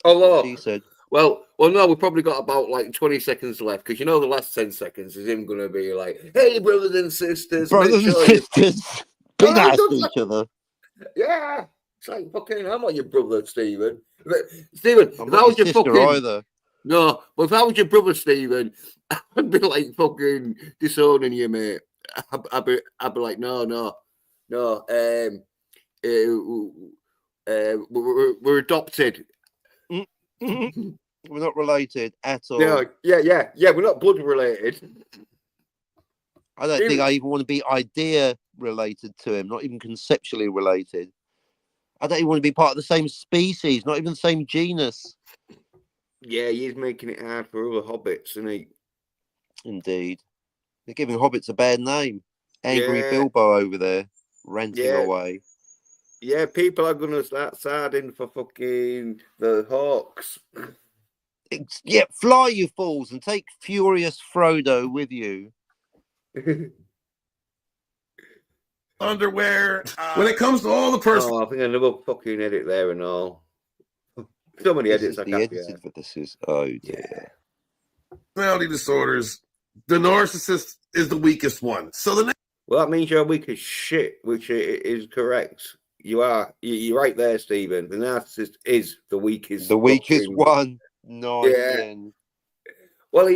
A: Although,
B: She said,
A: well, no, we've probably got about like 20 seconds left because you know the last 10 seconds is him going to be like, hey, brothers and sisters.
B: brothers and sisters, be nice to each other.
A: Yeah. It's like, fucking, I'm not your brother, Stephen. Stephen,
B: I'm
A: if I
B: not
A: was
B: your
A: your
B: sister
A: fucking...
B: either.
A: No, but if I was your brother, Stephen, I'd be like fucking disowning you, mate. I'd be like, no. We're adopted.
B: We're not related at all.
A: No, yeah. We're not blood related.
B: I don't think I even want to be idea related to him, not even conceptually related. I don't even want to be part of the same species, not even the same genus.
A: Yeah, he's making it hard for other hobbits, isn't he?
B: Indeed. They're giving hobbits a bad name. Angry Bilbo over there, ranting away.
A: Yeah, people are going to start siding for fucking the Hawks.
B: Yeah, fly, you fools, and take furious Frodo with you.
C: Underwear. When it comes to all the person.
A: Oh, I think another fucking edit there and all. So many edits I can't
B: for this is dear.
C: Personality disorders. The narcissist is the weakest one. So the next.
A: Well, that means you're weak as shit, which is correct. You are. You're right there, Stephen. The narcissist is the weakest.
B: The weakest one. No.
A: Yeah. Well,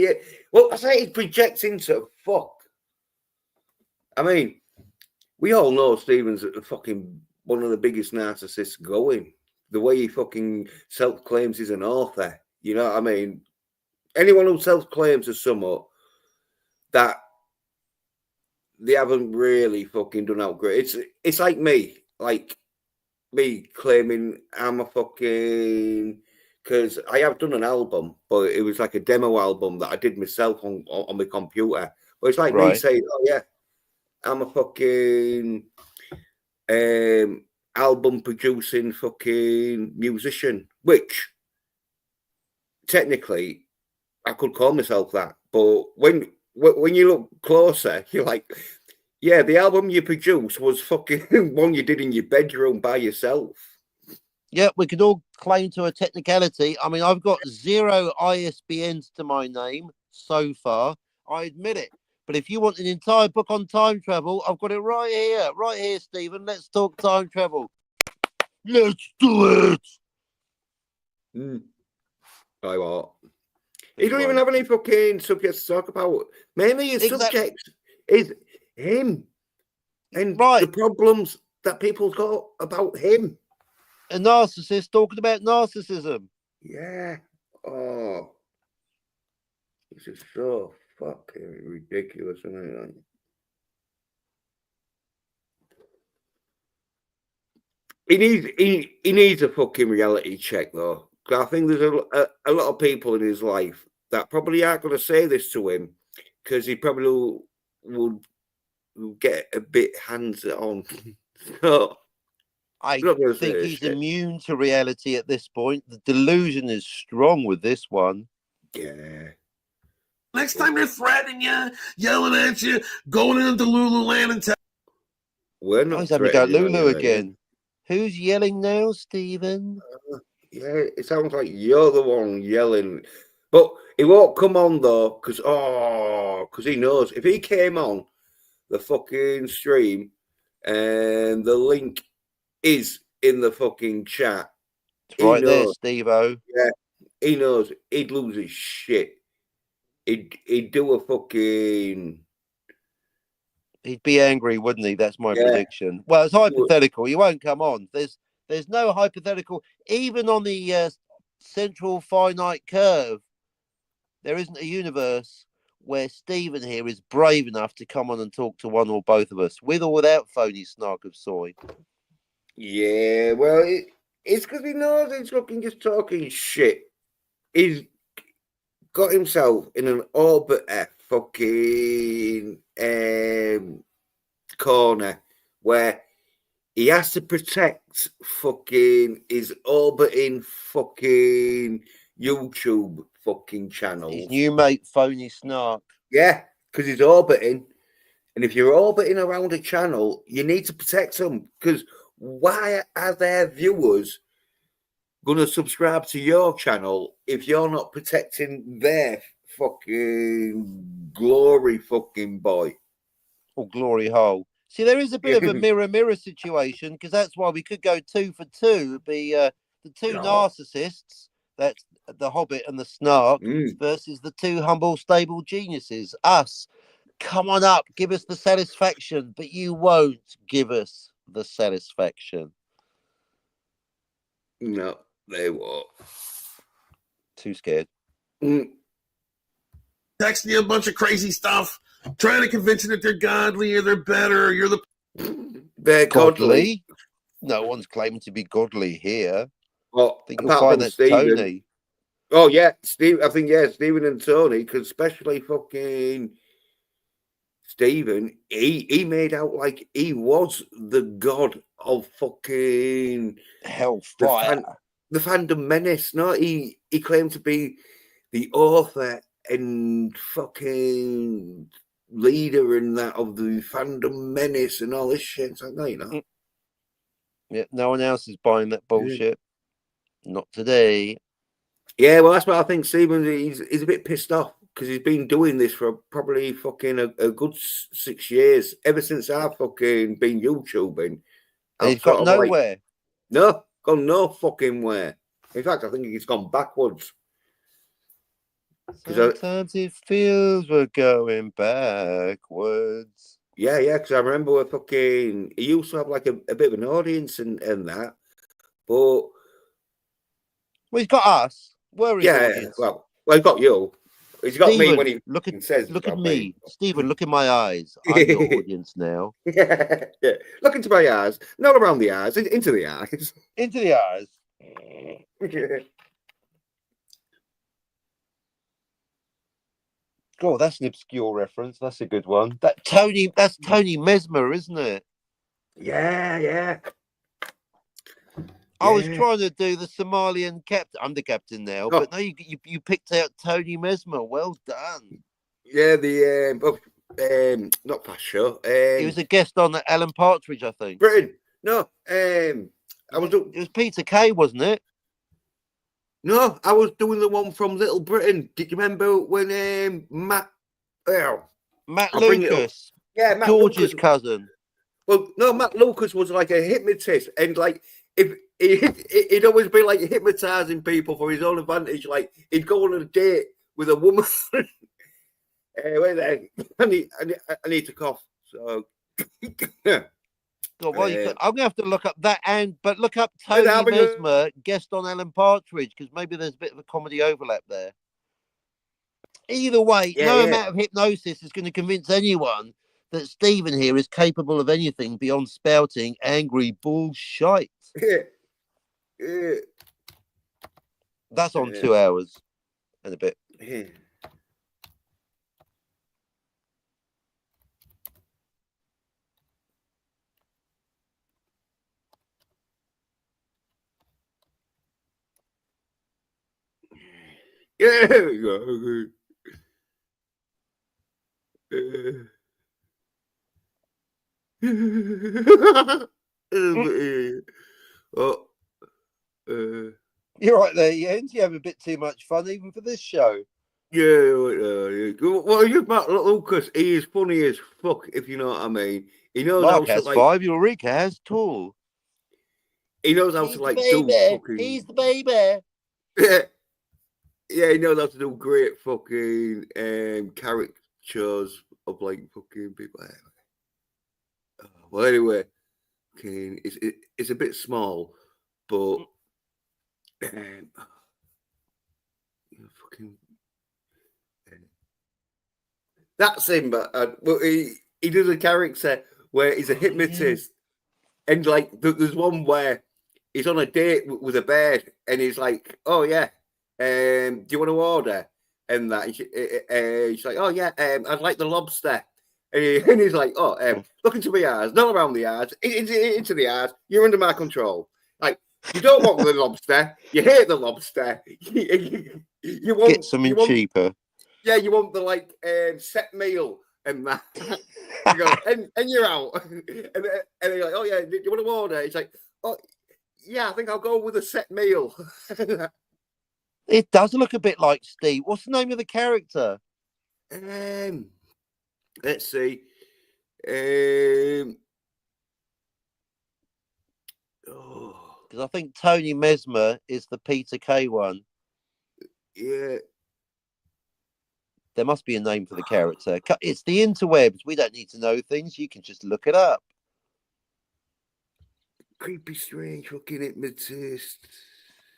A: I say he projects into fuck. I mean, we all know Stephen's fucking one of the biggest narcissists going. The way he fucking self-claims he's an author. You know what I mean? Anyone who self-claims as somewhat that they haven't really fucking done out great. It's like me claiming I'm a fucking, because I have done an album, but it was like a demo album that I did myself on my computer. But it's like me saying, oh yeah, I'm a fucking album producing fucking musician, which technically I could call myself that. But when you look closer, you're like, yeah, the album you produced was fucking one you did in your bedroom by yourself.
B: Yeah, we could all claim to a technicality. I mean, I've got 0 ISBNs to my name so far. I admit it. But if you want an entire book on time travel, I've got it right here, Stephen. Let's talk time travel. Let's do it.
A: I what? He don't even have any fucking subjects to talk about. Mainly his subject is him and the problems that people got about him.
B: A narcissist talking about narcissism.
A: Yeah. Oh. This is so fucking ridiculous, isn't it? He needs a fucking reality check, though. I think there's a lot of people in his life that probably aren't going to say this to him because he probably would get a bit hands-on. So,
B: I think he's immune to reality at this point. The delusion is strong with this one.
A: Yeah.
C: Next time they're threatening you, yelling at you, going into Lululand and
A: we're not
B: having to go Lulu again. Who's yelling now, Stephen?
A: Yeah, it sounds like you're the one yelling. But he won't come on, though, because he knows. If he came on the fucking stream and the link is in the fucking chat.
B: It's right there, Steve-O.
A: Yeah, he knows. He'd lose his shit. He'd do a fucking...
B: He'd be angry, wouldn't he? That's my prediction. Well, it's hypothetical. He won't come on. There's no hypothetical. Even on the central finite curve, there isn't a universe where Stephen here is brave enough to come on and talk to one or both of us, with or without phony snark of soy.
A: Yeah, well, it's because he knows he's just talking shit. He's got himself in an orbit fucking corner where he has to protect fucking his orbiting fucking YouTube fucking channel.
B: His new mate, Phony Snark.
A: Yeah, because he's orbiting. And if you're orbiting around a channel, you need to protect them. Because why are their viewers going to subscribe to your channel if you're not protecting their fucking glory fucking boy?
B: Or glory hole. See, there is a bit of a mirror situation, because that's why we could go 2 for 2. It'd be the two narcissists, that's the Hobbit and the Snark, versus the two humble, stable geniuses, us. Come on up, give us the satisfaction, but you won't give us the satisfaction.
A: No, they won't.
B: Too scared.
C: Texting you a bunch of crazy stuff, trying to convince you that they're godly or they're better. Or
A: they're godly.
B: No one's claiming to be godly here.
A: Well,
B: I think you'll find that
A: Stephen,
B: Tony.
A: Oh yeah, Steve. I think Stephen and Tony, because especially fucking Stephen, he made out like he was the god of fucking
B: hellfire,
A: the fandom menace. No, he claimed to be the author and fucking leader and that of the fandom menace and all this shit. It's like, no, you know.
B: Yeah, no one else is buying that bullshit. Not today.
A: Yeah, well, that's what I think. Stephen, he's a bit pissed off because he's been doing this for probably fucking a good 6 years. Ever since I've fucking been YouTubing.
B: And he's got nowhere.
A: Gone no fucking where. In fact, I think he's gone backwards.
B: Sometimes it feels we're going backwards.
A: Yeah, because I remember he used to have like a bit of an audience and that. But
B: he's got us. We're his audience.
A: Well, he's got you. He's got
B: Stephen,
A: me when he says.
B: Look at me, Stephen. Look in my eyes. I'm your audience now.
A: Yeah. Look into my eyes, not around the eyes, into the eyes.
B: Into the eyes. Oh, that's an obscure reference. That's a good one. That's Tony Mesmer, isn't it?
A: Yeah.
B: I was trying to do the Somalian captain. I'm the captain now, but no, you picked out Tony Mesmer. Well done.
A: Yeah, not past show.
B: He was a guest on Alan Partridge, I think.
A: Britain. No,
B: it was Peter Kay, wasn't it?
A: No, I was doing the one from Little Britain. Did you remember when Matt
B: Lucas?
A: Yeah, Matt
B: George's
A: Lucas.
B: cousin.
A: Well, no, Matt Lucas was like a hypnotist, and like if he'd always be like hypnotizing people for his own advantage. Like he'd go on a date with a woman. Wait there, I need to cough. So,
B: God, well, I'm gonna have to look up that, but look up
A: Wait,
B: Tony Mesmer, guest on Alan Partridge, because maybe there's a bit of a comedy overlap there. Either way, no amount of hypnosis is going to convince anyone that Stephen here is capable of anything beyond spouting angry bullshit. That's on 2 hours and a bit.
A: Yeah, we go.
B: You're right there, Jens. You have a bit too much fun even for this show.
A: Yeah. Well, you Matt Lucas, he is funny as fuck, if you know what I mean. He knows
B: Mark
A: how
B: has
A: to,
B: 5, Ulrika has 2.
A: He knows how to like do fucking.
B: He's the baby.
A: Yeah, he knows how to do great fucking caricatures of like fucking people. Well, anyway, okay, it's a bit small, but fucking that's him. But well, he does a character where he's a hypnotist, and like there's one where he's on a date with a bear, and he's like, "Oh yeah, do you want to order?" And that he's like, "Oh yeah, I'd like the lobster." And he's like, "Oh, look into my eyes, not around the eyes, into the eyes. You're under my control. Like you don't want the lobster, you hate the lobster. You want
B: get something cheaper.
A: Yeah, you want the like set meal and that." You go, and you're out. And you're like, "Oh yeah, do you want to order?" It's like, "Oh yeah, I think I'll go with a set meal."
B: It does look a bit like Steve. What's the name of the character?
A: Let's see.
B: Because I think Tony Mesmer is the Peter Kay one.
A: Yeah.
B: There must be a name for the character. It's the interwebs. We don't need to know things. You can just look it up.
A: Creepy, strange, fucking hypnotist.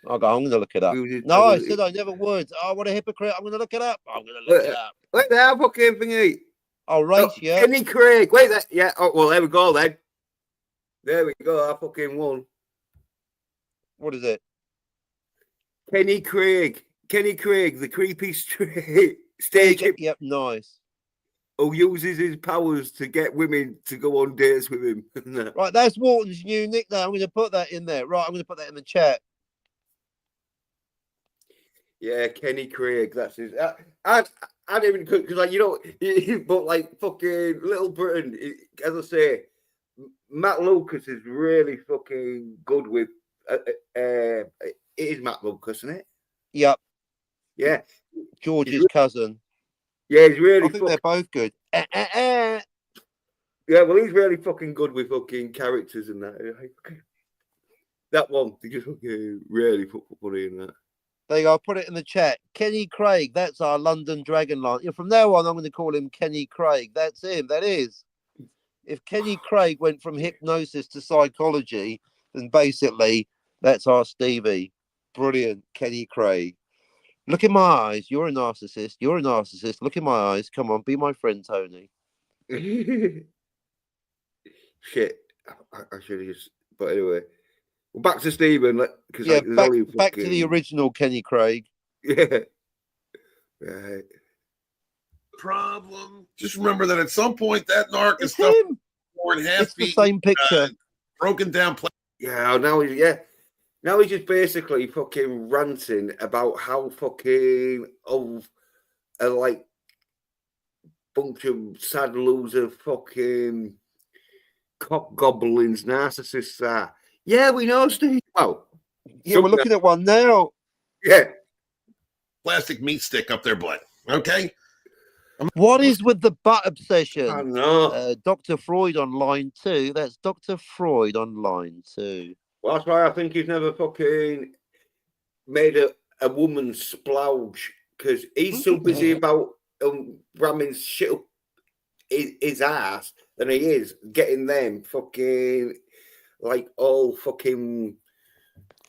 B: I'm going to look it up. No, I said I never would. Oh, what a hypocrite. I'm going to look it up. I'm going to look it up.
A: Wait there, fucking thingy.
B: I'll race you.
A: Kenny Craig. Wait there. Yeah. Oh, well, there we go then. There we go. I fucking won.
B: What is it?
A: Kenny Craig. Kenny Craig, the creepy stage.
B: Yep, nice.
A: Who uses his powers to get women to go on dates with him.
B: Right, that's Wharton's new nickname. I'm going to put that in there. Right, I'm going to put that in the chat.
A: Yeah, Kenny Craig. That's his. I didn't even because like but like fucking Little Britain. As I say, Matt Lucas is really fucking good with. It is Matt Lucas, isn't it?
B: Yep.
A: Yeah.
B: George's cousin.
A: Yeah, he's really.
B: I think they're both good.
A: Yeah, well, he's really fucking good with fucking characters and that. That one, they just fucking really funny in that.
B: There you go. I'll put it in the chat. Kenny Craig, that's our London Dragon line. Yeah, from now on, I'm going to call him Kenny Craig. That's him. That is. If Kenny Craig went from hypnosis to psychology, then basically that's our Stevie. Brilliant, Kenny Craig. Look in my eyes. You're a narcissist. You're a narcissist. Look in my eyes. Come on, be my friend, Tony.
A: Shit. I should have just. But anyway. Well, back to Stephen.
B: Yeah, back to the original Kenny Craig.
A: Yeah. Right.
C: Problem. Just remember that at some point that narc is
B: him.
C: It's
B: the same picture.
C: Broken down.
A: Yeah, now he's just basically fucking ranting about how fucking a like bunch of sad loser fucking cock goblins narcissists are. Yeah, we know, Steve. Well,
B: yeah, we're looking at one now.
A: Yeah.
C: Plastic meat stick up their butt. Okay.
B: What is with the butt obsession?
A: I know.
B: Dr. Freud on line 2. That's Dr. Freud on line 2.
A: Well, that's why I think he's never fucking made a woman splooge because he's so busy about ramming shit up his ass than he is getting them fucking like all fucking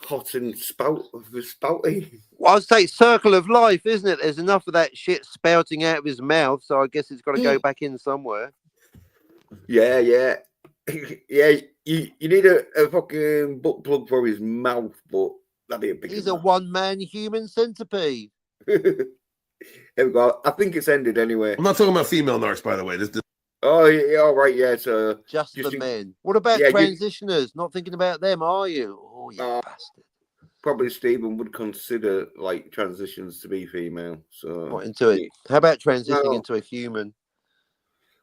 A: hot and spouty.
B: Well, I'd say circle of life, isn't it? There's enough of that shit spouting out of his mouth, so I guess it's got to go back in somewhere.
A: Yeah, yeah. Yeah, you need a fucking butt plug for his mouth, but that'd be a big.
B: He's a one-man human centipede.
A: Here we go. I think it's ended anyway.
C: I'm not talking about female narcs, by the way. This
A: Oh, yeah, all right, yeah. So
B: just the men. What about transitioners? Not thinking about them, are you? Oh, you bastard.
A: Probably Stephen would consider like transitions to be female. So
B: what into it? How about transitioning into a human?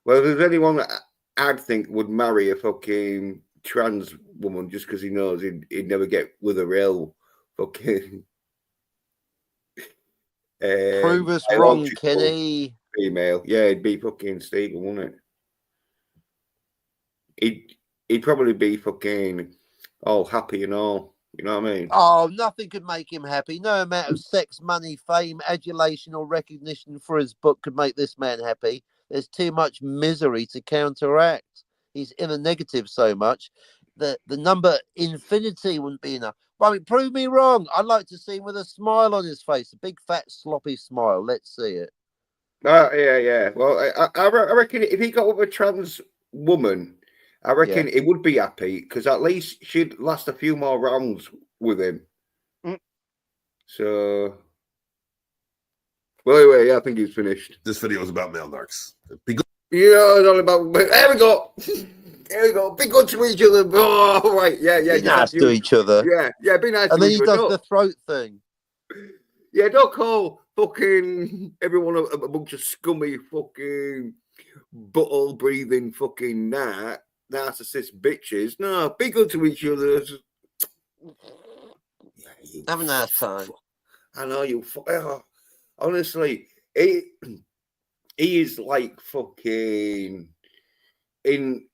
A: Well, if there's anyone that I'd think would marry a fucking trans woman just because he knows he'd never get with a real fucking
B: prove us wrong, Kenny.
A: Female, yeah, it'd be fucking Stephen, wouldn't it? He'd probably be fucking all happy and all. You know what I mean?
B: Oh, nothing could make him happy. No amount of sex, money, fame, adulation, or recognition for his book could make this man happy. There's too much misery to counteract. He's in a negative so much that the number infinity wouldn't be enough. But I mean, prove me wrong. I'd like to see him with a smile on his face, a big, fat, sloppy smile. Let's see it.
A: Yeah. Well, I reckon if he got with a trans woman, I reckon he would be happy because at least she'd last a few more rounds with him. So, well, anyway, yeah, I think he's finished.
C: This video is about male narcs. Be good.
A: Yeah, it's all about. There we go. There we go. Be good to each other. Oh, all right. Yeah.
B: Be nice to each other.
A: Yeah. Be nice.
B: And then he does the throat thing.
A: Yeah, don't call fucking everyone a bunch of scummy fucking butthole breathing fucking narcissist bitches. No, be good to each other. Yeah,
B: have a nice time.
A: I know you. Honestly, he is like fucking in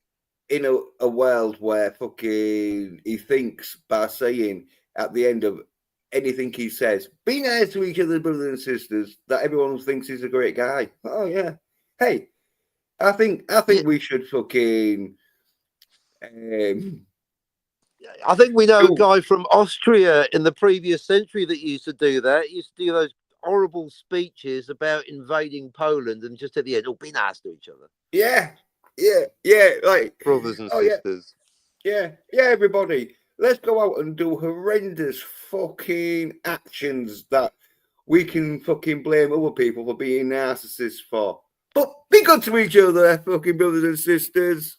A: a world where fucking he thinks by saying at the end of anything he says, be nice to each other, brothers and sisters, that everyone thinks he's a great guy. Oh yeah. Hey, I think we should fucking
B: I think we know a guy from Austria in the previous century that used to do that. He used to do those horrible speeches about invading Poland and just at the end, be nice to each other.
A: Yeah, like
B: brothers and sisters.
A: Yeah, everybody. Let's go out and do horrendous fucking actions that we can fucking blame other people for being narcissists for. But be good to each other, fucking brothers and sisters.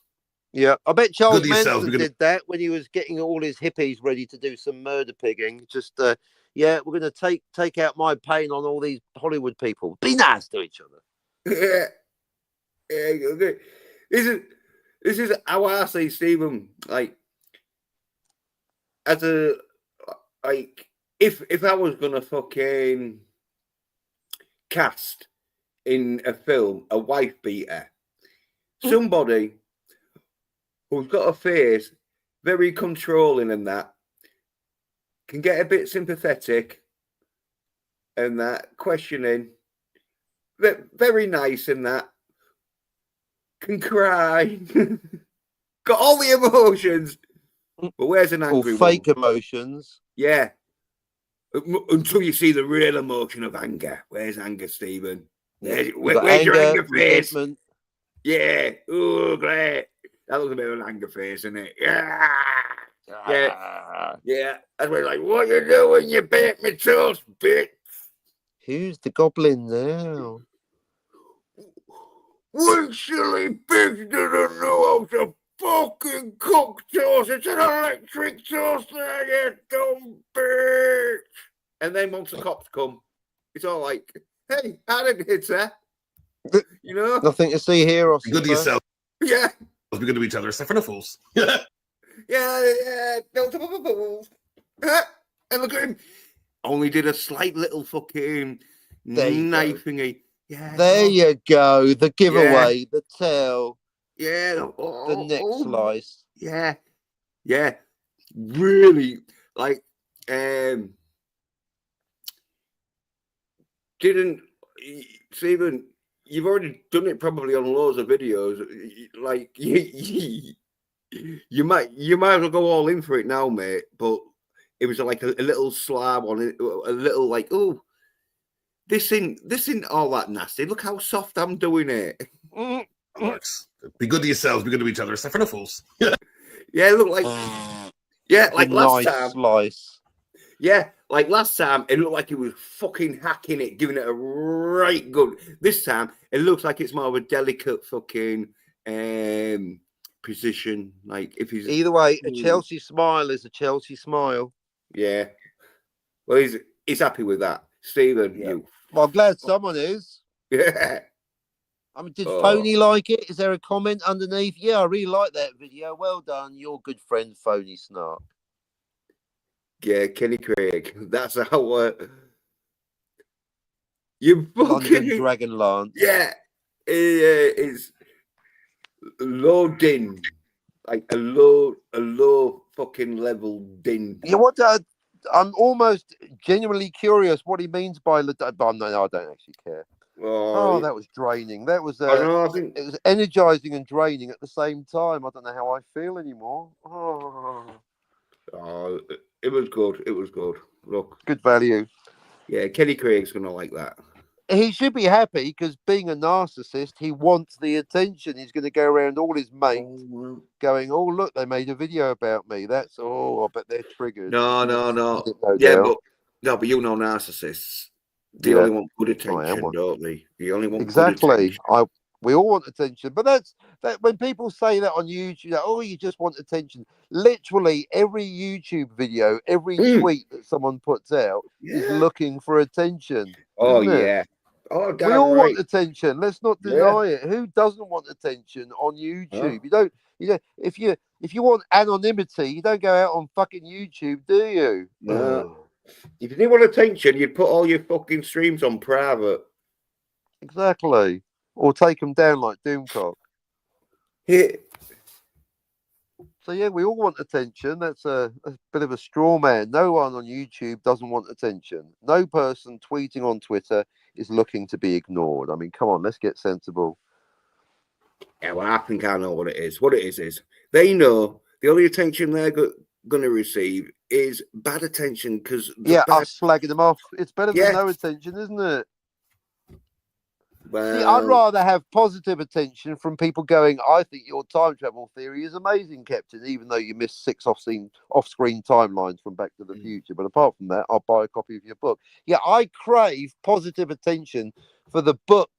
B: Yeah, I bet Charles Manson did that when he was getting all his hippies ready to do some murder pigging. Just, we're going to take out my pain on all these Hollywood people. Be nice to each other.
A: Yeah. This is how I say, Stephen. Like, as a if I was gonna fucking cast in a film a wife beater, somebody who's got a face very controlling and that can get a bit sympathetic and that questioning, very nice and that can cry, got all the emotions. But where's an angry
B: fake emotions?
A: Yeah. Until you see the real emotion of anger. Where's anger, Stephen? Where's your anger face? Resentment. Yeah. Oh, great. That looks a bit of an anger face, isn't it? Yeah. Yeah. That's where like, what you doing? You bit me toast, bitch.
B: Who's the goblin now?
A: One silly bitch didn't know how to fucking cook toast. It's an electric toaster, you dumb bitch. And then once the cops come, it's all like, hey, I didn't hit her. You know?
B: Nothing to see here. Or
C: good to yourself.
A: Yeah.
C: Let's be good to each other, except for the fools.
A: Yeah. No, fools. And look at him. Only did a slight little fucking knife thingy. Yeah.
B: There you go. The giveaway, the tell.
A: Yeah.
B: The neck slice.
A: Yeah. really like didn't Stephen, you've already done it probably on loads of videos. Like you might as well go all in for it now, mate. But it was like a little slab on it, a little like, oh, this ain't all that nasty. Look how soft I'm doing it.
C: Works. Be good to yourselves, be good to each other, except for the fools.
A: Yeah, look like like last
B: nice
A: time.
B: slice.
A: Yeah, like last time, it looked like he was fucking hacking it, giving it a right good. This time, it looks like it's more of a delicate fucking position. Like if he's
B: Either way, a Chelsea smile is a Chelsea smile.
A: yeah. Well, he's happy with that, Stephen.
B: Yeah.
A: You.
B: Well, I'm glad someone is.
A: Yeah.
B: I mean, did Phony like it? Is there a comment underneath? Yeah, I really like that video. Well done, your good friend Phony Snark.
A: Yeah, Kenny Craig. That's how. You
B: London
A: fucking
B: Dragon Lance.
A: yeah. It's low din, like a low fucking level din.
B: Yeah, what? I'm almost genuinely curious what he means by. No, I don't actually care. Oh, that was draining. That was.
A: I think
B: it was energizing and draining at the same time. I don't know how I feel anymore.
A: It was good. It was good. Look,
B: good value.
A: Yeah, Kenny Craig's gonna like that.
B: He should be happy because being a narcissist, he wants the attention. He's going to go around all his mates going, "Oh, look, they made a video about me." That's I bet they're triggered.
A: No.
B: Yeah,
A: but you know narcissists. They only want good attention, don't they? They only want good attention.
B: We all want attention, but that's when people say that on YouTube, oh, you just want attention. Literally every YouTube video, every tweet that someone puts out is looking for attention.
A: Oh yeah. Oh,
B: we all want attention. Let's not deny it. Who doesn't want attention on YouTube? You don't. If you want anonymity, you don't go out on fucking YouTube, do you?
A: No. If you didn't want attention, you'd put all your fucking streams on private.
B: Exactly. Or take them down like Doomcock.
A: Yeah.
B: So yeah, we all want attention. That's a bit of a straw man. No one on YouTube doesn't want attention. No person tweeting on Twitter is looking to be ignored. I mean, come on, let's get sensible.
A: Yeah, well, I think I know what it is. What it is they know the only attention they're going to receive is bad attention because
B: us slagging them off. It's better than no attention, isn't it?
A: Well,
B: see, I'd rather have positive attention from people going, I think your time travel theory is amazing, Captain, even though you missed 6 off-screen timelines from Back to the Future. But apart from that, I'll buy a copy of your book. Yeah, I crave positive attention for the book,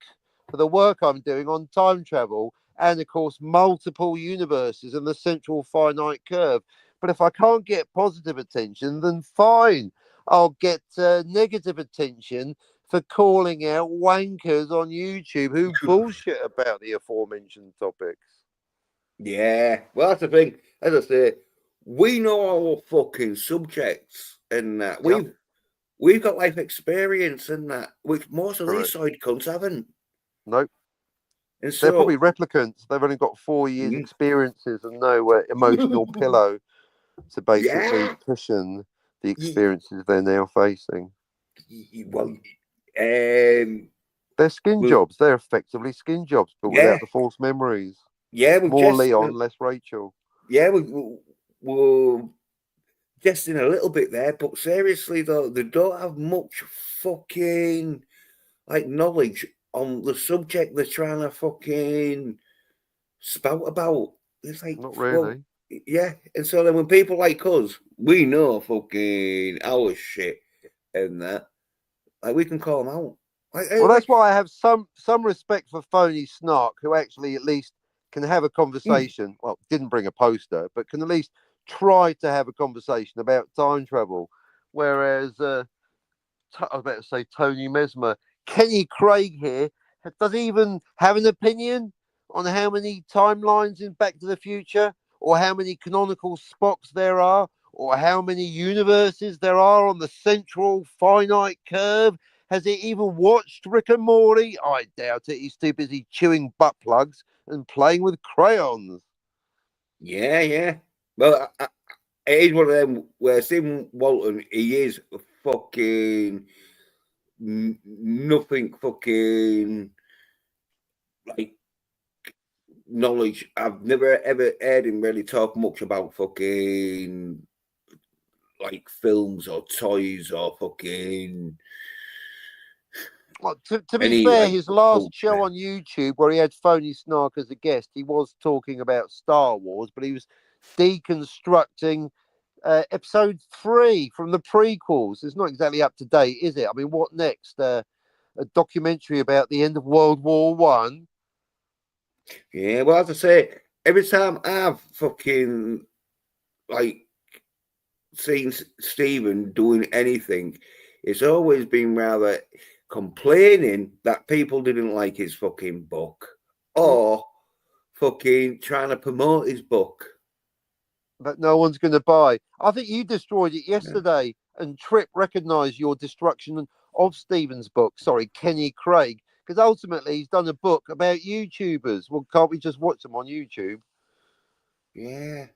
B: for the work I'm doing on time travel, and of course, multiple universes and the central finite curve. But if I can't get positive attention, then fine. I'll get negative attention for calling out wankers on YouTube who bullshit about the aforementioned topics.
A: Yeah, well, that's the thing. As I say, we know our fucking subjects, and we've got life experience and that, which most of these side cunts haven't.
B: Nope.
A: And so,
B: they're probably replicants. They've only got 4 years experiences and no emotional pillow to basically cushion the experiences they're now facing.
A: Well,
B: they're skin jobs. They're effectively skin jobs, but without the false memories.
A: Yeah,
B: more Leon, less Rachel.
A: Yeah, we're guessing a little bit there, but seriously though, they don't have much fucking like knowledge on the subject they're trying to fucking spout about. It's like
B: not really.
A: Yeah, and so then when people like us, we know fucking our shit and that, like we can call them out.
B: Well, that's why I have some respect for Phony Snark, who actually at least can have a conversation. Well, didn't bring a poster, but can at least try to have a conversation about time travel. Whereas, I was about to say Tony Mesmer, Kenny Craig here doesn't even have an opinion on how many timelines in Back to the Future, or how many canonical Spocks there are, or how many universes there are on the central finite curve. Has he even watched Rick and Morty? I doubt it. He's too busy chewing butt plugs and playing with crayons.
A: Yeah. Well, it is one of them where Stephen Walton, he is fucking nothing fucking like knowledge. I've never ever heard him really talk much about fucking like films or toys or fucking
B: Well, to be
A: any
B: fair,
A: like
B: his last
A: culture.
B: show on YouTube where he had Phony Snark as a guest, he was talking about Star Wars, but he was deconstructing episode 3 from the prequels. It's not exactly up to date, is it? I mean, what next? A documentary about the end of World War One.
A: Yeah, well, as I say, every time I've fucking like seen Stephen doing anything, it's always been rather complaining that people didn't like his fucking book or fucking trying to promote his book.
B: But no one's going to buy. I think you destroyed it yesterday, and Trip recognised your destruction of Stephen's book. Sorry, Kenny Craig, because ultimately he's done a book about YouTubers. Well, can't we just watch them on YouTube?
A: Yeah.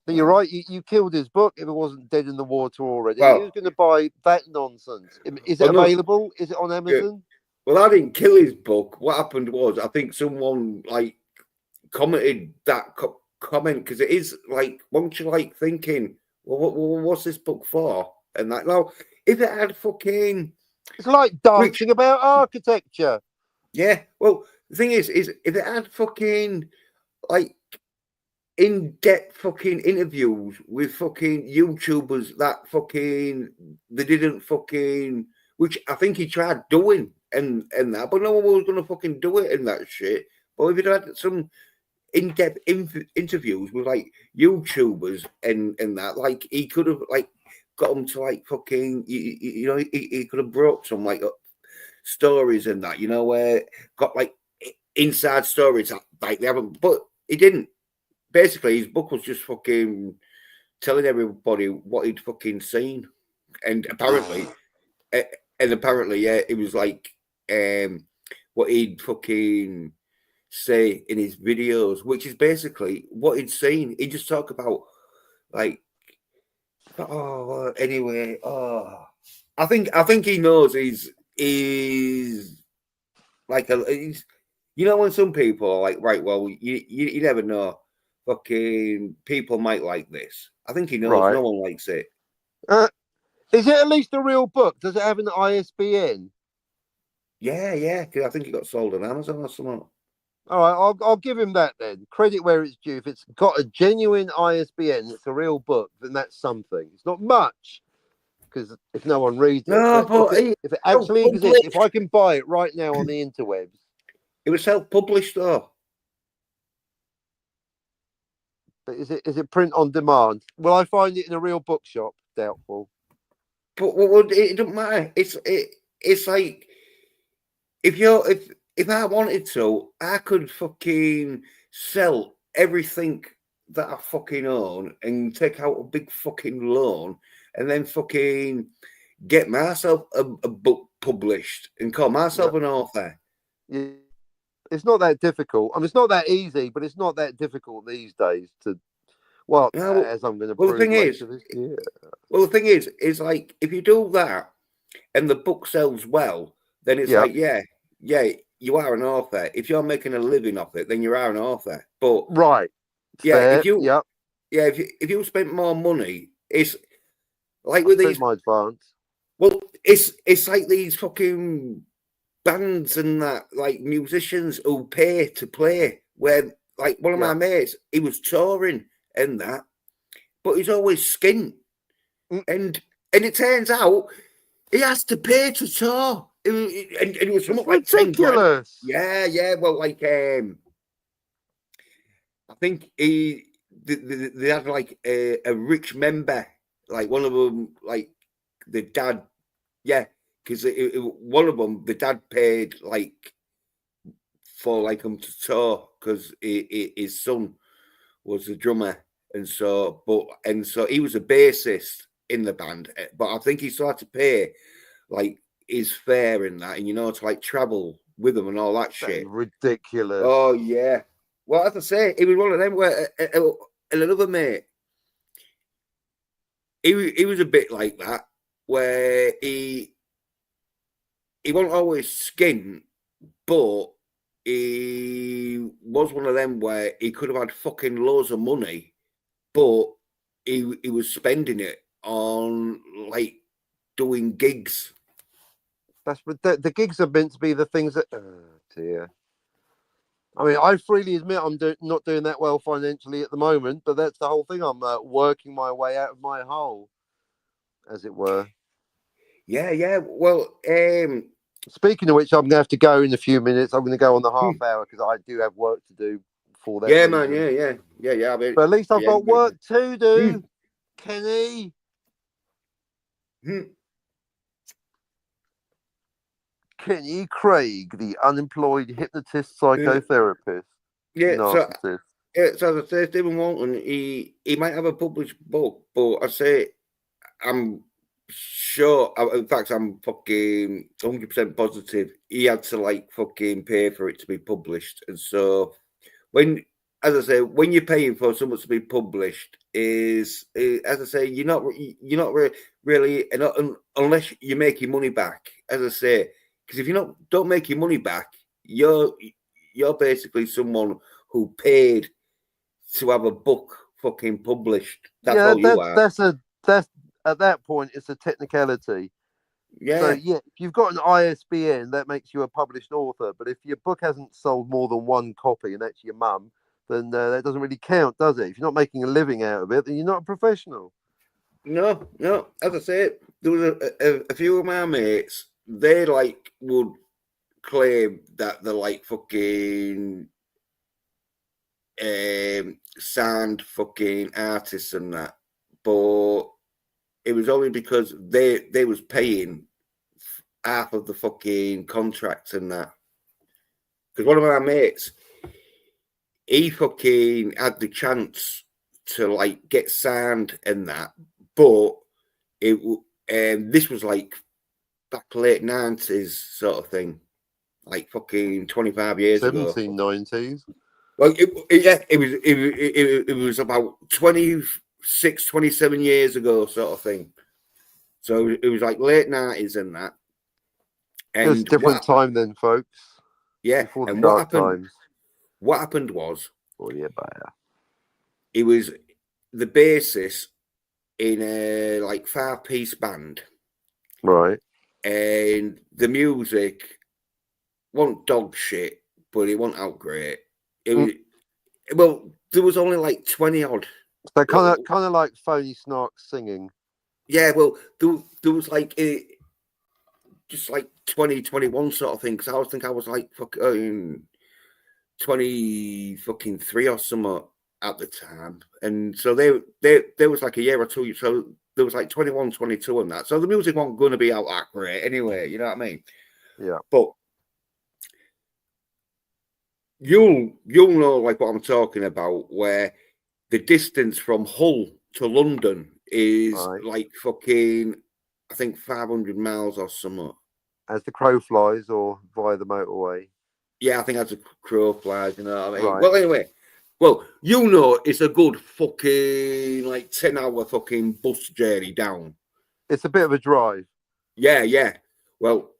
B: So you're right. You killed his book if it wasn't dead in the water already.
A: Well,
B: Who's going to buy that nonsense? Is it
A: well, no.
B: available? Is it on Amazon?
A: Well, I didn't kill his book. What happened was, I think someone like commented that comment because it is like once you're like thinking, well, what's this book for? And that now, if it had fucking,
B: It's like dancing about architecture.
A: Yeah. Well, the thing is if it had fucking like in-depth fucking interviews with fucking YouTubers that fucking they didn't fucking, which I think he tried doing and that, but no one was gonna fucking do it in that shit. But if it had some in-depth interviews with like YouTubers and that, like he could have like got them to like fucking you know he could have brought some like stories and that, you know, where got like inside stories like they haven't, but he didn't. Basically, his book was just fucking telling everybody what he'd fucking seen, and apparently, yeah, it was like what he'd fucking say in his videos, which is basically what he'd seen. He'd just talk about like, oh, anyway, oh, I think he knows he's like he's, you know, when some people are like, right, well, you never know. Fucking people might like this. I think he knows
B: Right.
A: no one likes it.
B: Is it at least a real book? Does it have an ISBN?
A: Yeah, because I think it got sold on Amazon or something.
B: All right, I'll give him that then. Credit where it's due. If it's got a genuine ISBN, it's a real book, then that's something. It's not much, because if no one reads it,
A: No, but
B: if it actually exists, if I can buy it right now on the interwebs.
A: It was self-published though.
B: But is it print on demand? Will I find it in a real bookshop? Doubtful.
A: But it doesn't matter. It's like if I wanted to, I could fucking sell everything that I fucking own and take out a big fucking loan and then fucking get myself a book published and call myself an author.
B: Yeah. It's not that difficult. I mean, it's not that easy, but it's not that difficult these days to. Well, as I'm going to prove later this year.
A: Well, the thing is like if you do that and the book sells well, then it's like yeah, you are an author. If you're making a living off it, then you are an author. But
B: right,
A: yeah, if you spent more money, it's like with these
B: my advance.
A: Well, it's like these fucking bands and that, like musicians who pay to play. Where like one of my mates, he was touring and that, but he's always skint, and it turns out he has to pay to tour. And it was something like
B: ridiculous.
A: Yeah. Well, like I think they had like a rich member, like one of them, like the dad. Yeah, because one of them, the dad paid like for like him to tour because his son was the drummer, and so he was a bassist in the band, but I think he still had to pay like his fare and that, and you know, to like travel with them and all that shit.
B: Ridiculous.
A: Oh yeah. Well, as I say, it was one of them where and another mate, he was a bit like that, where he wasn't always skint, but he was one of them where he could have had fucking loads of money, but he was spending it on like doing gigs.
B: That's the gigs are meant to be the things that. Oh dear. I mean, I freely admit I'm not doing that well financially at the moment, but that's the whole thing. I'm working my way out of my hole, as it were.
A: Yeah. Well,
B: speaking of which, I'm going to have to go in a few minutes. I'm going to go on the half hour because I do have work to do for that.
A: Yeah,
B: reason.
A: man. Yeah. I mean,
B: but at least I've got work to do, Kenny. Kenny Craig, the unemployed hypnotist psychotherapist.
A: Yeah,
B: narcissist.
A: So as I say, Stephen Walton, he might have a published book, but I say I'm sure. In fact, I'm fucking 100% positive he had to like fucking pay for it to be published. And so when, as I say, when you're paying for something to be published, as I say, you're not really unless you're making money back. As I say, because if you don't make your money back, you're basically someone who paid to have a book fucking published. That's all you are.
B: That's at that point it's a technicality.
A: Yeah.
B: So yeah, if you've got an ISBN, that makes you a published author. But if your book hasn't sold more than one copy, and that's your mum, then that doesn't really count, does it? If you're not making a living out of it, then you're not a professional.
A: No. As I said, there was a few of my mates. They like would claim that they're like fucking signed fucking artists and that, but it was only because they was paying half of the fucking contracts and that. Because one of my mates, he fucking had the chance to like get signed and that, but this was like back late 90s sort of thing, like fucking 25 years ago.
B: 1790s.
A: Well, it was about 26, 27 years ago, sort of thing. So it was like late 90s and that. And
B: it was a different time then, folks.
A: Yeah.
B: Before the
A: and
B: dark times.
A: What happened was,
B: it
A: was the bassist in a like 5-piece band.
B: Right.
A: And the music wasn't dog shit, but it wasn't out great. It was, well, there was only like 20 odd.
B: So kind of like phony snark singing.
A: Yeah, well, there was like just like 20, 21 sort of thing. Because I was like fucking 23 or something at the time, and so there was like a year or two. So there was like 21, 22 and that. So the music wasn't going to be out that great anyway. You know what I mean?
B: Yeah.
A: But you'll know like what I'm talking about, where the distance from Hull to London is like fucking, I think 500 miles or something.
B: As the crow flies, or via the motorway?
A: Yeah, I think as the crow flies, you know what I mean?
B: Right.
A: Well, anyway, you know it's a good fucking like 10-hour fucking bus journey down.
B: It's a bit of a drive.
A: Yeah. Well,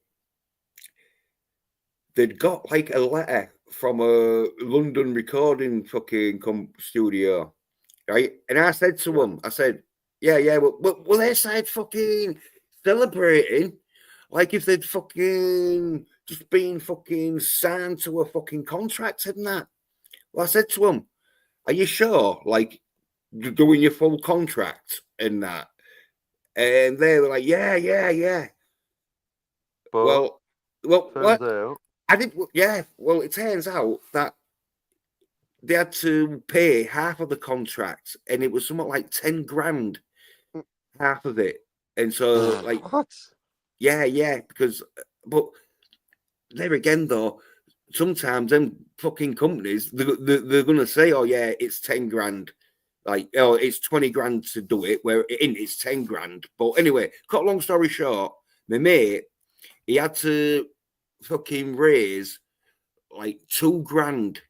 A: they'd got like a letter from a London recording fucking studio, right? And I said to them, I said, yeah, well, they said fucking celebrating like if they'd fucking just been fucking signed to a fucking contract and that. Well, I said to them, are you sure? Like, you're doing your full contract and that? And they were like, yeah.
B: But
A: well,
B: turns out.
A: I did, yeah. Well, it turns out that they had to pay half of the contract, and it was somewhat like 10 grand, half of it. And so, like,
B: what?
A: Yeah, because, but there again, though, sometimes them fucking companies, they're going to say, oh, yeah, it's 10 grand. Like, oh, it's 20 grand to do it, where it's 10 grand. But anyway, cut a long story short, my mate, he had to fucking raise like 2 grand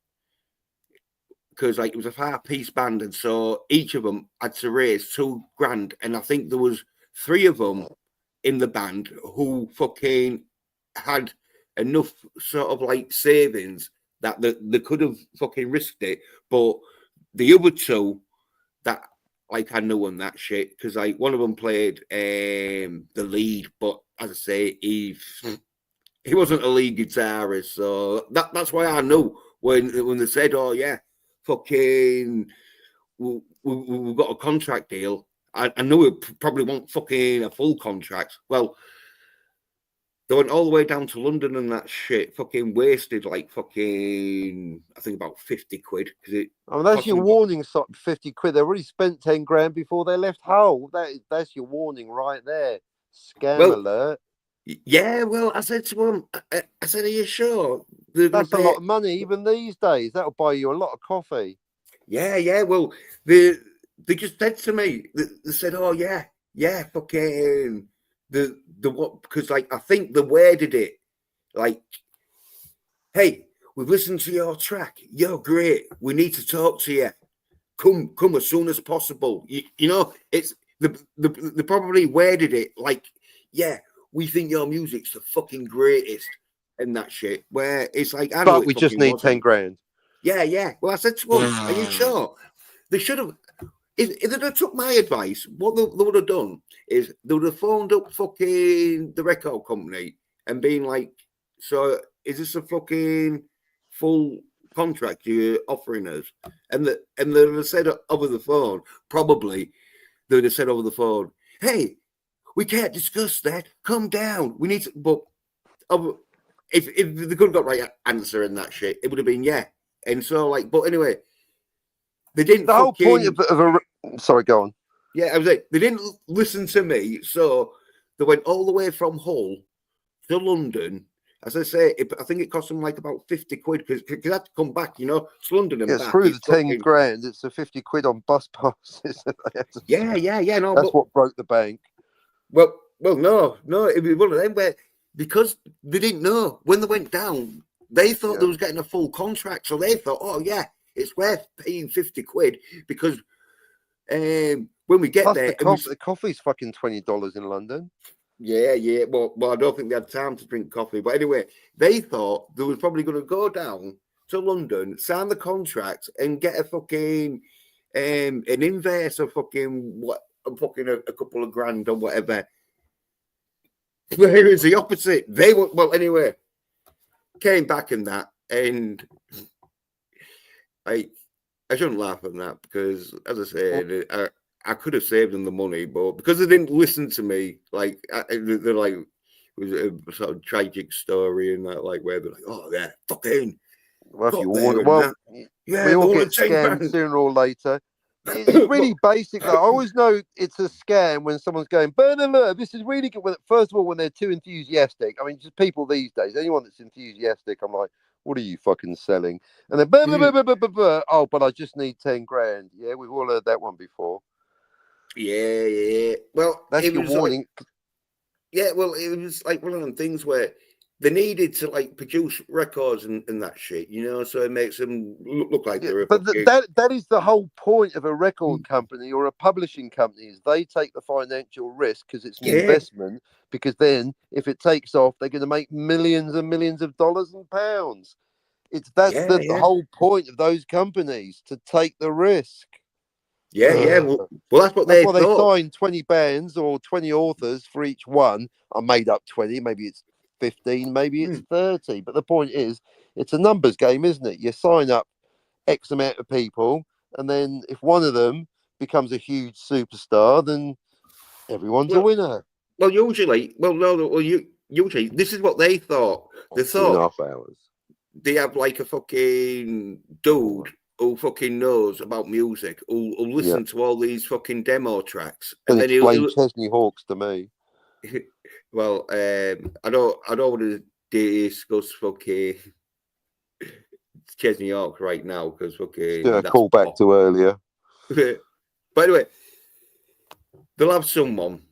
A: because like it was a 5-piece band, and so each of them had to raise $2,000, and I think there was 3 of them in the band who fucking had enough sort of like savings that they could have fucking risked it, but the other 2 that like I knew and that shit, because like one of them played the lead, but as I say, he wasn't a lead guitarist, so that's why I knew when they said, "Oh yeah, fucking, we've got a contract deal." I knew it probably won't fucking a full contract. Well, they went all the way down to London and that shit. Fucking wasted like fucking, I think about 50 quid because it.
B: I mean, that's your warning. 50 quid. They already spent 10 grand before they left Hull. That's your warning right there. Scam alert.
A: Yeah, well, I said to him, I said, "Are you sure?"
B: That's a lot of money even these days. That'll buy you a lot of coffee.
A: Yeah. Well, they just said to me, they said, "Oh yeah, fucking the what?" Because like I think they worded it like, "Hey, we've listened to your track. You're great. We need to talk to you. Come as soon as possible." You know, it's the probably worded it like, "Yeah, we think your music's the fucking greatest," and that shit. Where it's like, I know,
B: but we just need 10 grand.
A: Yeah. Well, I said to them, "Are you sure?" They should have. If they'd have took my advice, what they would have done is they would have phoned up fucking the record company and been like, "So is this a fucking full contract you're offering us?" And they'd have said over the phone, probably they'd have said over the phone, "Hey, we can't discuss that. Come down. We need to." But if they could have got right answer and that shit, it would have been yeah. And so like, but anyway, they didn't.
B: The whole point of a sorry, go on.
A: Yeah, I was like, they didn't listen to me, so they went all the way from Hull to London. As I say, I think it cost them like about 50 quid because they had to come back, you know, to London and
B: it's
A: back.
B: Through the 10 grand, it's a 50 quid on bus passes.
A: Yeah. No,
B: that's what broke the bank.
A: Well, no, it was one of them where because they didn't know when they went down, they thought they was getting a full contract, so they thought, "Oh yeah, it's worth paying 50 quid because when we get
B: plus
A: there,
B: the coffee's fucking $20 in London."
A: Yeah. Well, I don't think they had time to drink coffee. But anyway, they thought they was probably going to go down to London, sign the contract, and get a fucking an inverse of fucking a couple of grand or whatever. Where is the opposite? They were well anyway. Came back in that, and I shouldn't laugh at that because, as I said, I could have saved them the money, but because they didn't listen to me, like they're like, it was a sort of tragic story and that, like where they're like, "Oh yeah, fucking."
B: Well, if you want, we all get scammed sooner or later. It's really basic though. I always know it's a scam when someone's going, "This is really good." First of all, when they're too enthusiastic. I mean, just people these days. Anyone that's enthusiastic, I'm like, "What are you fucking selling?" And then, "Oh, but I just need 10 grand." Yeah, we've all heard that one before.
A: Yeah. Well,
B: that's your warning.
A: Well, it was like one of them things where they needed to like produce records and that shit, you know, so it makes them look like they're.
B: But that is the whole point of a record company or a publishing company is they take the financial risk because it's an investment. Because then, if it takes off, they're going to make millions and millions of dollars and pounds. That's the whole point of those companies to take the risk.
A: Well, that's what they thought.
B: They signed 20 bands or 20 authors for each one. I made up 20. Maybe it's 15. Maybe it's 30. But the point is, it's a numbers game, isn't it? You sign up X amount of people, and then if one of them becomes a huge superstar, then everyone's a winner.
A: Well, usually, usually this is what they thought. They thought
B: 2.5 hours.
A: They have like a fucking dude who fucking knows about music, who listen to all these fucking demo tracks,
B: and then explain Chesney Hawkes to me.
A: Well, I don't want to discuss fucking Chesney Hawkes right now because fucking
B: call back to earlier.
A: By the way, they'll have someone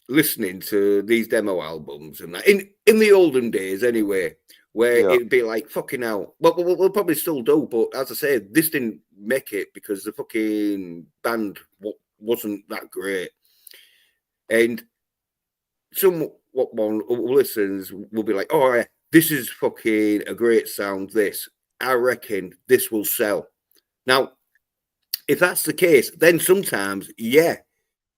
A: listening to these demo albums and that in the olden days anyway, where
B: Yeah.
A: it'd be like, fucking hell. Well, we'll probably still do, but as I say, this didn't make it because the fucking band wasn't that great. And one listeners will be like, oh, yeah, this is fucking a great sound, this. I reckon this will sell. Now, if that's the case, then sometimes, yeah,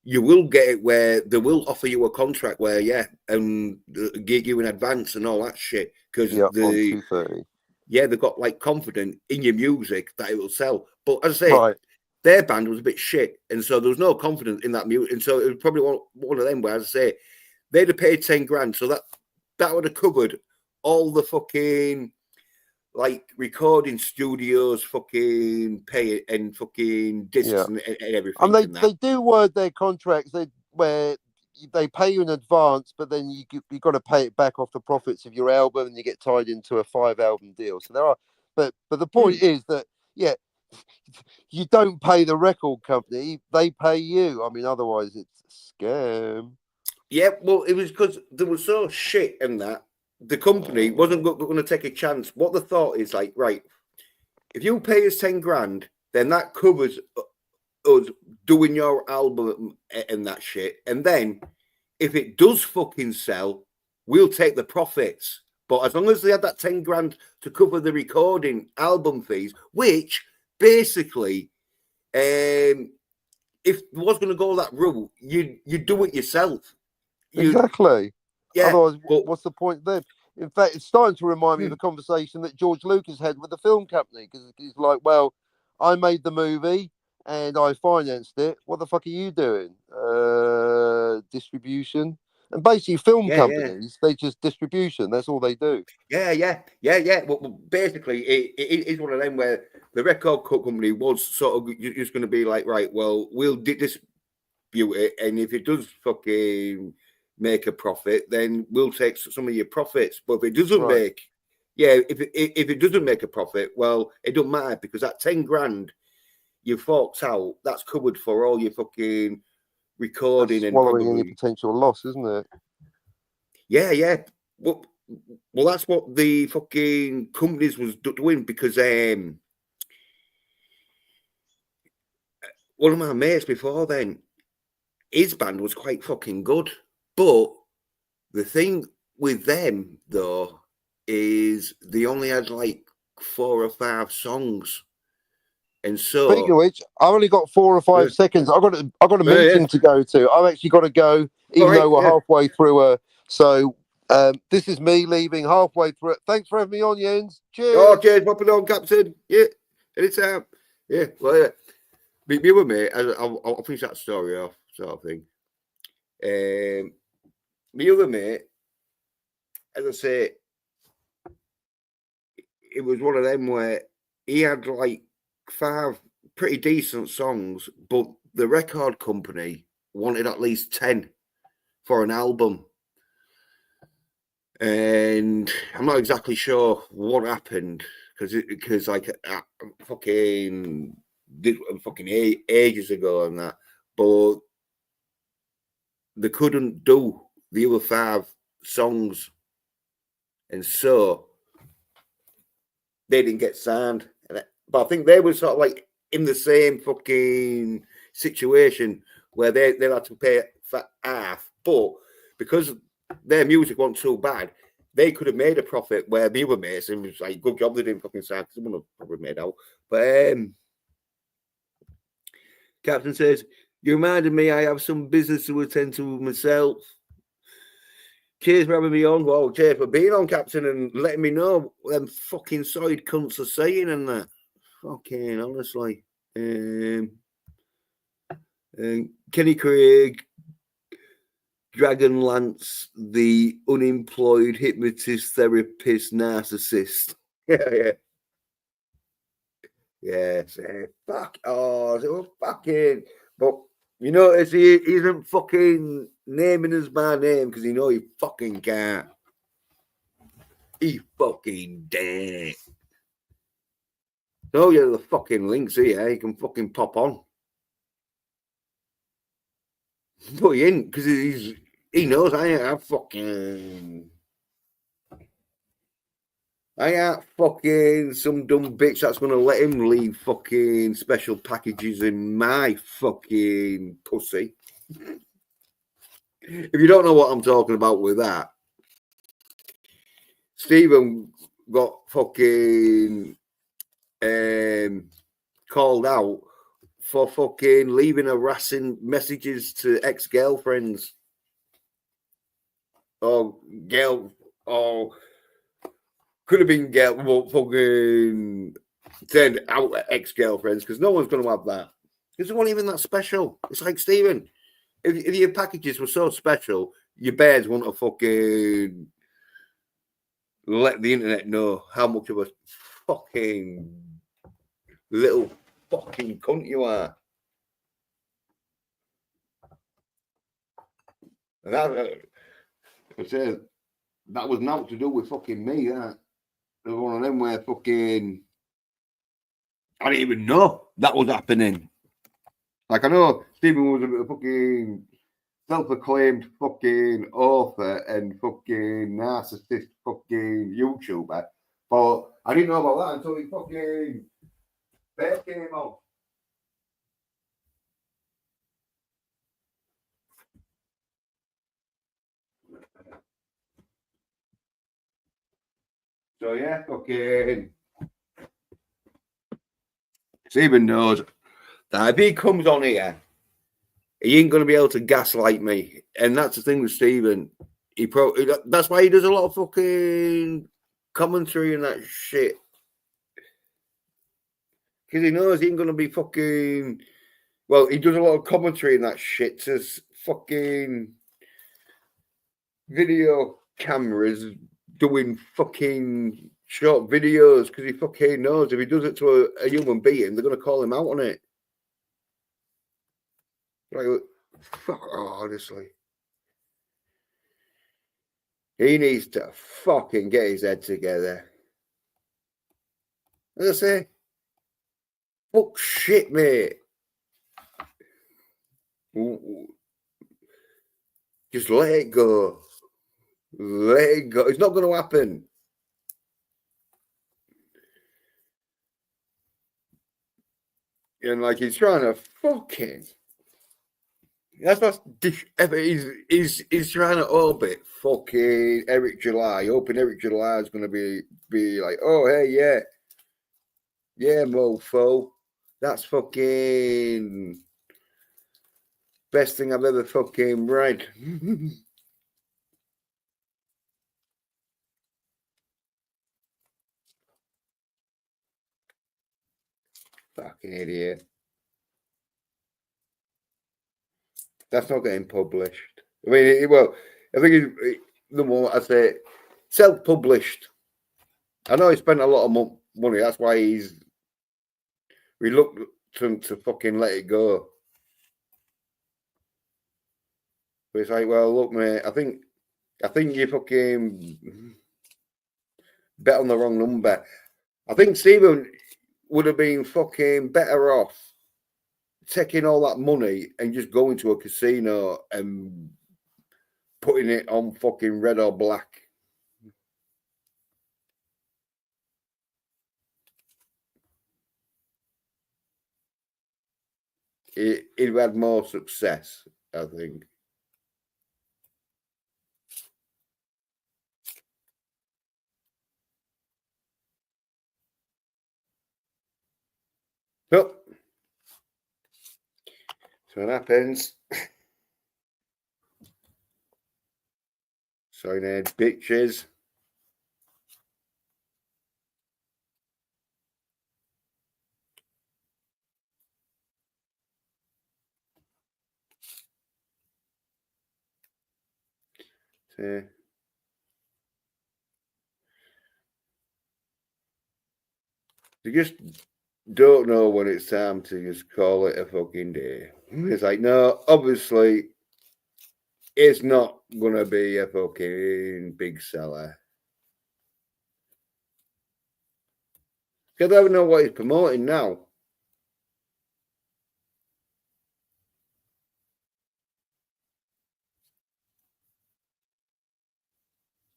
A: you will get it where they will offer you a contract where, yeah, and give you in advance and all that shit. Because
B: on 230.
A: yeah, they've got like confident in your music that it will sell. But as I say,
B: Right.
A: their band was a bit shit. And so there was no confidence in that music. And so it was probably one of them where, as I say, they'd have paid 10 grand. So that would have covered all the fucking like recording studios, fucking pay and fucking discs and everything.
B: And they do word their contracts where they pay you in advance, but then you got to pay it back off the profits of your album, and you get tied into a 5-album deal. So there are, but the point is that you don't pay the record company; they pay you. I mean, otherwise it's a scam.
A: Yeah, well, it was because they were so shit in that the company wasn't going to take a chance. What the thought is like, right, if you pay us 10 grand, then that covers us doing your album and that shit. And then if it does fucking sell, we'll take the profits. But as long as they had that 10 grand to cover the recording album fees, which basically, if it was going to go that route, you do it yourself.
B: Exactly.
A: Yeah.
B: Otherwise, what's the point then? In fact, it's starting to remind me of a conversation that George Lucas had with the film company, because he's like, well, I made the movie and I financed it. What the fuck are you doing? Distribution. And basically, film companies, they just distribution. That's all they do.
A: Yeah. Well, basically, it is one of them where the record company was sort of just going to be like, right, well, we'll distribute it, and if it does fucking make a profit, then we'll take some of your profits. But if it doesn't if it doesn't make a profit, well, it don't matter, because that 10 grand you forked out, that's covered for all your fucking recording
B: that's
A: and
B: swallowing
A: probably
B: any potential loss, isn't it?
A: Yeah. Well, that's what the fucking companies was doing, because one of my mates before then, his band was quite fucking good, but the thing with them though is they only had like 4 or 5 songs, and so
B: speaking of which, I only got 4 or 5 seconds. I got a meeting to go to. I've actually got to go, even though we're halfway through. So this is me leaving halfway through. Thanks for having me on, Jens. Cheers.
A: Oh, cheers, popping on, Captain. Yeah, anytime. Yeah, well, yeah. Me with me, I'll finish that story off, sort of thing. Me other mate, as I say, it was one of them where he had like 5 pretty decent songs, but the record company wanted at least 10 for an album. And I'm not exactly sure what happened, because like fucking ages ago and that, but they couldn't do the other 5 songs, and so they didn't get signed. But I think they were sort of like in the same fucking situation where they had to pay for half, but because their music wasn't so bad, they could have made a profit. Where the other mates, it was like, good job they didn't fucking sign, because someone would probably made out. But Captain says, you reminded me I have some business to attend to myself. Cheers for having me on. Well, cheers for being on, Captain, and letting me know what them fucking side cunts are saying and that. Fucking honestly. Kenny Craig, Dragonlance, the unemployed hypnotist, therapist, narcissist. Yes. Fuck. Oh, so fucking. But you notice he isn't fucking naming us by name, because he know he fucking can't. He fucking damn. Oh yeah, the fucking links here. He can fucking pop on. But he ain't, because he knows I fucking. I ain't fucking some dumb bitch that's gonna let him leave fucking special packages in my fucking pussy. If you don't know what I'm talking about with that, Stephen got fucking called out for fucking leaving harassing messages to ex-girlfriends or girl or could have been girl, but fucking turned out ex-girlfriends because no one's going to have that. Because it wasn't even that special. It's like, Stephen, if your packages were so special, your bears want to fucking let the internet know how much of a fucking little fucking cunt you are. And that was not to do with fucking me. That was one of them where fucking I didn't even know that was happening. Like I know Stephen was a fucking self-acclaimed fucking author and fucking narcissist fucking YouTuber, but I didn't know about that until he fucking bear came out. So yeah, fucking Stephen knows that if he comes on here, he ain't gonna be able to gaslight me, and that's the thing with Stephen. That's why he does a lot of fucking commentary and that shit, because he knows he ain't gonna be fucking. Well, he does a lot of commentary and that shit to fucking video cameras doing fucking short videos because he fucking knows if he does it to a human being, they're gonna call him out on it. Like, fuck, honestly. He needs to fucking get his head together. As I say, fuck shit, mate. Just let it go. Let it go. It's not going to happen. And like he's trying to fucking. That's what he's trying to orbit fucking Eric July, hoping Eric July is going to be like, oh hey yeah mofo, that's fucking best thing I've ever fucking read. Fucking idiot. That's not getting published. I mean, well, I think the more I say self-published. I know he spent a lot of money. That's why he's reluctant to fucking let it go. But it's like, well, look, mate. I think you fucking bet on the wrong number. I think Stephen would have been fucking better off taking all that money and just going to a casino and putting it on fucking red or black. He'd have had more success, I think. So what happens. Sorry, Ned, bitches. So, they just don't know when it's time to just call it a fucking day. It's like, no, obviously, it's not going to be a fucking big seller. Because I don't know what he's promoting now.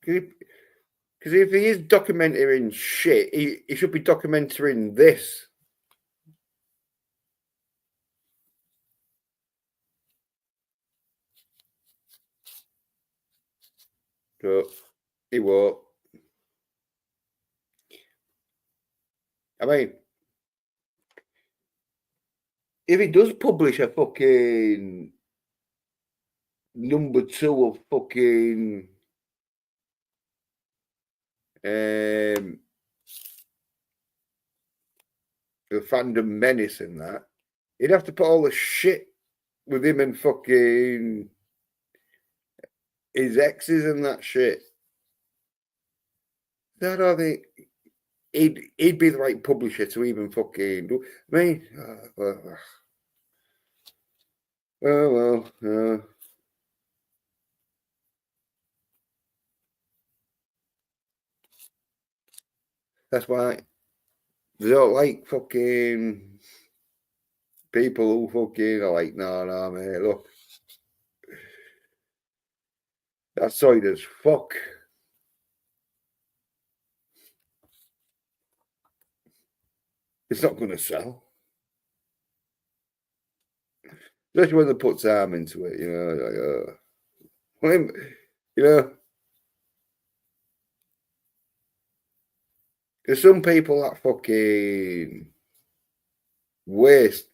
A: Because Because if he is documenting shit, he should be documenting this. So he won't. I mean, if he does publish a fucking number 2 of fucking the fandom menace and that, he'd have to put all the shit with him and fucking his exes and that shit. I don't think he'd be the right publisher to even fucking do. I mean, oh well. That's why they don't like fucking people who fucking are like, no, mate, look. That's solid as fuck. It's not going to sell. Especially when they put time into it, you know. Like, you know, there's some people that fucking waste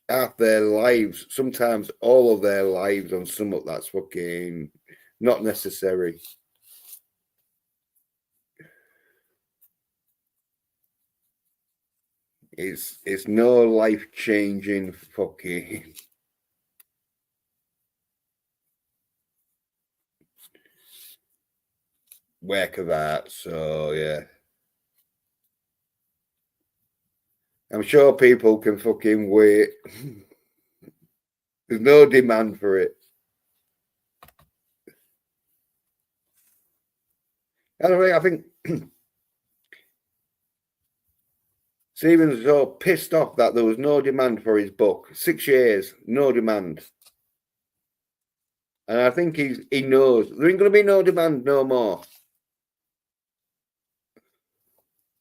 A: half their lives, sometimes all of their lives on something that's fucking not necessary. It's no life-changing fucking work of art. So yeah, I'm sure people can fucking wait. There's no demand for it. Anyway, I think Stephen's so pissed off that there was no demand for his book. 6 years, no demand. And I think he knows there ain't going to be no demand no more.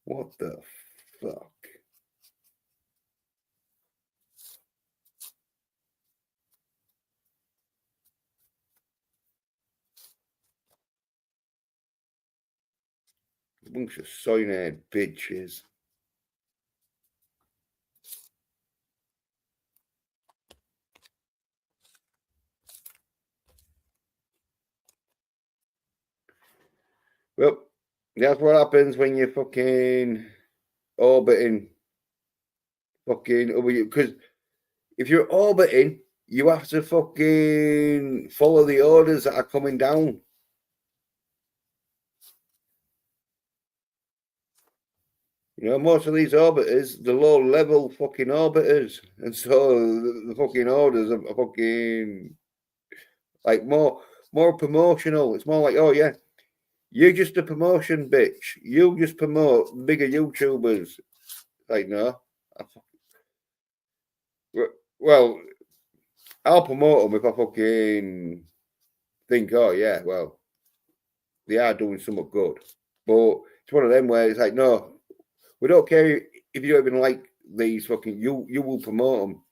A: What the fuck? A bunch of soy-haired bitches. Well, that's what happens when you're fucking orbiting fucking, because if you're orbiting, you have to fucking follow the orders that are coming down. You know, most of these orbiters, the low-level fucking orbiters, and so the fucking orders are fucking like more promotional. It's more like, oh yeah, you're just a promotion bitch. You just promote bigger YouTubers. Like, no. Well, I'll promote them if I fucking think, oh yeah, well, they are doing something good. But it's one of them where it's like, no, we don't care if you don't even like these fucking, you will promote them.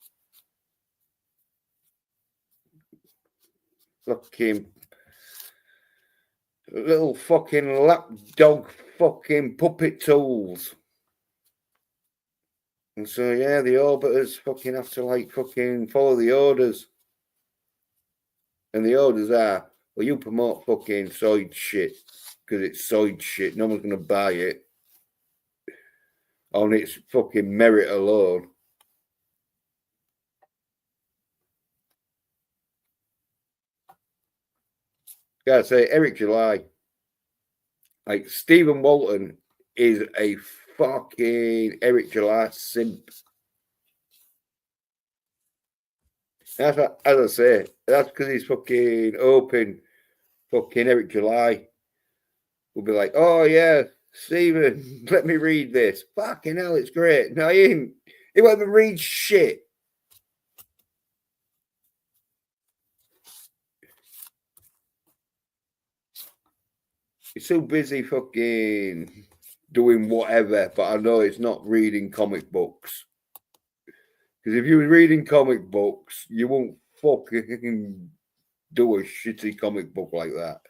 A: Fucking little fucking lapdog fucking puppet tools. And so, yeah, the orbiters fucking have to like fucking follow the orders. And the orders are, well, you promote fucking soid shit because it's soid shit. No one's going to buy it on its fucking merit alone. Gotta say, Eric July, like Stephen Walton is a fucking Eric July simp. That's what, as I say, that's because he's fucking open. Fucking Eric July will be like, oh yeah, Stephen, let me read this. Fucking hell, it's great. No, he won't even read shit. He's so busy fucking doing whatever, but I know it's not reading comic books. Because if you were reading comic books, you won't fucking do a shitty comic book like that.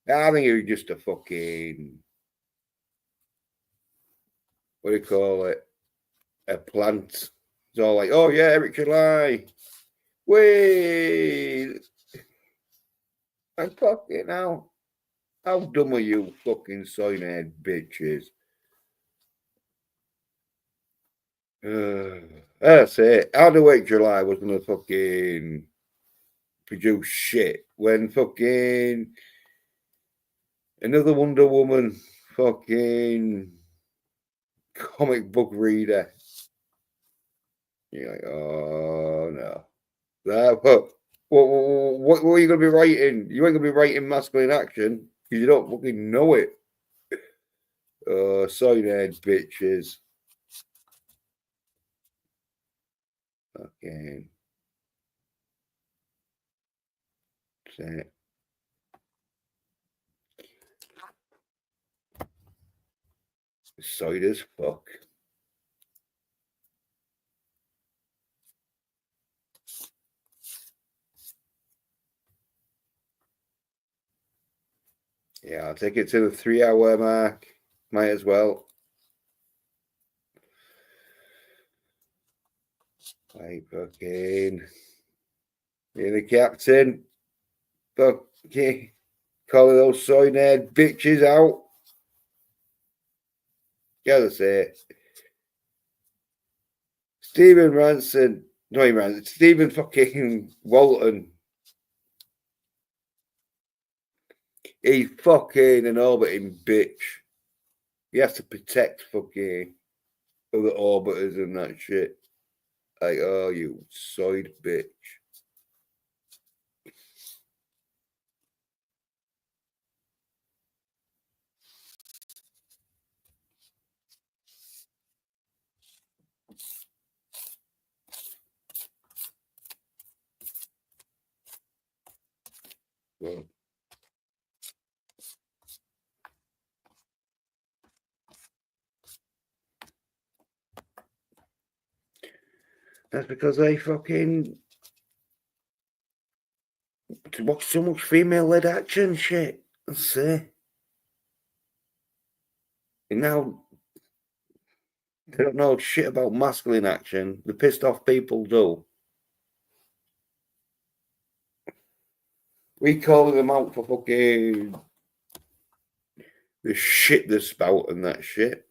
A: I think it was just a fucking, what do you call it? A plant. It's all like, oh yeah, Eric July. Wait. I'm fucking out. How dumb are you, fucking sign-head bitches? That's it. How do Eric July was gonna fucking produce shit when fucking another Wonder Woman fucking comic book reader. You're like, oh no. What are you going to be writing? You ain't going to be writing masculine action because you don't fucking know it. Side-head bitches. Fucking. Say side as fuck. Yeah, I'll take it to the 3-hour mark. Might as well. Like fucking. You're the captain. Fucking. Calling those side-head bitches out. Gotta say it. Stephen Ranson. No, he Ranson. Stephen fucking Walton. He's fucking an orbiting bitch. He has to protect fucking other orbiters and that shit. Like, oh, you side bitch. Well, that's because they fucking watch so much female-led action shit. That's it. And now they don't know shit about masculine action. The pissed off people do. We calling them out for fucking the shit they spout and that shit.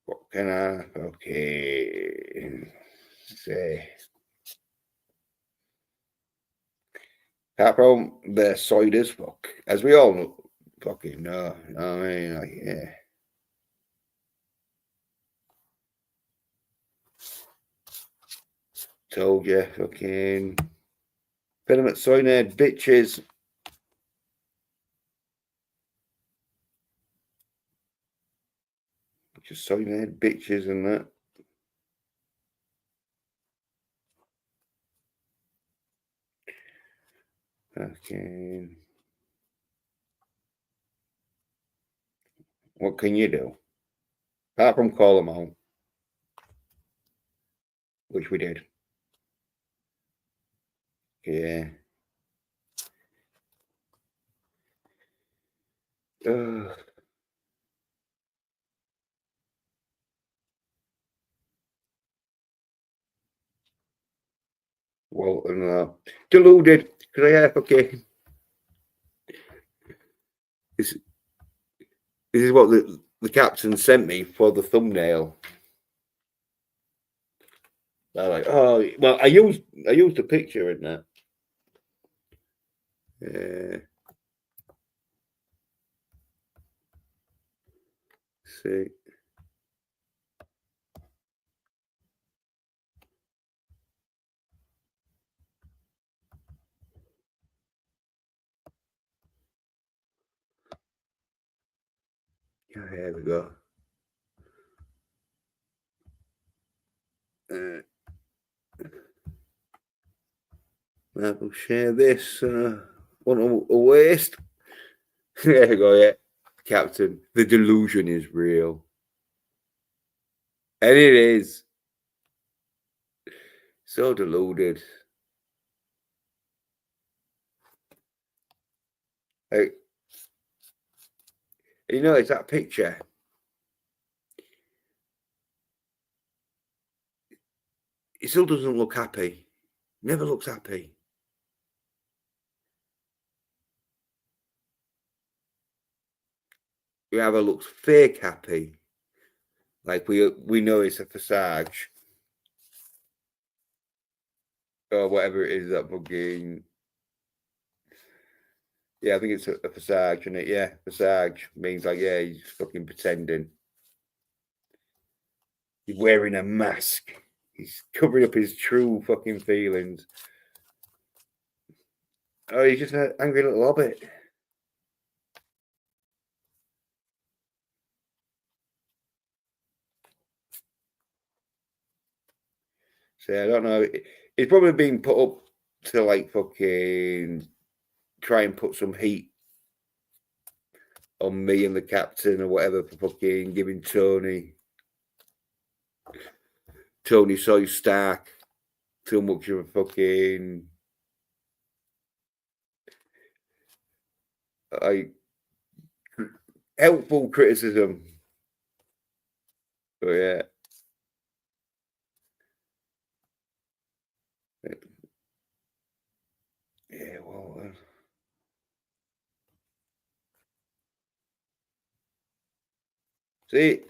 A: What can I say? Apart from they're side as fuck, as we all know, fucking know. I mean, like, yeah. Told you, fucking Penament sign-head bitches. Just sign-head bitches and that. Fucking. What can you do? Apart from call them out, which we did. Yeah. Well, deluded because I have okay. This is what the captain sent me for the thumbnail. They're like, oh well, I used the picture in that. See. Here we go. We'll share this. Want a waste? There we go, yeah. Captain, the delusion is real. And it is. So deluded. Like, you know, it's that picture. He still doesn't look happy. Never looks happy. He either looks fake happy, like we know it's a facade, or whatever it is that fucking. Yeah, I think it's a facade, isn't it? Yeah, facade means like, yeah, he's fucking pretending. He's wearing a mask. He's covering up his true fucking feelings. Oh, he's just an angry little hobbit. So I don't know. It's probably been put up to like fucking try and put some heat on me and the captain or whatever for fucking giving Tony Soy Stark too much of a fucking helpful criticism. But yeah. Yeah, well, see,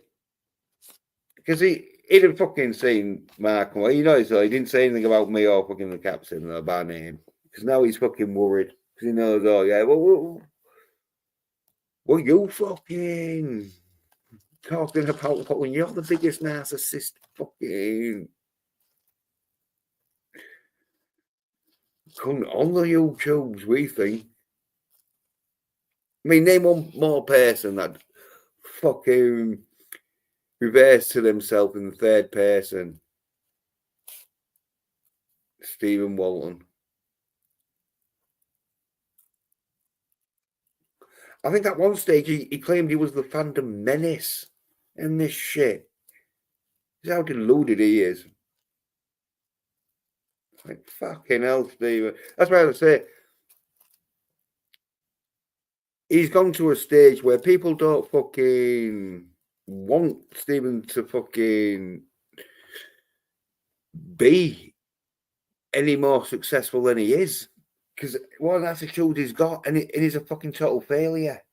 A: because he'd have fucking seen Mark. Well, you know, so he didn't say anything about me or fucking the captain or by name. Because now he's fucking worried. Because he knows, oh, yeah, well, you fucking talking about when you're the biggest narcissist fucking on the YouTubes, we think. I mean, name one more person that fucking reverse to themselves in the third person. Stephen Walton. I think at one stage he claimed he was the fandom menace in this shit. This is how deluded he is. Like, fucking hell, Stephen. That's why I say he's gone to a stage where people don't fucking want Stephen to fucking be any more successful than he is. Because what an attitude he's got, and it is a fucking total failure.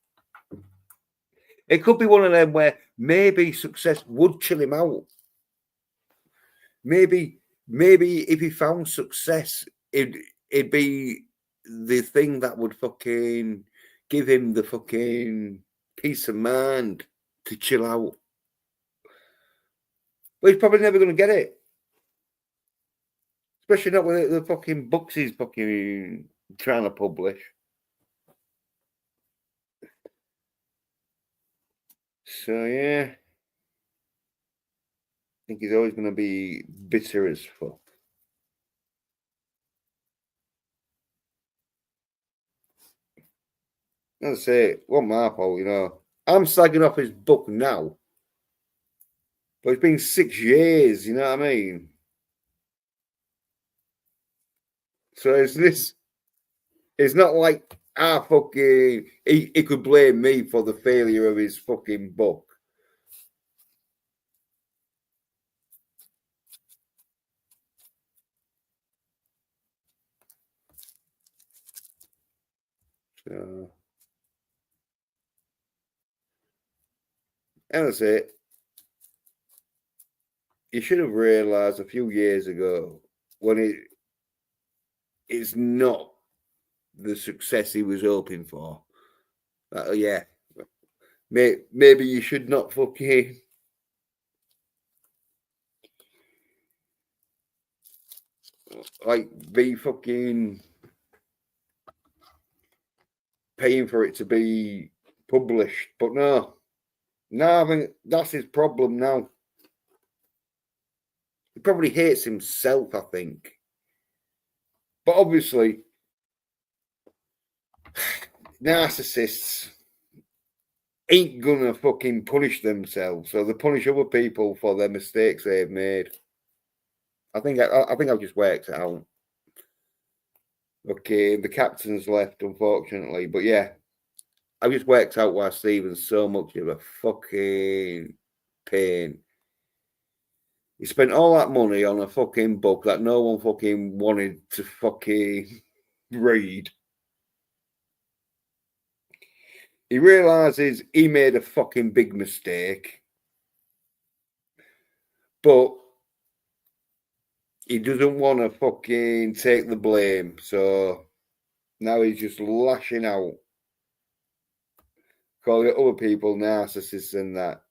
A: It could be one of them where maybe success would chill him out. Maybe if he found success, it'd be the thing that would fucking give him the fucking peace of mind to chill out. But he's probably never going to get it. Especially not with the fucking books he's fucking trying to publish. So, yeah. I think he's always going to be bitter as fuck. As I say, it wasn't my fault, you know. I'm slagging off his book now. But it's been 6 years, you know what I mean? So it's not like he could blame me for the failure of his fucking book. So, and that's it. You should have realised a few years ago when it is not the success he was hoping for. Yeah, maybe you should not fucking like be fucking paying for it to be published. But no, No, I mean, that's his problem now. He probably hates himself, I think. But obviously, narcissists ain't gonna fucking punish themselves, so they punish other people for their mistakes they've made. I think I've just worked it out. Okay, the captain's left, unfortunately, but yeah, I've just worked out why Stephen's so much of a fucking pain. He spent all that money on a fucking book that no one fucking wanted to fucking read. He realizes he made a fucking big mistake, but he doesn't want to fucking take the blame. So now he's just lashing out, calling other people narcissists and that.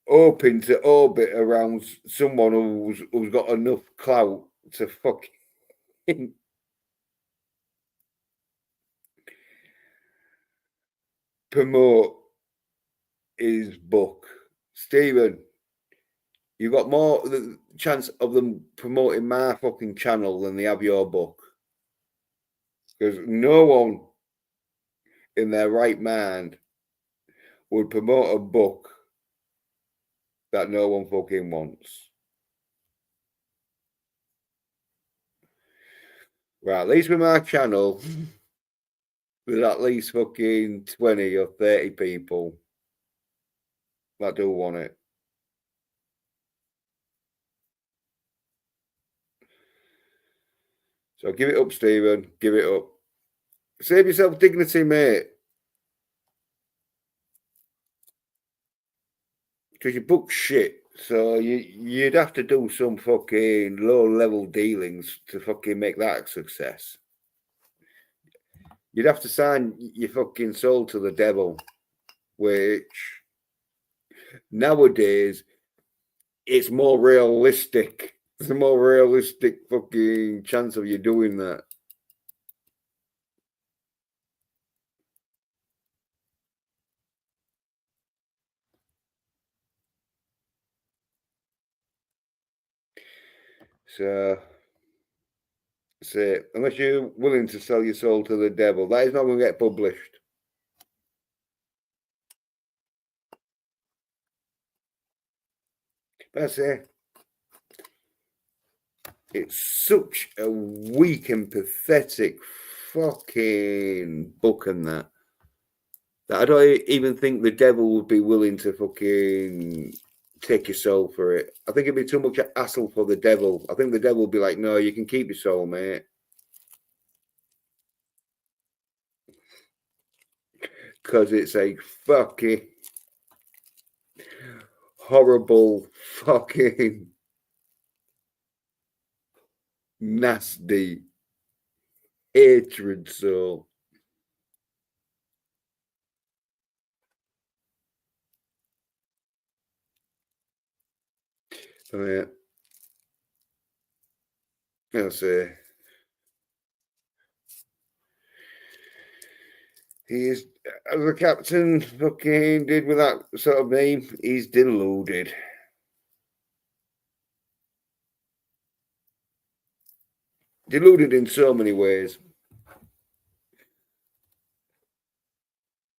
A: Hoping to orbit around someone who's got enough clout to fucking promote his book. Stephen, you got more the chance of them promoting my fucking channel than they have your book. Because no one in their right mind would promote a book that no one fucking wants. Right, at least with my channel, there's at least fucking 20 or 30 people that do want it. So give it up, Stephen. Give it up. Save yourself dignity, mate. Because your book's shit. So you'd have to do some fucking low-level dealings to fucking make that a success. You'd have to sign your fucking soul to the devil, which nowadays it's more realistic. There's a more realistic fucking chance of you doing that. So, unless you're willing to sell your soul to the devil, that is not going to get published. That's it. It's such a weak and pathetic fucking book and that I don't even think the devil would be willing to fucking take your soul for it. I think it'd be too much hassle for the devil. I think the devil would be like, no, you can keep your soul, mate. Because it's a fucking horrible fucking nasty hatred soul. Yeah. That's it. He is, as the captain fucking did with that sort of name, he's deluded. Deluded in so many ways.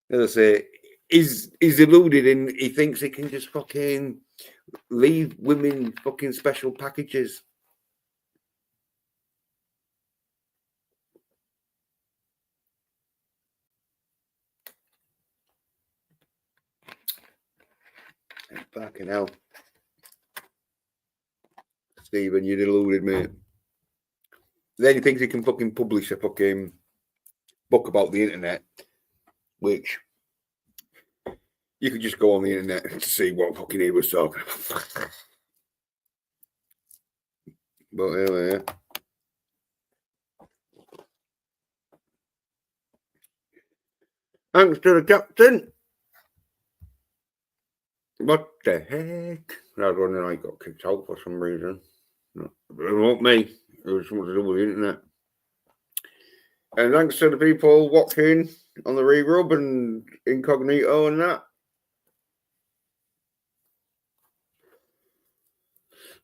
A: As I say, he's deluded in he thinks he can just fucking leave women fucking special packages. Fucking hell. Stephen, you deluded, mate. Then he thinks he can fucking publish a fucking book about the internet, which you could just go on the internet to see what fucking he was talking about. But anyway, thanks to the captain. What the heck? That one I got kicked out for some reason. No, it wasn't me. It was something to do with the internet. And thanks to the people watching. on the re-rub and incognito and that.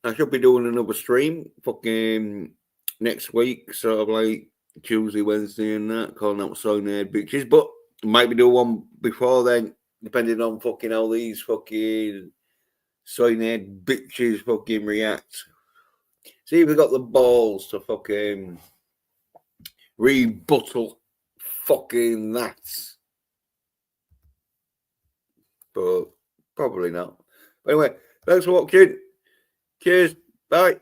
A: I should be doing another stream fucking next week, sort of like Tuesday, Wednesday and that, calling out Soynard bitches, but might be doing one before then, depending on fucking how these fucking Soynard bitches fucking react. See if we got the balls to fucking rebuttal fucking that. But probably not. But anyway, thanks for watching. Cheers. Bye.